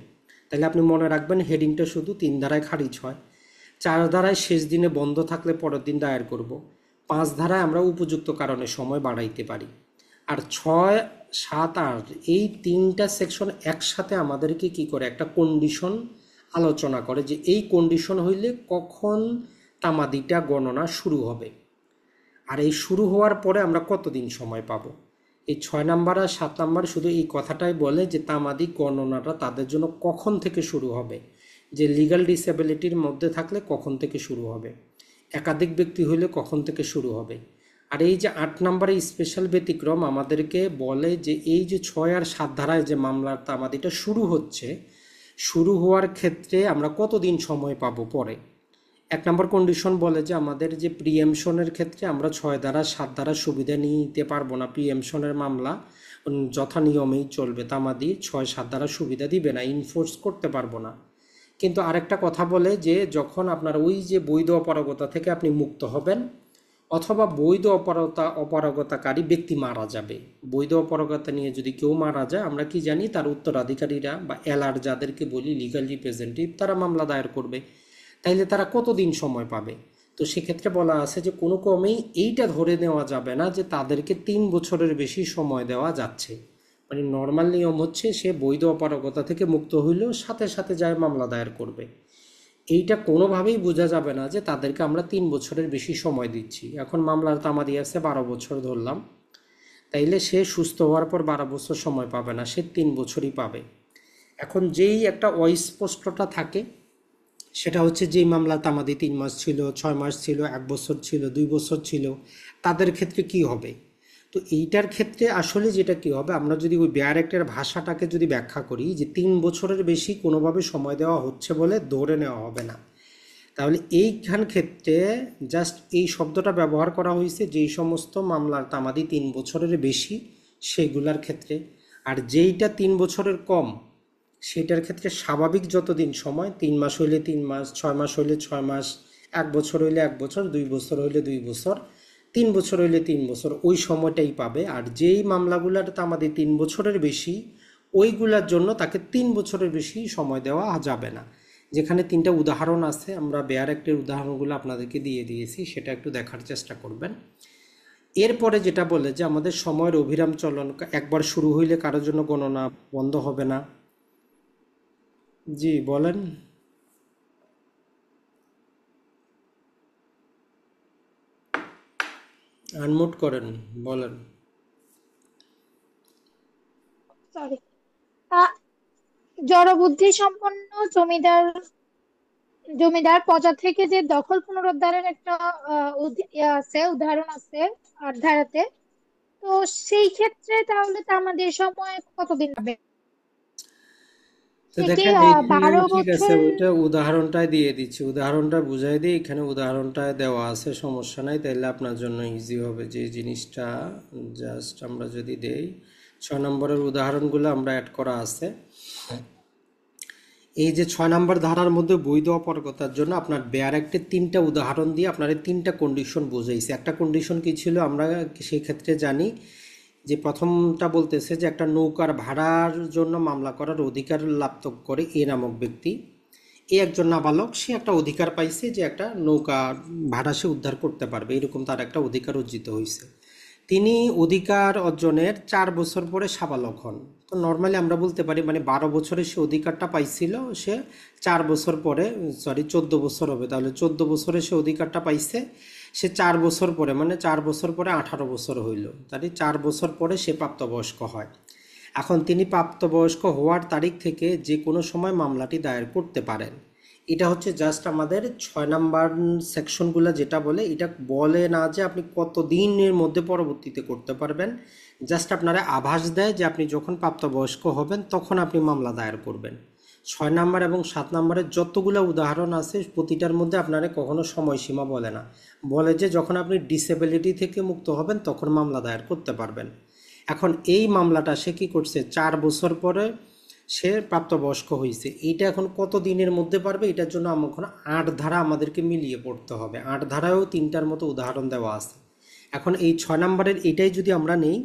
তাহলে আপনি মনে রাখবেন হেডিংটা শুধু 3 ধারায় খারিজ হয়। 4 ধারায় শেষ দিনে বন্ধ থাকলে পরের দিন দায়ের করব। 5 ধারায় আমরা উপযুক্ত কারণে সময় বাড়াইতে পারি। আর 6, 7, 8 এই 3টা সেকশন একসাথে আমাদেরকে কি করে একটা কন্ডিশন আলোচনা করে যে এই কন্ডিশন হইলে কখন তামাদিটা গণনা শুরু হবে, আর এই শুরু হওয়ার পরে আমরা কতদিন সময় পাব। এই 6 নাম্বার আর 7 নাম্বার শুধু এই কথাটাই বলে যে তামাদি গণনাটা তাদের জন্য কখন থেকে শুরু হবে, যে লিগ্যাল ডিসেবিলিটির মধ্যে থাকলে কখন থেকে শুরু হবে, একাধিক ব্যক্তি হইলে কখন থেকে শুরু হবে। আর এই যে 8 নম্বরে স্পেশাল ব্যতিক্রম আমাদেরকে বলে যে এই যে 6 আর 7 ধারায় যে মামলার তামাদিটা শুরু হচ্ছে, শুরু হওয়ার ক্ষেত্রে আমরা কতদিন সময় পাবো পরে। 1 নম্বর কন্ডিশন বলে যে আমাদের যে প্রিএমশনের ক্ষেত্রে আমরা 6 ধারা 7 ধারা সুবিধা নিতে পারবো না, প্রিএমশনের মামলা যথা নিয়মেই চলবে, তামাদি 6, 7 ধারা সুবিধা দিবে না, ইনফোর্স করতে পারবো না। কিন্তু আরেকটা কথা বলে যে যখন আপনার ওই যে বৈধ অপারগতা থেকে আপনি মুক্ত হবেন অথবা বৈধ অপারগতাকারী ব্যক্তি মারা যাবে, বৈধ অপারগতা নিয়ে যদি কেউ মারা যায় আমরা কি জানি তার উত্তরাধিকারীরা বা এলআর যাদেরকে বলি লিগ্যাল রিপ্রেজেন্টেটিভ, তারা মামলা দায়ের করবে। তাইলে তারা কতদিন সময় পাবে, তো সেক্ষেত্রে বলা আছে যে কোনো ক্রমেই এইটা ধরে নেওয়া যাবে না যে তাদেরকে 3 বছরের বেশি সময় দেওয়া যাচ্ছে। মানে নর্মাল নিয়ম হচ্ছে সে বৈধ অপারগতা থেকে মুক্ত হইলেও সাথে সাথে যায় মামলা দায়ের করবে। এইটা কোনোভাবেই বোঝা যাবে না যে তাদেরকে আমরা 3 বছরের বেশি সময় দিচ্ছি। এখন মামলার তামাদি আছে 12 বছর ধরলাম, তাইলে সে সুস্থ হওয়ার পর 12 বছর সময় পাবে না, সে 3 বছরই পাবে। এখন যেই একটা অস্পষ্টতা থাকে সেটা হচ্ছে যেই মামলা তামাদি 3 মাস ছিল, 6 মাস ছিল, 1 বছর ছিল, 2 বছর ছিল, তাদের ক্ষেত্রে কি হবে। তো এইটার ক্ষেত্রে আসলে যেটা কি হবে, আমরা যদি ওই বেয়ার অ্যাক্টের ভাষাটাকে যদি ব্যাখ্যা করি যে 3 বছরের বেশি কোনোভাবে সময় দেওয়া হচ্ছে বলে ধরে নেওয়া হবে না, তাহলে এইখান ক্ষেত্রে জাস্ট এই শব্দটা ব্যবহার করা হয়েছে যেই সমস্ত মামলার তামাদি 3 বছরের বেশি সেইগুলার ক্ষেত্রে। আর যেইটা 3 বছরের কম সেটার ক্ষেত্রে স্বাভাবিক যতদিন সময়, 3 মাস হইলে 3 মাস, 6 মাস হইলে 6 মাস, 1 বছর হইলে 1 বছর, 2 বছর হইলে 2 বছর, 3 বছর হইলে 3 বছর, ওই সময়টাই পাবে। আর যেই মামলাগুলার তামাদি 3 বছরের বেশি ওইগুলার জন্য তাকে 3 বছরের বেশি সময় দেওয়া যাবে না। যেখানে 3টা উদাহরণ আছে, আমরা বেয়ার অ্যাক্টের উদাহরণগুলো আপনাদেরকে দিয়ে দিয়েছি, সেটা একটু দেখার চেষ্টা করবেন। এরপরে যেটা বলে যে আমাদের সময়ের অবিরাম চলন, একবার শুরু হইলে কারোর জন্য গণনা বন্ধ হবে না। জি বলেন। আনমিউট করেন, বলেন। সরি। জড়বুদ্ধি সম্পন্ন জমিদার জমিদার প্রজা থেকে যে দখল পুনরুদ্ধারের একটা আছে, উদাহরণ আছে 8 ধারাতে। তো সেই ক্ষেত্রে তাহলে আমাদের সময় কতদিন হবে? তো সে কি দেখেন এইখানে 12 বছর? ঠিক আছে, ওইটা উদাহরণটাই দিয়ে দিচ্ছি, উদাহরণটা বুঝাই দিই, এখানে উদাহরণটায় দেওয়া আছে, সমস্যা নাই, তাইলে আপনার জন্য ইজি হবে যে জিনিসটা। জাস্ট আমরা যদি দেই 6 নম্বরের উদাহরণগুলো আমরা অ্যাড করা আছে। এই যে 6 নম্বর ধারার মধ্যে বৈধ অপারগতার জন্য আপনার বেয়ার একটা 3টা উদাহরণ দিয়ে আপনার এই 3টা কন্ডিশন বুঝাইছে। একটা কন্ডিশন কি ছিল আমরা সেই ক্ষেত্রে জানি যে প্রথমটা বলতেছে যে একটা নৌকার ভাড়ার জন্য মামলা করার অধিকার লাভ করে এ নামক ব্যক্তি, এ একজন নাবালক, সে একটা অধিকার পাইছে যে একটা নৌকা ভাড়া সে উদ্ধার করতে পারবে, এরকম তার একটা অধিকার অর্জিত হয়েছে। তিনি অধিকার অর্জনের 4 বছর পরে সাবালক হন। তো নর্মালি আমরা বলতে পারি মানে 12 বছরে সে অধিকারটা পাইছিল, সে 4 বছর পরে, সরি 14 বছর হবে, তাহলে 14 বছরে সে অধিকারটা পাইছে, সে 4 বছর পরে মানে 4 বছর পরে 18 বছর হইল, তাহলে 4 বছর পরে সে প্রাপ্তবয়স্ক হয়। এখন তিনি প্রাপ্তবয়স্ক হওয়ার তারিখ থেকে যে কোনো সময় মামলাটি দায়ের করতে পারেন। এটা হচ্ছে জাস্ট আমাদের 6 নাম্বার সেকশনগুলো যেটা বলে, এটা বলে না যে আপনি কত দিনের মধ্যে পরবর্তীতে করতে পারবেন, জাস্ট আপনারা আভাস দেয় যে আপনি যখন প্রাপ্তবয়স্ক হবেন তখন আপনি মামলা দায়ের করবেন। 6 নাম্বার এবং 7 নাম্বারের যতগুলো উদাহরণ আছে প্রতিটার মধ্যে আপনারা কখনো সময়সীমা বলে না, বলে যে যখন আপনি ডিসেবিলিটি থেকে মুক্ত হবেন তখন মামলা দায়ের করতে পারবেন। এখন এই মামলাটা সে কি করছে, 4 বছর পরে সে প্রাপ্তবয়স্ক হয়েছে, এইটা এখন কত দিনের মধ্যে পারবে, এটার জন্য এখন 8 ধারা আমাদেরকে মিলিয়ে পড়তে হবে। 8 ধারায়ও 3টার মতো উদাহরণ দেওয়া আছে। এখন এই 6 নাম্বারের এটাই যদি আমরা নেই,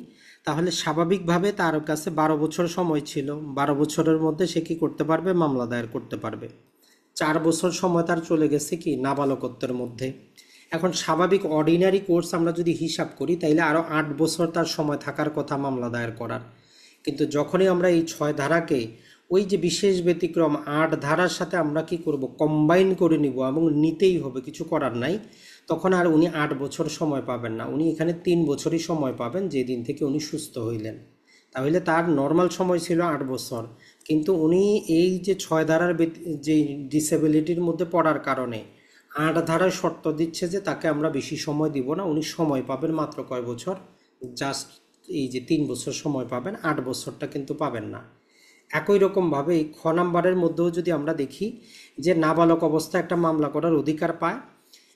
তাহলে স্বাভাবিকভাবে তার কাছে 12 বছর সময় ছিল, 12 বছরের মধ্যে সে কি করতে পারবে, মামলা দায়ের করতে পারবে। 4 বছর সময় তার চলে গেছে কি নাবালকত্বের মধ্যে। এখন স্বাভাবিক অর্ডিনারি কোর্স আমরা যদি হিসাব করি তাইলে আরও 8 বছর তার সময় থাকার কথা মামলা দায়ের করার। কিন্তু যখনই আমরা এই 6 ধারাকে ওই যে বিশেষ ব্যতিক্রম 8 ধারার সাথে আমরা কি করব, কম্বাইন করে নিব এবং নিতেই হবে, কিছু করার নাই, তখন আর উনি 8 বছর সময় পাবেন না, উনি এখানে 3 বছরই সময় পাবেন যেদিন থেকে উনি সুস্থ হইলেন। তাহলে তার নর্মাল সময় ছিল 8 বছর, কিন্তু উনি এই যে 6 ধারার যে ডিসেবিলিটির মধ্যে পড়ার কারণে 8 ধারায় শর্ত দিচ্ছে যে তাকে আমরা বেশি সময় দিব না, উনি সময় পাবেন মাত্র কয় বছর, জাস্ট এই যে 3 বছর সময় পাবেন, 8 বছরটা কিন্তু পাবেন না। একই রকমভাবে এই 6 নাম্বারের মধ্যেও যদি আমরা দেখি যে নাবালক অবস্থায় একটা মামলা করার অধিকার পায়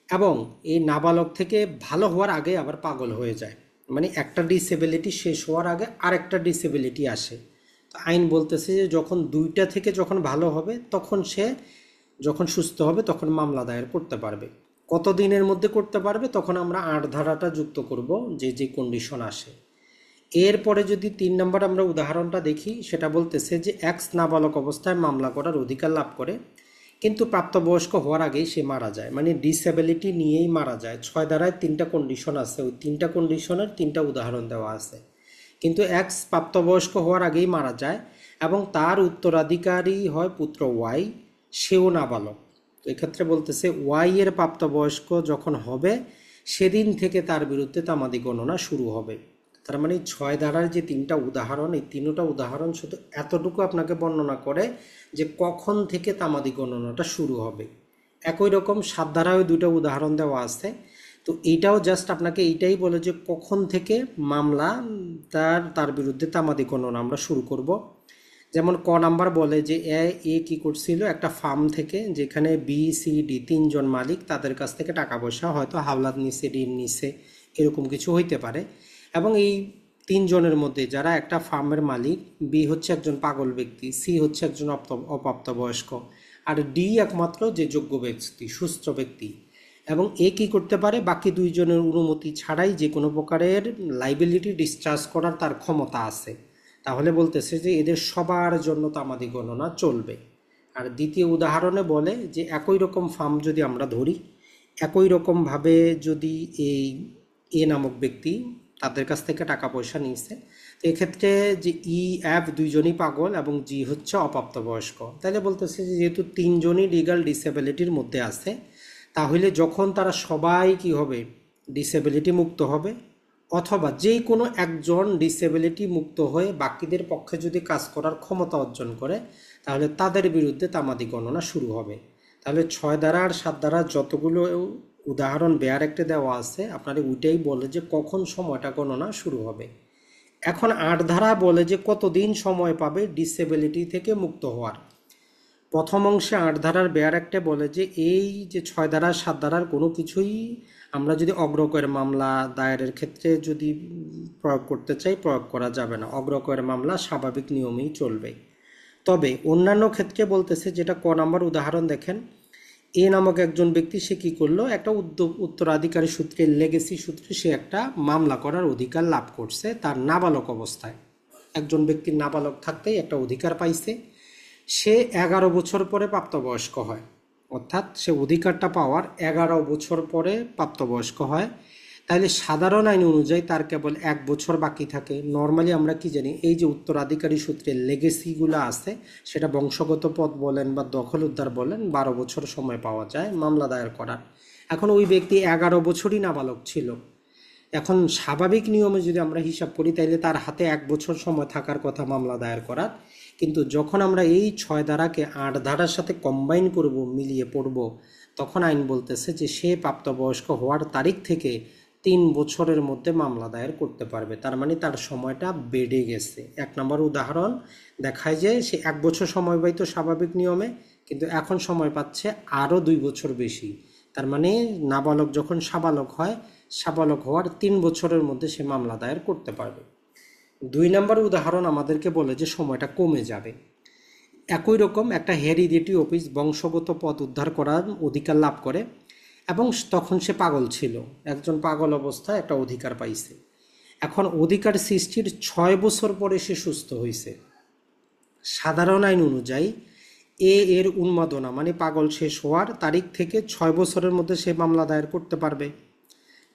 এবং এই নাবালক থেকে ভালো হওয়ার আগে আবার পাগল হয়ে যায়, মানে একটা ডিসেবিলিটি শেষ হওয়ার আগে আরেকটা ডিসেবিলিটি আসে। তো আইন বলতেছে যে যখন 2টা থেকে যখন ভালো হবে তখন সে যখন সুস্থ হবে তখন মামলা দায়ের করতে পারবে। কত দিনের মধ্যে করতে পারবে, তখন আমরা 8 ধারাটা যুক্ত করব যে যে কন্ডিশন আসে। এরপরে যদি 3 নম্বর আমরা উদাহরণটা দেখি, সেটা বলতেছে যে এক্স নাবালক অবস্থায় মামলা করার অধিকার লাভ করে কিন্তু প্রাপ্তবয়স্ক হওয়ার আগেই সে মারা যায়, মানে ডিসেবিলিটি নিয়েই মারা যায়। 6 ধারায় 3টা কন্ডিশন আছে, ওই 3টা কন্ডিশনের 3টা উদাহরণ দেওয়া আছে। কিন্তু এক্স প্রাপ্তবয়স্ক হওয়ার আগেই মারা যায় এবং তার উত্তরাধিকারী হয় পুত্র ওয়াই, সেও নাবালক। তো এক্ষেত্রে বলতেছে ওয়াই এর প্রাপ্তবয়স্ক যখন হবে সেদিন থেকে তার বিরুদ্ধে তামাদি গণনা শুরু হবে। তার মানে 6 ধারার যে 3টা উদাহরণ, এই 3টা উদাহরণ শুধু এতটুকু আপনাকে বর্ণনা করে যে কখন থেকে তামাদি গণনাটা শুরু হবে। একই রকম 7 ধারায় 2টা উদাহরণ দেওয়া আছে। তো এইটাও জাস্ট আপনাকে এইটাই বলে যে কখন থেকে মামলা তার বিরুদ্ধে তামাদি গণনা আমরা শুরু করব। যেমন ক নাম্বার বলে যে এ কি করছিল, একটা ফার্ম থেকে যেখানে বি সি ডি 3জন মালিক, তাদের কাছ থেকে টাকা পয়সা হয়তো হাওলাত নিছে, ঋণ নিছে, এরকম কিছু হইতে পারে। এবং এই 3জনের মধ্যে যারা একটা ফার্মের মালিক, বি হচ্ছে একজন পাগল ব্যক্তি, সি হচ্ছে একজন অপ্রাপ্তবয়স্ক, আর ডি একমাত্র যে যোগ্য ব্যক্তি, সুস্থ ব্যক্তি। এবং এ কি করতে পারে, বাকি 2জনের অনুমতি ছাড়াই যে কোনো প্রকারের লাইবিলিটি ডিসচার্জ করার তার ক্ষমতা আছে। তাহলে বলতেছে যে এদের সবার জন্য তামাদি গণনা চলবে। আর দ্বিতীয় উদাহরণে বলে যে একই রকম ফার্ম যদি আমরা ধরি, একই রকমভাবে যদি এই এ নামক ব্যক্তি তাদের কাছ থেকে টাকা পয়সা নিয়েছে, তো এক্ষেত্রে যে ই অ্যাপ 2জনই পাগল এবং জি হচ্ছে অপ্রাপ্তবয়স্ক, তাহলে বলতেছে যে যেহেতু 3জনই লিগাল ডিসেবিলিটির মধ্যে আছে, তাহলে যখন তারা সবাই কি হবে, ডিসেবিলিটি মুক্ত হবে, অথবা যে কোনো একজন ডিসেবিলিটি মুক্ত হয়ে বাকিদের পক্ষে যদি কাজ করার ক্ষমতা অর্জন করে, তাহলে তাদের বিরুদ্ধে তামাদি গণনা শুরু হবে। তাহলে 6 ধারা আর 7 ধারা যতগুলো উদাহরণ বেয়ার একটা দেওয়া আছে, আপনার ওইটাই বলে যে কখন সময়টা গণনা শুরু হবে। এখন ৮ ধারা বলে যে কতদিন সময় পাবে ডিসেবিলিটি থেকে মুক্ত হওয়ার। প্রথম অংশে ৮ ধারার বেয়ার একটা বলে যে এই যে ৬ ধারা ৭ ধারার কোনো কিছুই আমরা যদি অগ্রকয়ের মামলা দায়েরের ক্ষেত্রে যদি প্রয়োগ করতে চাই, প্রয়োগ করা যাবে না। অগ্রকয়ের মামলা স্বাভাবিক নিয়মেই চলবে। তবে অন্যান্য ক্ষেত্রে বলতেছে, যেটা ক নাম্বার উদাহরণ দেখেন, এ নামক একজন ব্যক্তি সে কি করলো, একটা উত্তরাধিকারী সূত্রে, লেগেসি সূত্রে সে একটা মামলা করার অধিকার লাভ করছে তার নাবালক অবস্থায়। একজন ব্যক্তির নাবালক থাকতেই একটা অধিকার পাইছে। সে ১১ বছর পরে প্রাপ্তবয়স্ক হয়, অর্থাৎ সে অধিকারটা পাওয়ার ১১ বছর পরে প্রাপ্তবয়স্ক হয়। তাহলে সাধারণ আইন অনুযায়ী তার কেবল ১ বছর বাকি থাকে। নর্মালি আমরা কি জানি, এই যে উত্তরাধিকারী সূত্রে লেগেসিগুলো আছে, সেটা বংশগত পদ বলেন বা দখল উদ্ধার বলেন, ১২ বছর সময় পাওয়া যায় মামলা দায়ের করার। এখন ওই ব্যক্তি ১১ বছরই নাবালক ছিল। এখন স্বাভাবিক নিয়মে যদি আমরা হিসাব করি, তাইলে তার হাতে ১ বছর সময় থাকার কথা মামলা দায়ের করার। কিন্তু যখন আমরা এই ৬ ধারাকে ৮ ধারার সাথে কম্বাইন করব, মিলিয়ে পড়ব, তখন আইন বলতেছে যে সে প্রাপ্তবয়স্ক হওয়ার তারিখ থেকে ৩ বছরের মধ্যে মামলা দায়ের করতে পারবে। তার মানে তার সময়টা বেড়ে গেছে। ১ নম্বর উদাহরণ দেখায় যে সে ১ বছর সময় পাইতো স্বাভাবিক নিয়মে, কিন্তু এখন সময় পাচ্ছে আরও ২ বছর বেশি। তার মানে নাবালক যখন সাবালক হয়, সাবালক হওয়ার ৩ বছরের মধ্যে সে মামলা দায়ের করতে পারবে। ২ নম্বর উদাহরণ আমাদেরকে বলে যে সময়টা কমে যাবে। একই রকম একটা হেরিডিটি অফিস বংশগত পদ উদ্ধার করার অধিকার লাভ করে, এবং তখন সে পাগল ছিল। একজন পাগল অবস্থায় একটা অধিকার পাইছে। এখন অধিকার সৃষ্টির ৬ বছর পরে সে সুস্থ হয়েছে। সাধারণ আইন অনুযায়ী এর উন্মাদনা মানে পাগল শেষ হওয়ার তারিখ থেকে ৬ বছরের মধ্যে সে মামলা দায়ের করতে পারবে।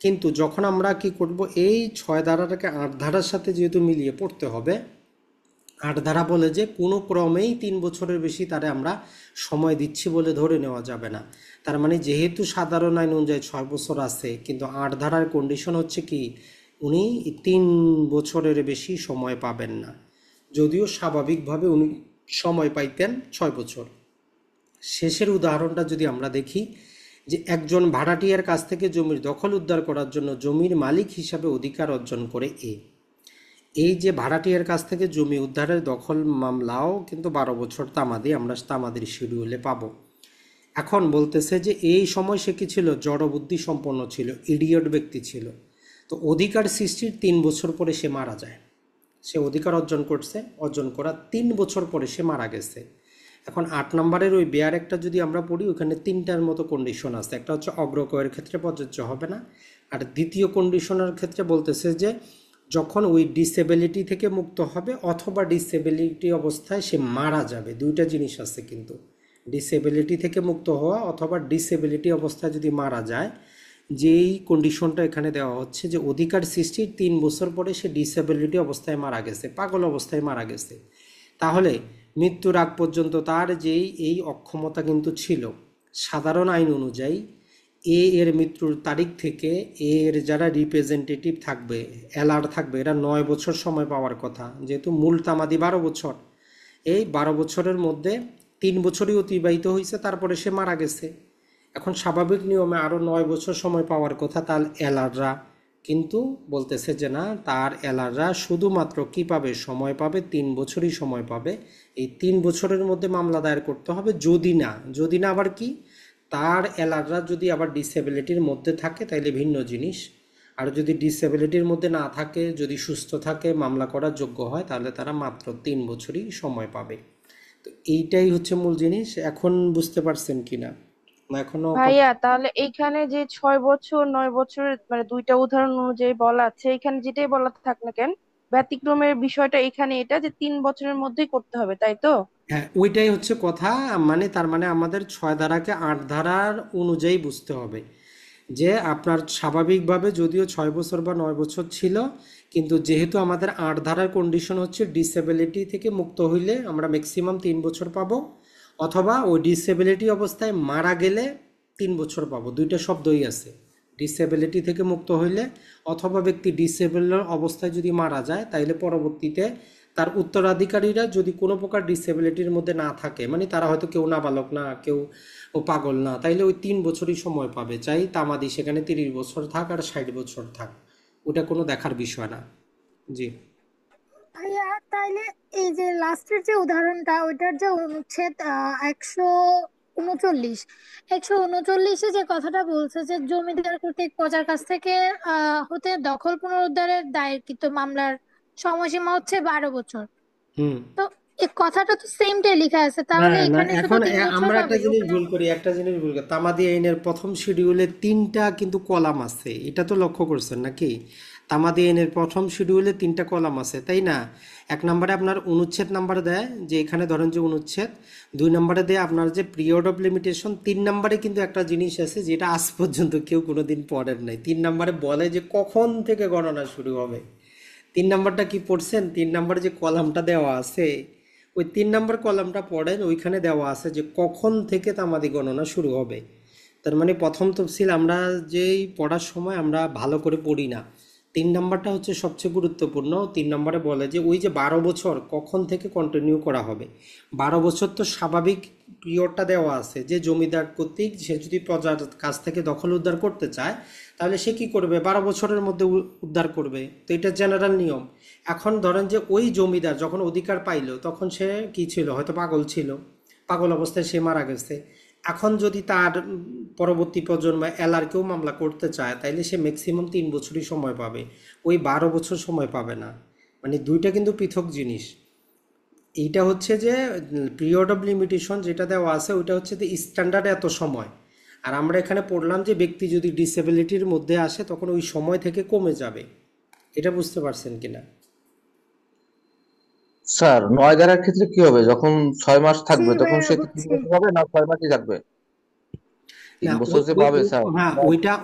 কিন্তু যখন আমরা কি করব, এই ৬ ধারাটাকে ৮ ধারার সাথে যেহেতু মিলিয়ে পড়তে হবে, ৮ ধারা বলে যে কোনো ক্রমেই ৩ বছরের বেশি তারে আমরা সময় দিচ্ছি বলে ধরে নেওয়া যাবে না। তার মানে যেহেতু সাধারণ আইন অনুযায়ী ৬ বছর আছে, কিন্তু ৮ ধারার কন্ডিশন হচ্ছে কি, উনি ৩ বছরের বেশি সময় পাবেন না, যদিও স্বাভাবিকভাবে উনি সময় পাইতেন ৬ বছর। শেষের উদাহরণটা যদি আমরা দেখি, যে একজন ভাড়াটিয়ার কাছ থেকে জমির দখল উদ্ধার করার জন্য জমির মালিক হিসাবে অধিকার অর্জন করে এই যে ভাড়াটিয়ার কাছ থেকে জমি উদ্ধারের দখল মামলাও কিন্তু ১২ বছর তামাদি, আমরা তামাদির শিডিউলে পাবো। এখন বলতেছে যে এই সময় সে কি ছিল, জড়বুদ্ধি সম্পন্ন ছিল, ইডিয়ট ব্যক্তি ছিল। তো অধিকার সৃষ্টির ৩ বছর পরে সে মারা যায়। সে অধিকার অর্জন করছে, অর্জন করার ৩ বছর পরে সে মারা গেছে। এখন ৮ নম্বরের ওই বেয়ার একটা যদি আমরা পড়ি, ওখানে ৩টার মতো কন্ডিশন আছে। একটা হচ্ছে অগ্রকয়ের ক্ষেত্রে প্রযোজ্য হবে না, আর দ্বিতীয় কন্ডিশনের ক্ষেত্রে বলতেছে যে যখন ওই ডিসেবিলিটি থেকে মুক্ত হবে অথবা ডিসেবিলিটি অবস্থায় সে মারা যাবে। দুইটা জিনিস আছে কিন্তু, ডিসেবিলিটি থেকে মুক্ত হওয়া অথবা ডিসেবিলিটি অবস্থায় যদি মারা যায়। যেই কন্ডিশনটা এখানে দেওয়া হচ্ছে যে অধিকার সৃষ্টির ৩ বছর পরে সে ডিসেবিলিটি অবস্থায় মারা গেছে, পাগল অবস্থায় মারা গেছে, তাহলে মৃত্যুর আগ পর্যন্ত তার যেই এই অক্ষমতা কিন্তু ছিল। সাধারণ আইন অনুযায়ী এর মৃত্যুর তারিখ থেকে এর যারা রিপ্রেজেন্টেটিভ থাকবে, এলার থাকবে, এরা ৯ বছর সময় পাওয়ার কথা, যেহেতু মূল তামাদি ১২ বছর। এই ১২ বছরের মধ্যে ৩ বছরই অতিবাহিত হয়েছে, তারপরে সে মারা গেছে। এখন স্বাভাবিক নিয়মে আরও ৯ বছর সময় পাওয়ার কথা তার এলাররা, কিন্তু বলতেছে যে না, তার এলাররা শুধুমাত্র কি পাবে, সময় পাবে ৩ বছরই সময় পাবে। এই ৩ বছরের মধ্যে মামলা দায়ের করতে হবে। যদি না আবার কি, তার এলাররা যদি আবার ডিসেবিলিটির মধ্যে থাকে তাইলে ভিন্ন জিনিস। আর যদি ডিসেবিলিটির মধ্যে না থাকে, যদি সুস্থ থাকে, মামলা করার যোগ্য হয়, তাহলে তারা মাত্র ৩ বছরই সময় পাবে। তো এইটাই হচ্ছে মূল জিনিস। এখন বুঝতে পারছেন কিনা, না এখনো? ভাইয়া তাহলে এইখানে যে ৬ বছর ৯ বছরের মানে দুইটা উদাহরণ অনুযায়ী বলা আছে, এখানে যেটাই বলা থাক না কেন, ব্যতিক্রমের বিষয়টা এখানে এটা যে ৩ বছরের মধ্যেই করতে হবে, তাই তো? হ্যাঁ, ওইটাই হচ্ছে কথা। মানে তার মানে আমাদের ৬ ধারাকে ৮ ধারার অনুযায়ী বুঝতে হবে যে আপনার স্বাভাবিকভাবে যদিও ৬ বছর বা ৯ বছর ছিল, কিন্তু যেহেতু আমাদের ৮ ধারার কন্ডিশন হচ্ছে ডিসেবিলিটি থেকে মুক্ত হইলে আমরা ম্যাক্সিমাম ৩ বছর পাবো, অথবা ওই ডিসেবিলিটি অবস্থায় মারা গেলে ৩ বছর পাবো। দুইটা শব্দই আছে, ডিসেবিলিটি থেকে মুক্ত হইলে অথবা ব্যক্তি ডিসেবল অবস্থায় যদি মারা যায়, তাইলে পরবর্তীতে তার উত্তরাধিকারীরা যদি কোনো প্রকার ডিসেবিলিটির মধ্যে না থাকে, মানে তারা হয়তো কেউ নাবালক না, কেউ ও পাগল না, তাইলে ওই 3 বছরই সময় পাবে, চাই তামাদি সেখানে 30 বছর থাক আর 60 বছর থাক, ওটা কোনো দেখার বিষয় না। জি। ভাইয়া তাইলে এই যে লাস্টের যে উদাহরণটা ওইটার যে অনুচ্ছেদ 139, 139-এ যে কথাটা বলছে যে জমিদার কর্তৃক প্রজার কাছ থেকে হতে দখল পুনরুদ্ধারের দায়েরকৃত মামলার সময়সীমা হচ্ছে 12 বছর। হুম। তো এই কথাটা তো সেমটাই লেখা আছে, না তাহলে না, এখানে শুধু এখন 3 বছর আমরা একটা পাবে জিনিস ওখানে? ভুল করি, একটা জিনিস ভুল করি, তামাদি আইনের প্রথম শিডিউলে 3টা কিন্তু কলাম আছে, এটা তো লক্ষ্য করছেন নাকি? তামাদি আইনের প্রথম শিডিউলে 3টা কলাম আছে, তাই না? 1 নম্বরে আপনার অনুচ্ছেদ নাম্বার দেয়, যে এখানে ধরেন যে অনুচ্ছেদ। 2 নম্বরে দেয় আপনার যে পিরিয়ড অফ লিমিটেশন। 3 নম্বরে কিন্তু একটা জিনিস আছে যেটা আজ পর্যন্ত কেউ কোনোদিন পড়েন নাই। 3 নম্বরে বলে যে কখন থেকে গণনা শুরু হবে। 3 নম্বরটা কি পড়ছেন? 3 নম্বরে যে কলামটা দেওয়া আছে, ওই 3 নম্বর কলামটা পড়েন, ওইখানে দেওয়া আছে যে কখন থেকে তামাদি গণনা শুরু হবে। তার মানে প্রথম তফসিল আমরা যেই পড়ার সময় আমরা ভালো করে পড়ি না। 3 নম্বরটা হচ্ছে সবচেয়ে গুরুত্বপূর্ণ। 3 নম্বরে বলে যে ওই যে 12 বছর কখন থেকে কন্টিনিউ করা হবে। 12 বছর তো স্বাভাবিক পিরিয়ডটা দেওয়া আছে, যে জমিদার কর্তৃক সে যদি প্রজার কাছ থেকে দখল উদ্ধার করতে চায়, তাহলে সে কি করবে? 12 বছরের মধ্যে উদ্ধার করবে, তো এটা জেনারেল নিয়ম। এখন ধরেন যে ওই জমিদার যখন অধিকার পাইলো তখন সে কি ছিল? হয়তো পাগল ছিল, পাগল অবস্থায় সে মারা গেছে। এখন যদি তার পরবর্তী প্রজন্ম এলার কেউ মামলা করতে চায়, তাইলে সে ম্যাক্সিমাম 3 বছরই সময় পাবে, ওই 12 বছর সময় পাবে না। মানে দুইটা কিন্তু পৃথক জিনিস। এইটা হচ্ছে যে পিরিয়ড অফ লিমিটেশন যেটা দেওয়া আছে, ওইটা হচ্ছে যে স্ট্যান্ডার্ড এত সময়। আর আমরা এখানে পড়লাম যে ব্যক্তি যদি ডিসেবিলিটির মধ্যে আসে তখন ওই সময় থেকে কমে যাবে। এটা বুঝতে পারছেন কিনা? স্যার 9/11 ক্ষেত্রে কি হবে? যখন 6 মাস জি থাকবে তখন ভাইয়া সে কি তিন বুঝছি। বছর হবে না 6 মাসই থাকবে? তিন না, বছর যে পাবে স্যার। হ্যাঁ,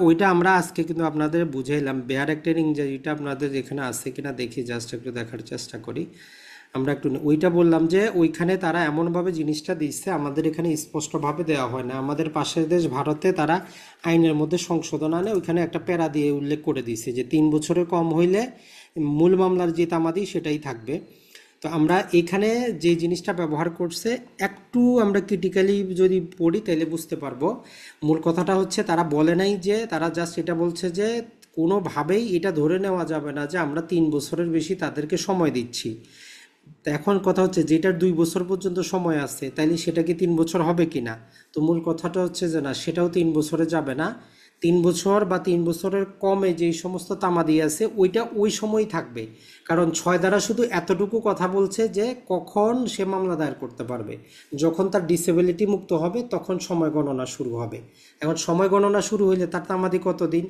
ওইটা আমরা আজকে কিন্তু আপনাদের বুঝাইলাম। বেয়ার একটা ইংরেজিটা আপনাদের এখানে আছে কিনা দেখি, জাস্ট একটু দেখার চেষ্টা করি। আমরা একটু ওইটা বললাম যে ওইখানে তারা এমনভাবে জিনিসটা দিচ্ছে, আমাদের এখানে স্পষ্টভাবে দেওয়া হয় না। আমাদের পাশের দেশ ভারতে তারা আইনের মধ্যে সংশোধন আনে, ওইখানে একটা প্যারা দিয়ে উল্লেখ করে দিচ্ছে যে 3 বছরের কম হইলে মূল মামলার যে তামাদি সেটাই থাকবে। তো আমরা এখানে যে জিনিসটা ব্যবহার করছে, একটু আমরা ক্রিটিক্যালি যদি পড়ি তাহলে বুঝতে পারবো। মূল কথাটা হচ্ছে তারা বলে নাই যে, তারা জাস্ট এটা বলছে যে কোনোভাবেই এটা ধরে নেওয়া যাবে না যে আমরা 3 বছরের বেশি তাদেরকে সময় দিচ্ছি। তো এখন কথা হচ্ছে যেটার 2 বছর পর্যন্ত সময় আছে, তাইলে সেটা কি 3 বছর হবে কিনা? তো মূল কথাটা হচ্ছে যে না, সেটাও 3 বছরে যাবে না। 3 বছর বা 3 বছরের কমে যেই সমস্ত তামাদি আছে ওইটা ওই সময়ই থাকবে। কারণ 6 দ্বারা শুধু এতটুকু কথা বলছে যে কখন সে মামলা দায়ের করতে পারবে, যখন তার ডিসেবিলিটি মুক্ত হবে তখন সময় গণনা শুরু হবে। এখন সময় গণনা শুরু হইলে তার তামাদি কতদিন?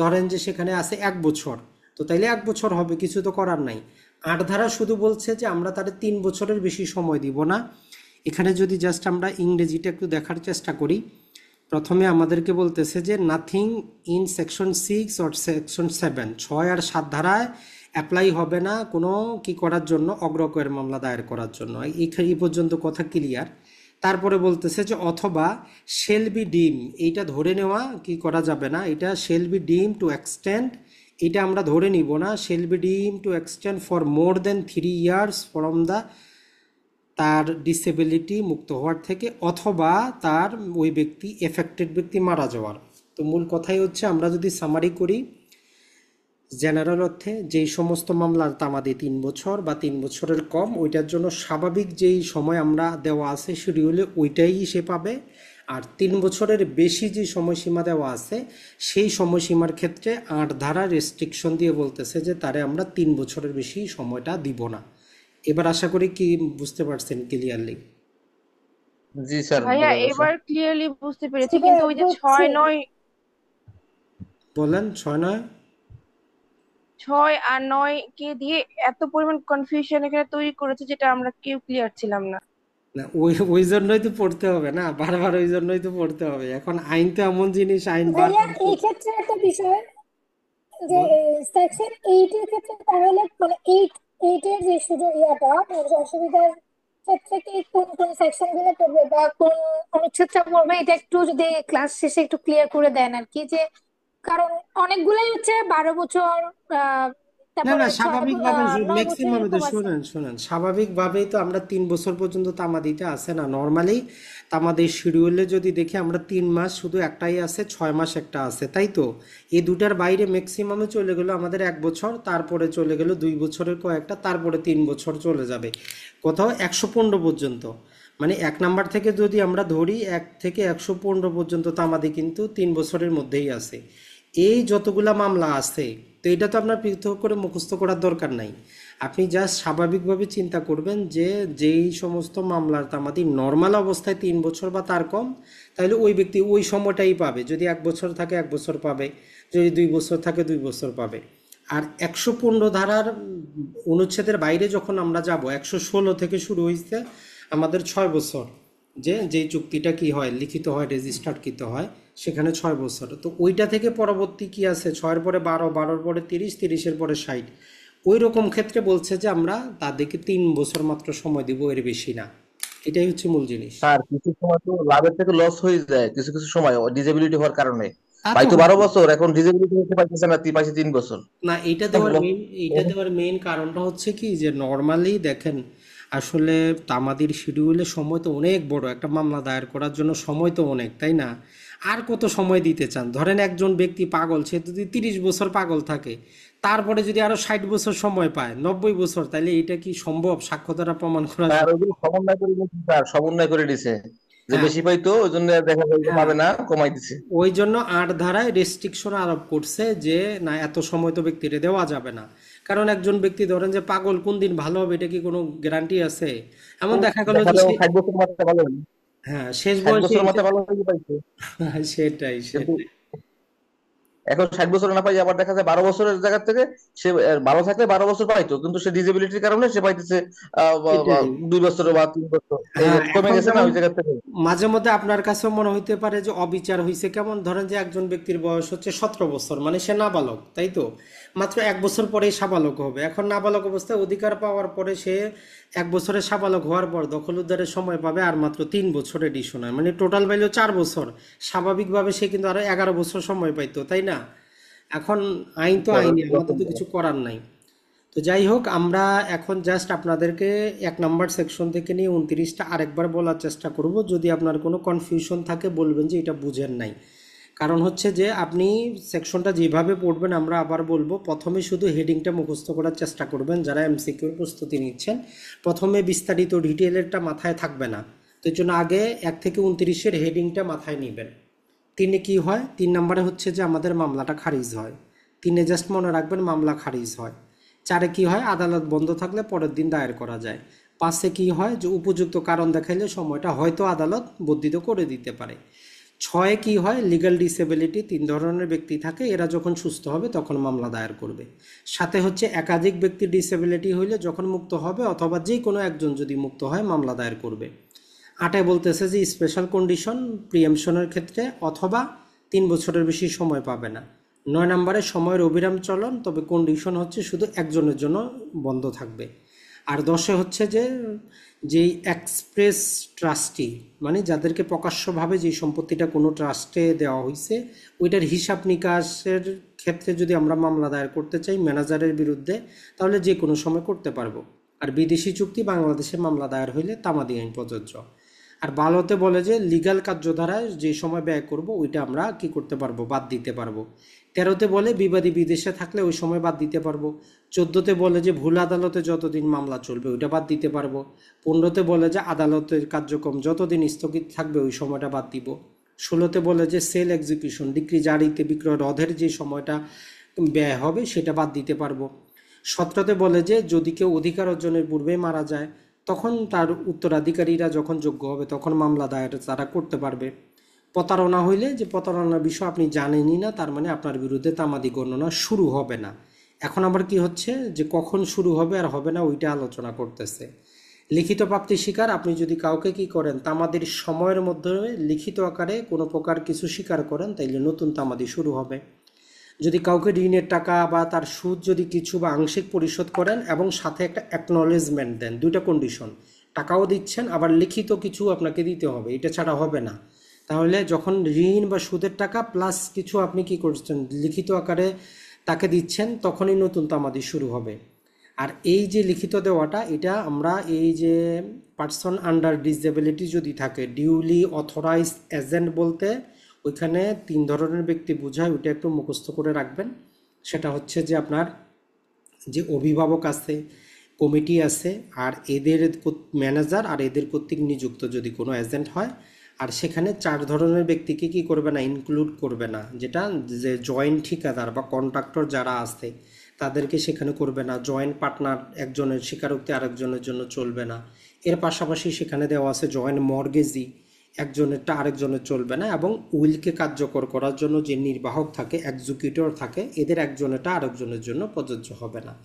ধরেন যে সেখানে আছে 1 বছর, তো তাইলে 1 বছর হবে, কিছু তো করার নাই। 8 ধারা শুধু বলছে যে আমরা তাদের 3 বছরের বেশি সময় দিব না। এখানে যদি জাস্ট আমরা ইংরেজিটা একটু দেখার চেষ্টা করি, প্রথমে আমাদেরকে বলতেছে যে nothing in section 6 or section 7, 6 আর 7 ধারায় অ্যাপ্লাই হবে না কোনো কি করার জন্য, অগ্রকয়ের মামলা দায়ের করার জন্য। এই পর্যন্ত কথা ক্লিয়ার। তারপরে বলতেছে যে অথবা শেল বি ডিম, এইটা ধরে নেওয়া কি করা যাবে না, এটা shall be deemed to extend, এটা আমরা ধরে নিব না। Shall be deemed to extend for more than 3 years from the, তার ডিসেবিলিটি মুক্ত হওয়ার থেকে, অথবা তার ওই ব্যক্তি এফেক্টেড ব্যক্তি মারা যাওয়ার। তো মূল কথাই হচ্ছে আমরা যদি সামারি করি, জেনারেল অর্থে যেই সমস্ত মামলার তামাদি 3 বছর বা 3 বছরের কম, ওইটার জন্য স্বাভাবিক যেই সময় আমরা দেওয়া আছে শিডিউলে ওইটাই সে পাবে। আর 3 বছরের বেশি যে সময়সীমা দেওয়া আছে সেই সময়সীমার ক্ষেত্রে 8 ধারা রেস্ট্রিকশন দিয়ে বলতেছে যে তারে আমরা 3 বছরের বেশি সময়টা দিব না। এবার আশা করি কি বুঝতে পারছেন ক্লিয়ারলি? জি স্যার, ভাইয়া বোঝা গেছে। এবার ক্লিয়ারলি বুঝতে জি পেরেছি, কিন্তু ভাইয়া ওই যে বুঝছি। 6, 9, বলেন 6, 9। 6 আর 9 কে দিয়ে এত পরিমাণ কনফিউশন এখানে তৈরি করেছে যেটা আমরা কেউ ক্লিয়ার ছিলাম না। না, ওই ওই জন্যই তো পড়তে হবে না, বারবার ওই জন্যই তো পড়তে হবে। এখন আইন তো এমন জিনিস, আইন ভাইয়া বারবার এই ক্ষেত্রে একটা বিষয় যে বল। সেকশন 8 এর ক্ষেত্রে তাহলে মানে 8 এর যে সুযোগ অসুবিধার ক্ষেত্রে কি কোন কোন সেকশন গুলো পড়বে বা কোন অনুচ্ছেদটা পড়বে, এটা একটু যদি ক্লাস শেষে একটু ক্লিয়ার করে দেন আর কি। যে কারণ অনেকগুলাই হচ্ছে 12 বছর না না, তারপরে স্বাভাবিকভাবে 9 বছর ম্যাক্সিমাম এরকম আছে। শুনেন শুনেন, স্বাভাবিকভাবেই তো আমরা 3 বছর পর্যন্ত তামাদিতে আসে না নর্মালি। তামাদের শিডিউলে যদি দেখি আমরা 3 মাস শুধু একটাই আছে, 6 মাস একটা আছে, তাই তো? এই দুটার বাইরে ম্যাক্সিমামে চলে গেল আমাদের 1 বছর, তারপরে চলে গেল 2 বছরের কয়েকটা, তারপরে 3 বছর চলে যাবে, কোথাও 115 পর্যন্ত। মানে 1 নাম্বার থেকে যদি আমরা ধরি 1 থেকে 115 পর্যন্ত তামাদি কিন্তু 3 বছরের মধ্যেই আছে। এই যতগুলা মামলা আছে, তো এটা তো আপনার পৃথক করে মুখস্থ করার দরকার নাই। আপনি জাস্ট স্বাভাবিকভাবে চিন্তা করবেন যে যেই সমস্ত মামলার তামাদি নর্মাল অবস্থায় 3 বছর বা তার কম, তাহলে ওই ব্যক্তি ওই সময়টাই পাবে। যদি 1 বছর থাকে 1 বছর পাবে, যদি 2 বছর থাকে 2 বছর পাবে। আর 115 ধারার অনুচ্ছেদের বাইরে যখন আমরা যাব, 116 থেকে শুরু হয়েছে আমাদের 6 বছর, যেই চুক্তিটা কি হয়, লিখিত হয়, রেজিস্টার্ডকৃত হয়, সেখানে 6 বছর। তো ওইটা থেকে পরবর্তী কি আছে, 6-এর পরে 12, 12-র পরে 30, 30-এর পরে 60। ওই রকম ক্ষেত্রে বলছে যে আমরা তাদেরকে 3 বছর মাত্র সময় দিব, এর বেশি না। এটাই হচ্ছে মূল জিনিস। স্যার কিছু সময় তো লাভের থেকে লস হয়ে যায় কিছু কিছু সময় ডিসেবিলিটি হওয়ার কারণে। তা তো ভাই তো 12 হবেই। বছর, এখন ডিসেবিলিটি হতে পারতেছে না, পাইছে 3 বছর। না, এইটা দেওয়ার মেইন কারণটা হচ্ছে কি, যে নর্মালি দেখেন আসলে তামাদির শিডিউলে সময় তো অনেক বড়, একটা মামলা দায়ের করার জন্য সময় তো অনেক, তাই না? আর কত সময় দিতে চান? ধরেন একজন ব্যক্তি পাগল, সে যদি 30 বছর পাগল থাকে, তারপরে যদি আরো 60 বছর সময় পায়, 90 বছর, তাহলে এটা কি সম্ভব সাক্ষ্য দ্বারা প্রমাণ করা স্যার যায়? ওইগুলো সমন্বয় করে দিয়েছে, স্যার সমন্বয় করে দিছে, যে হ্যাঁ, বেশি পাইতো ওই জন্য দেখা যায় যে হ্যাঁ, পাবে না, কমাই দিছে। ওই জন্য 8 ধারায় রেস্ট্রিকশন আরোপ করছে যে না, এত সময় তো ব্যক্তিরে দেওয়া যাবে না। কারণ একজন ব্যক্তি ধরেন যে পাগল, কোন দিন ভালো হবে এটা কি কোনো গ্যারান্টি আছে? এমন দেখা গেল দেখা যে যায় 60 বছর মাথায় ভালো হয়নি, হ্যাঁ, শেষ 60 বয়সে বছর মাথায় ভালো হয়ে পাইছে, সেটাই কিন্তু সেটাই। এখন 60 বছর না পাই, আবার দেখা যায় 12 বছরের জায়গা থেকে সে ভালো থাকলে 12 বছর পাইতো, কিন্তু সে ডিসেবিলিটির কারণে সে পাইতেছে এটাই। 2 বছর বা 3 বছর, এই হ্যাঁ, কমে এখন গেছে না যেমন ওই জায়গা থেকে। মাঝে মধ্যে আপনার কাছেও মনে হইতে পারে যে অবিচার হয়েছে। কেমন? ধরেন যে একজন ব্যক্তির বয়স হচ্ছে 17 বছর, মানে সে নাবালক, তাই তো? মাত্র 1 বছর পরেই সাবালক হবে। এখন নাবালক অবস্থায় অধিকার পাওয়ার পরে সে 1 বছরে সাবালক হওয়ার পর দখল উদ্ধারের সময় পাবে আর মাত্র 3 বছর এডিশনাল, মানে টোটাল ভ্যালু 4 বছর। স্বাভাবিকভাবে সে কিন্তু আরো 11 বছর সময় পাইতো, তাই না? এখন আইন তো আইনই, আমাদের তো কিছু করার নাই। তো যাই হোক, আমরা এখন জাস্ট আপনাদেরকে 1 নাম্বার সেকশন থেকে নিয়ে 29টা আরেকবার বলার চেষ্টা করব। যদি আপনার কোনো কনফিউশন থাকে বলবেন যে এটা বুঝেন নাই। কারণ হচ্ছে যে আপনি সেকশনটা যেভাবে পড়বেন, আমরা আবার বলবো, প্রথমে শুধু হেডিংটা মুখস্থ করার চেষ্টা করবেন যারা এমসিকিউর প্রস্তুতি নিচ্ছেন। প্রথমে বিস্তারিত ডিটেলেরটা মাথায় থাকবে না, তো এর জন্য আগে 1 থেকে 29-এর হেডিংটা মাথায় নেবেন। 3-এ কি হয়? 3 নাম্বারে হচ্ছে যে আমাদের মামলাটা খারিজ হয়। 3-এ জাস্ট মনে রাখবেন মামলা খারিজ হয়। 4-এ কি হয়? আদালত বন্ধ থাকলে পরের দিন দায়ের করা যায়। 5-এ কি হয়? যে উপযুক্ত কারণ দেখাইলে সময়টা হয়তো আদালত বর্ধিত করে দিতে পারে। 6-এ কি হয়? লিগ্যাল ডিসেবিলিটি, 3 ধরনের ব্যক্তি থাকে, এরা যখন সুস্থ হবে তখন মামলা দায়ের করবে। 7-এ হচ্ছে একাধিক ব্যক্তির ডিসেবিলিটি হইলে যখন মুক্ত হবে অথবা যে কোনো একজন যদি মুক্ত হয় মামলা দায়ের করবে। 8-এ বলতেছে যে স্পেশাল কন্ডিশন প্রিএমশনের ক্ষেত্রে অথবা 3 বছরের বেশি সময় পাবে না। 9 নাম্বারে সময়ের অবিরাম চলন, তবে কন্ডিশন হচ্ছে শুধু একজনের জন্য বন্ধ থাকবে। আর 10-এ হচ্ছে যে যেই এক্সপ্রেস ট্রাস্টি, মানে যাদেরকে প্রকাশ্যভাবে যেই সম্পত্তিটা কোনো ট্রাস্টে দেওয়া হয়েছে, ওইটার হিসাব নিকাশের ক্ষেত্রে যদি আমরা মামলা দায়ের করতে চাই ম্যানেজারের বিরুদ্ধে, তাহলে যে কোনো সময় করতে পারবো। আর বিদেশি চুক্তি বাংলাদেশে মামলা দায়ের হইলে তামাদি আইন প্রযোজ্য। আর 12-তে বলে যে লিগ্যাল কার্যধারায় যে সময় ব্যয় করব ওইটা আমরা কি করতে পারবো, বাদ দিতে পারবো। 13-তে বলে বিবাদী বিদেশে থাকলে ওই সময় বাদ দিতে পারবো। 14-তে বলে যে ভুল আদালতে যতদিন মামলা চলবে ওইটা বাদ দিতে পারবো। 15-তে বলে যে আদালতের কার্যক্রম যতদিন স্থগিত থাকবে ওই সময়টা বাদ দিব। 16-তে বলে যে সেল এক্সিকিউশন, ডিক্রি জারিতে বিক্রয় রোধের যে সময়টা ব্যয় হবে সেটা বাদ দিতে পারবো। 17-তে বলে যে যদি কেউ অধিকার অর্জনের পূর্বে মারা যায় তখন তার উত্তরাধিকারীরা যখন যোগ্য হবে তখন মামলা দায়ের তারা করতে পারবে। প্রতারণা হইলে, যে প্রতারণার বিষয় আপনি জানেনই না, তার মানে আপনার বিরুদ্ধে তামাদি গণনা শুরু হবে না। এখন আবার কি হচ্ছে যে কখন শুরু হবে আর হবে না ওইটা আলোচনা করতেছে। লিখিত প্রাপ্তি স্বীকার, আপনি যদি কাউকে কি করেন তামাদির সময়ের মধ্যে লিখিত আকারে কোনো প্রকার কিছু স্বীকার করেন তাইলে নতুন তামাদি শুরু হবে। যদি কাউকে ঋণের টাকা বা তার সুদ যদি কিছু বা আংশিক পরিশোধ করেন এবং সাথে একটা অ্যাকনলেজমেন্ট দেন, 2টা কন্ডিশন, টাকাও দিচ্ছেন আবার লিখিত কিছু আপনাকে দিতে হবে, এটা ছাড়া হবে না। তাহলে যখন ঋণ বা সুদের টাকা প্লাস কিছু আপনি কি করছেন লিখিত আকারে তাকে দিচ্ছেন, তখনই নতুন তামাদি শুরু হবে। আর এই যে লিখিত দেওয়াটা, এটা আমরা এই যে পার্সন আন্ডার ডিসেবিলিটি যদি থাকে, ডিউলি অথরাইজড এজেন্ট বলতে ওইখানে 3 ধরনের ব্যক্তি বোঝায়, ওইটা একটু মুখস্থ করে রাখবেন। সেটা হচ্ছে যে আপনার যে অভিভাবক আছে, কমিটি আছে, আর এদের ম্যানেজার আর এদের কর্তৃক নিযুক্ত যদি কোনো এজেন্ট হয়। আর সেখানে 4 ধরনের ব্যক্তিকে কি করবে না, ইনক্লুড করবে না, যেটা যে জয়েন্ট ঠিকাদার বা কন্ট্রাক্টর যারা আছে তাদেরকে সেখানে করবে না। জয়েন্ট পার্টনার একজনের স্বীকারোক্তি আরেকজনের জন্য চলবে না। এর পাশাপাশি সেখানে দেওয়া আছে জয়েন্ট মর্গেজি, একজনেরটা আরেকজনের চলবে না। এবং উইলকে কার্যকর করার জন্য যে নির্বাহক থাকে, এক্সিকিউটর থাকে, এদের একজনেরটা আরেকজনের জন্য প্রযোজ্য হবে না।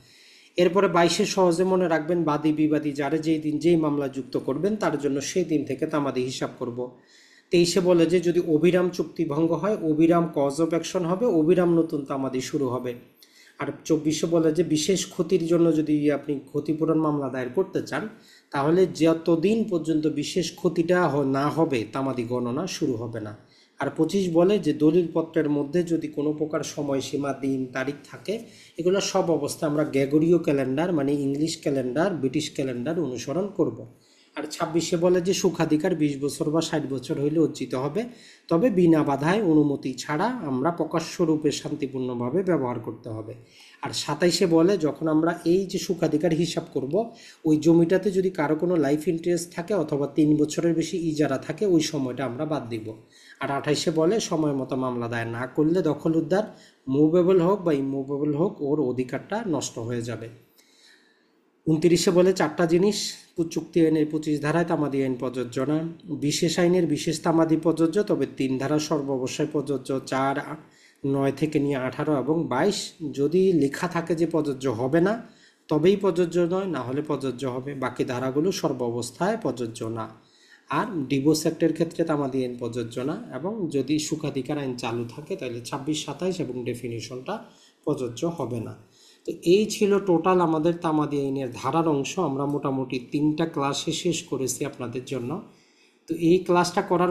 এরপরে 22-এ সহজে মনে রাখবেন, বাদী বিবাদী যারা যেই দিন যেই মামলা যুক্ত করবেন তার জন্য সেই দিন থেকে তামাদি হিসাব করব। 23-এ বলে যে যদি অবিরাম চুক্তি ভঙ্গ হয়, অবিরাম কজ অফ অ্যাকশন হবে, অবিরাম নতুন তামাদি শুরু হবে। আর 24-এ বলে যে বিশেষ ক্ষতির জন্য যদি আপনি ক্ষতিপূরণ মামলা দায়ের করতে চান, তাহলে যতদিন পর্যন্ত বিশেষ ক্ষতিটা না হবে তামাদি গণনা শুরু হবে না। আর 25 বলে যে দলিলপত্রের মধ্যে যদি কোনো প্রকার সময়সীমা, দিন, তারিখ থাকে, এগুলো সব অবস্থা আমরা গ্রেগরীয় ক্যালেন্ডার মানে ইংলিশ ক্যালেন্ডার, ব্রিটিশ ক্যালেন্ডার অনুসরণ করব। আর 26-এ বলে যে সুখাধিকার 20 বছর বা 60 বছর হইলে অর্জিত হবে, তবে বিনা বাধায় অনুমতি ছাড়া আমরা প্রকাশ্যরূপে শান্তিপূর্ণভাবে ব্যবহার করতে হবে। আর 27-এ বলে যখন আমরা এই যে সুখাধিকার হিসাব করব, ওই জমিটাতে যদি কারো কোনো লাইফ ইন্টারেস্ট থাকে অথবা 3 বছরের বেশি ইজারা থাকে, ওই সময়টা আমরা বাদ দিব। আর 28-এ বলে সময় মতো মামলা দায়ের না করলে দখল উদ্ধার, মুভেবল হোক বা ইমুভেবল হোক, ওর অধিকারটা নষ্ট হয়ে যাবে। 29-এ বলে 4টা জিনিস চুক্তি আইনের 25 ধারায় তামাদি আইন প্রযোজ্য না, বিশেষ আইনের বিশেষ তামাদি প্রযোজ্য, তবে 3 ধারা সর্বাবস্থায় প্রযোজ্য, 4, 9 থেকে নিয়ে 18 এবং 22 যদি লেখা থাকে যে প্রযোজ্য হবে না তবেই প্রযোজ্য নয়, না হলে প্রযোজ্য হবে। বাকি ধারাগুলো সর্বাবস্থায় প্রযোজ্য না। আর ডিভোর্স অ্যাক্টের ক্ষেত্রে তামাদি আইন প্রযোজ্য না, এবং যদি সুখাধিকার আইন চালু থাকে তাহলে 26, 27 এবং ডেফিনিশনটা প্রযোজ্য হবে না। তো এই ছিল টোটাল আমাদের তামাদি আইনের ধারার অংশ। আমরা মোটামুটি 3টা ক্লাসে শেষ করেছি আপনাদের জন্য। তো এই ক্লাসটা করার